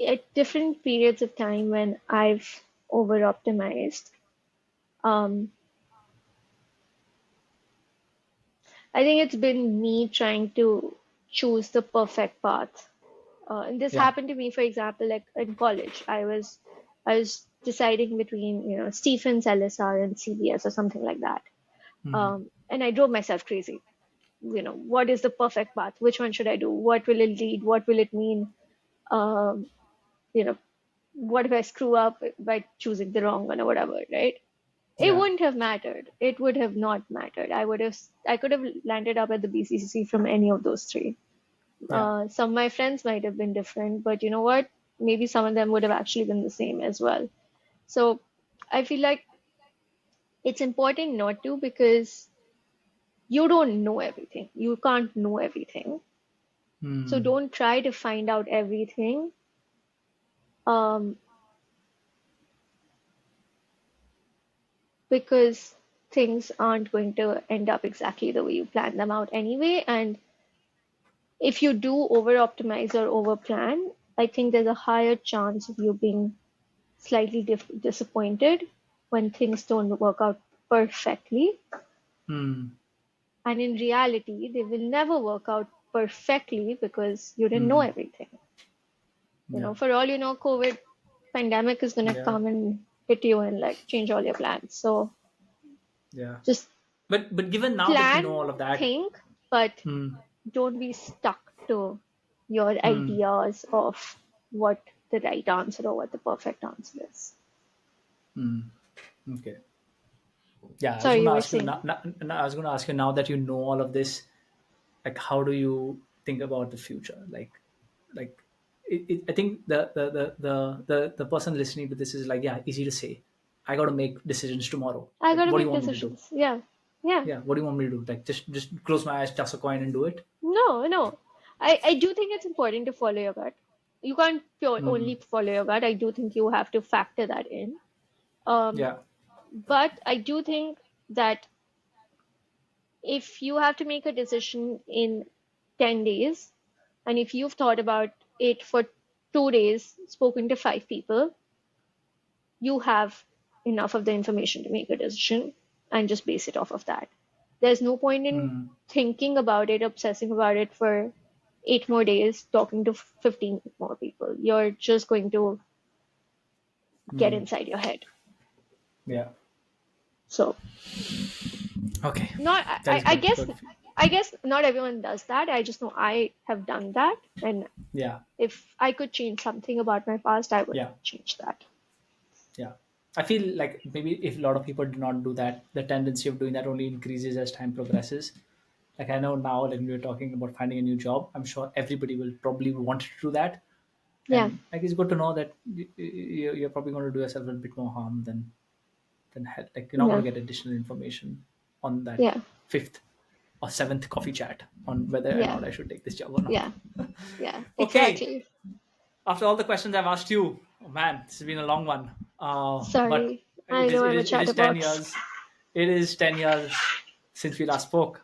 at different periods of time when I've over optimized, um, I think it's been me trying to choose the perfect path. And this Yeah. happened to me, for example, like in college. I was deciding between, Stephens, LSR, and CBS or something like that. Hmm. And I drove myself crazy. What is the perfect path? Which one should I do? What will it lead? What will it mean? Um, you know, what if I screw up by choosing the wrong one or whatever, right? It Yeah. wouldn't have mattered. It would have not mattered. I could have landed up at the BCCC from any of those three. Yeah. Some of my friends might have been different, but you know what? Maybe some of them would have actually been the same as well. So I feel like it's important not to, because you don't know everything. You can't know everything. So Hmm. don't try to find out everything, um, because things aren't going to end up exactly the way you plan them out anyway. And if you do over optimize or over plan, I think there's a higher chance of you being slightly disappointed when things don't work out perfectly. Hmm. And in reality, they will never work out perfectly because you didn't know Hmm. everything. Yeah. For all you know, COVID pandemic is gonna Yeah. come and hit you and like change all your plans. So Yeah. just But given now that you know plan, all of that. think, but Hmm. don't be stuck to your Hmm. ideas of what the right answer or what the perfect answer is. Hmm. Okay. Yeah, I was Sorry, going you to were ask you saying. now. I was going to ask you now that you know all of this. Like, how do you think about the future? Like, I think the person listening to this is like, yeah, easy to say. I got to make decisions tomorrow. I Like, gotta what do you make want me to do? decisions. Yeah. Yeah. Yeah, what do you want me to do? Like, just close my eyes, toss a coin, and do it. No, no. I do think it's important to follow your gut. You can't Hmm. only follow your gut. I do think you have to factor that in. Um, Yeah. but I do think that if you have to make a decision in 10 days, and if you've thought about it for 2 days, spoken to five people, you have enough of the information to make a decision and just base it off of that. There's no point in Hmm. thinking about it, obsessing about it for 8 more days, talking to 15 more people. You're just going to get Hmm. inside your head. Yeah. So, Okay. not, That is I good. guess, Good. I guess not everyone does that. I just know I have done that. And Yeah. if I could change something about my past, I would Yeah. change that. Yeah. I feel like maybe if a lot of people do not do that, the tendency of doing that only increases as time progresses. Like I know now, like when we're talking about finding a new job, I'm sure everybody will probably want to do that. Yeah. And like it's good to know that you're probably going to do yourself a bit more harm than help. Like you're not going Yeah. to get additional information on that Yeah. fifth or seventh coffee chat on whether or Yeah. not I should take this job or not. Yeah. Yeah. Okay, Exactly. after all the questions I've asked you, oh man, this has been a long one. But Sorry. I know I'm a it is 10 chatterbox. years. It is 10 years since we last spoke.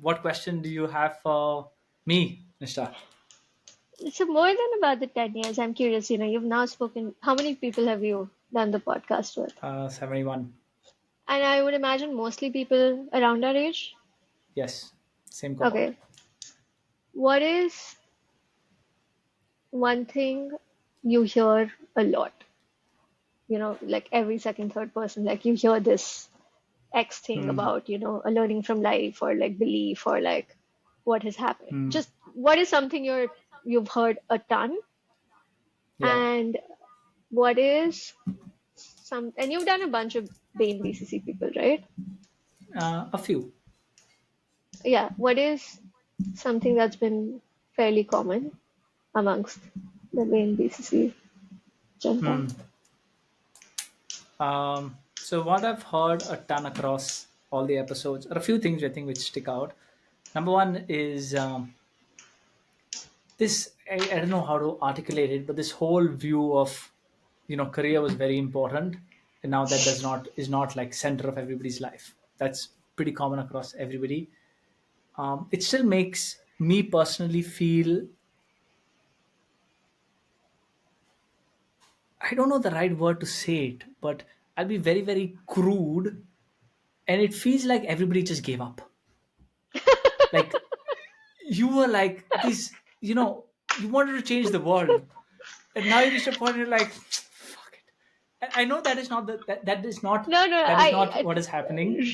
What question do you have for me, Nishtha? So more than about the 10 years, I'm curious, you've now spoken, how many people have you done the podcast with? 71. And I would imagine mostly people around our age. Yes, same cohort. Okay. What is one thing you hear a lot? Like every second, third person, like you hear this X thing Hmm. about, a learning from life or like belief or like what has happened. Hmm. Just what is something you've heard a ton, Yeah. And what is some, and you've done a bunch of Bain BCC people, right? A few. Yeah. What is something that's been fairly common amongst the Bain BCC junta? Hmm. So what I've heard a ton across all the episodes are a few things I think which stick out. Number one is this. I don't know how to articulate it, but this whole view of career was very important, and now that does not is not like center of everybody's life. That's pretty common across everybody. It still makes me personally feel, I don't know the right word to say it, but I'll be very, very crude, and it feels like everybody just gave up. Like you were like this, you wanted to change the world, and now you reach a point where you're like, fuck it. I know that is not No, no, that is not what is happening.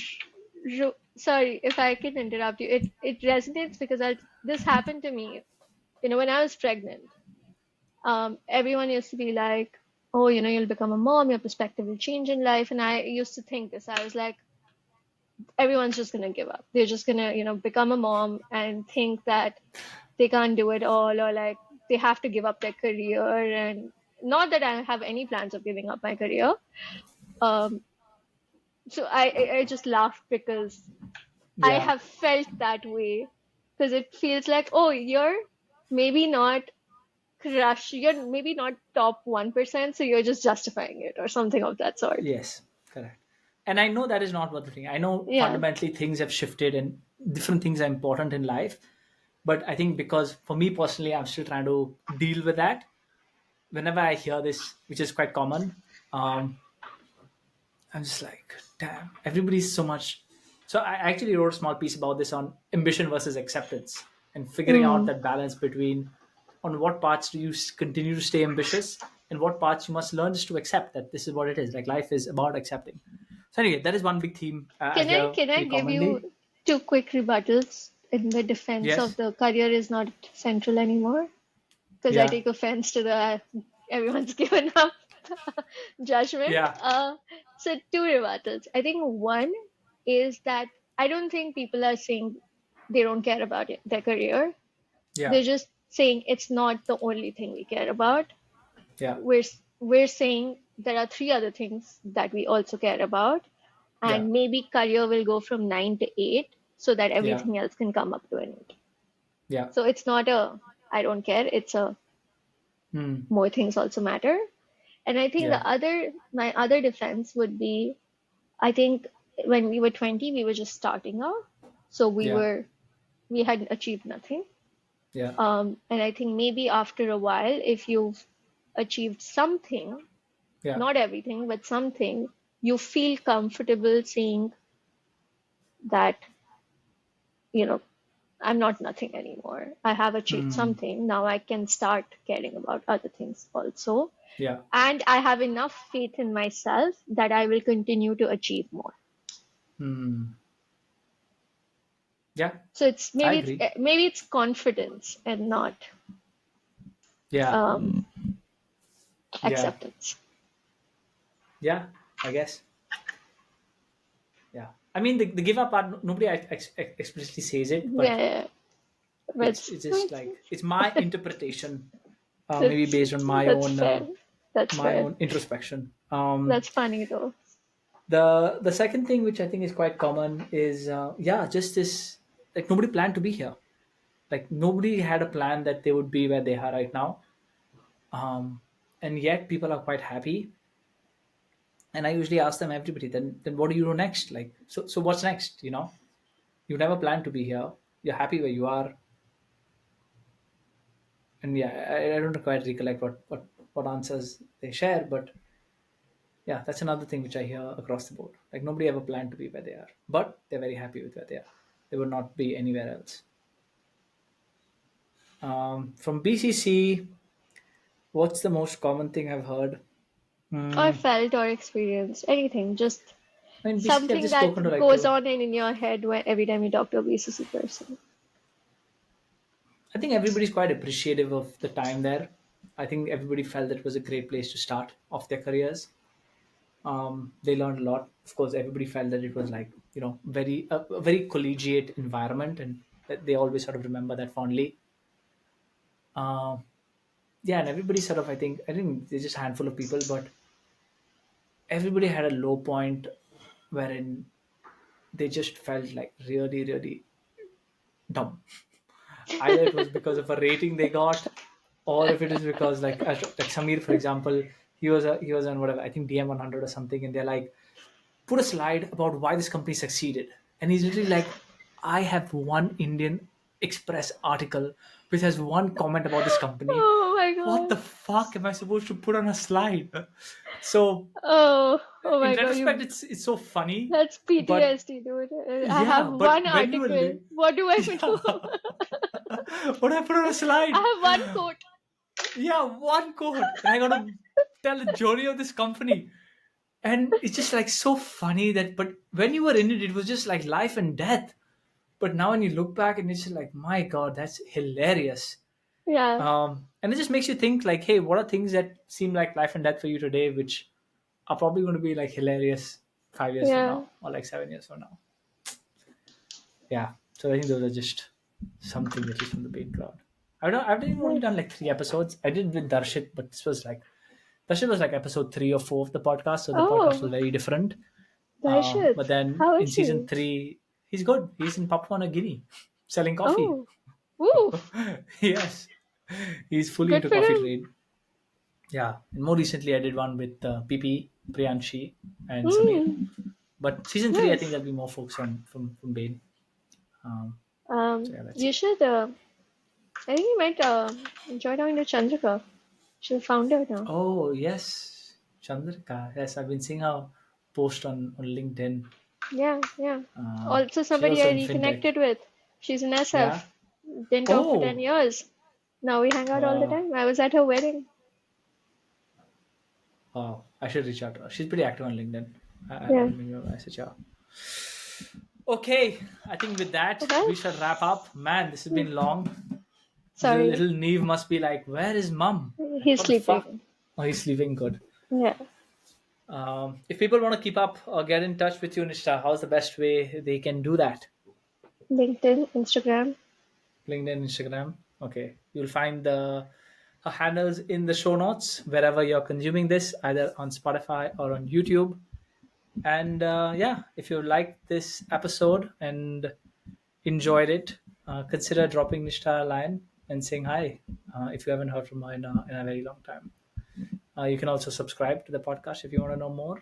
sorry if I can interrupt you. It resonates because this happened to me. When I was pregnant, everyone used to be like, "Oh, you'll become a mom. Your perspective will change in life." And I used to think this. I was like, everyone's just gonna give up. They're just gonna, become a mom and think that they can't do it all, or like they have to give up their career. And not that I have any plans of giving up my career. Um, so I just laughed because I Yeah. have felt that way, because it feels like, oh, maybe not you're maybe not top 1%, so you're just justifying it or something of that sort. Yes. Correct. And I know that is not what the thing. I know Yeah. fundamentally things have shifted and different things are important in life. But I think because for me personally, I'm still trying to deal with that. Whenever I hear this, which is quite common, um, I'm just like, damn, everybody's so much. So I actually wrote a small piece about this on ambition versus acceptance and figuring out Mm. that balance between on what parts do you continue to stay ambitious and what parts you must learn just to accept that this is what it is. Like life is about accepting. So anyway, that is one big theme I Can I hear can I pretty give commonly. you two quick rebuttals in the defense of Yes. the career is not central anymore? Because I Yeah. take offense to the everyone's given up judgment. Yeah. So two rebuttals. I think one is that I don't think people are saying they don't care about their career. Yeah. They're just saying it's not the only thing we care about. Yeah. We're saying there are three other things that we also care about, Yeah. and maybe career will go from 9 to 8 so that Yeah. everything else can come up to an 8. Yeah. So it's not a I don't care, it's a Hmm. more things also matter. And I think Yeah. my other defense would be, I think when we were 20, we were just starting out. So Yeah. we had achieved nothing. Yeah. And I think maybe after a while, if you've achieved something, Yeah. not everything, but something, you feel comfortable saying that, you know, I'm not nothing anymore. I have achieved Hmm. something. Now I can start caring about other things also. Yeah. And I have enough faith in myself that I will continue to achieve more. Hmm. Yeah. So it's I maybe it's agree. maybe it's confidence and not Yeah. um, Yeah. acceptance. Yeah. I guess. Yeah. I mean, the give up part, nobody explicitly says it, but Yeah, it's just like, it's my interpretation, maybe that's based on that's fair. That's my fair. own introspection. That's funny though. The second thing which I think is quite common is yeah, just this, like nobody planned to be here. Like nobody had a plan that they would be where they are right now, and yet people are quite happy. And I usually ask them, everybody, then what do you do next? Like, so what's next? You never planned to be here. You're happy where you are. And yeah, I don't quite recollect what answers they share, but yeah, that's another thing which I hear across the board. Like nobody ever planned to be where they are, but they're very happy with where they are. They would not be anywhere else. From BCC, what's the most common thing I've heard? Or Hmm. felt or experienced, anything, just I mean, BCC, I've something just spoken to that like goes to. on in your head every time you talk to a BCC person. I think everybody's quite appreciative of the time there. I think everybody felt that it was a great place to start off their careers. They learned a lot. Of course, everybody felt that it was like, very a very collegiate environment, and that they always sort of remember that fondly. Um, yeah, and everybody sort of, I think there's just a handful of people, but everybody had a low point wherein they just felt like really, really dumb. Either it was because of a rating they got, or if it is because like Samir, for example, he was on whatever, I think DM 100 or something, and they're like, put a slide about why this company succeeded, and he's literally like, I have one Indian Express article which has one comment about this company. Oh my What the God. fuck am I supposed to put on a slide? So Oh in my God. retrospect, You it's so funny, That's but PTSD, dude. I yeah, have but one when you were article. What do I do? yeah, what do I put on a I slide? have one quote. Yeah, one code, and I got to tell the journey of this company, and it's just like so funny that. But when you were in it, it was just like life and death. But now when you look back, and it's just like, my God, that's hilarious. Yeah, And it just makes you think like, hey, what are things that seem like life and death for you today, which are probably going to be like hilarious 5 years from yeah. now or like 7 years from now. Yeah. So I think those are just something which is from the Bain crowd. I've only done Nice. like 3 episodes. I did with Darshit, but Darshit was like episode 3 or 4 of the podcast, so the podcast was Oh, very different. Darshit. But then How in is season he? 3, he's good. He's in Papua New Guinea selling coffee. Oh, woo. Yes, he's fully Good into for coffee him. trade. Yeah, and more recently I did one with PP, Priyanshi, and Samir. Hmm. But season 3, I think Nice. there'll be more folks from Bain. Um, so yeah, that's You it. should. I think you might enjoy talking to Chandrika. She's the founder now. Oh yes, Chandrika. Yes, I've been seeing her post on LinkedIn. Yeah, yeah. Also, She's somebody also I in fintech. reconnected with. She's an Yeah. SF. Didn't talk for 10 Oh, years. Now we hang out all the wow. time. I was at her wedding. Wow. I should reach out to her. She's pretty active on LinkedIn. Yeah. Maybe I'll message her. Okay, I think with that Okay. we shall wrap up. Man, this has been long. Sorry. Little Neve must be like, where is mum? Like, He's what the fuck? sleeping. Oh, he's sleeping good. Yeah. If people want to keep up or get in touch with you, Nishtha, how's the best way they can do that? LinkedIn, Instagram. LinkedIn, Instagram. Okay, you'll find the her handles in the show notes wherever you're consuming this, either on Spotify or on YouTube. And yeah, if you liked this episode and enjoyed it, consider dropping Nishtha a line and saying hi if you haven't heard from her in a very long time. You can also subscribe to the podcast if you want to know more,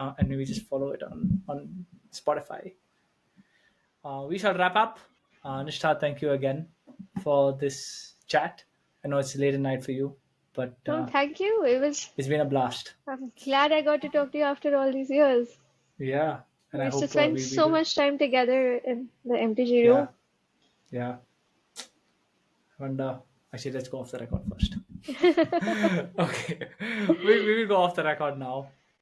and maybe just follow it on Spotify. We shall wrap up. Nishtha, thank you again for this chat. I know it's late at night for you, but No, thank you. It was. it's been a blast. I'm glad I got to talk to you after all these years. Yeah, and We I used to hope spend we so do. much time together in the MTG room. Yeah, yeah. And actually, let's go off the record first. Okay, we will go off the record now.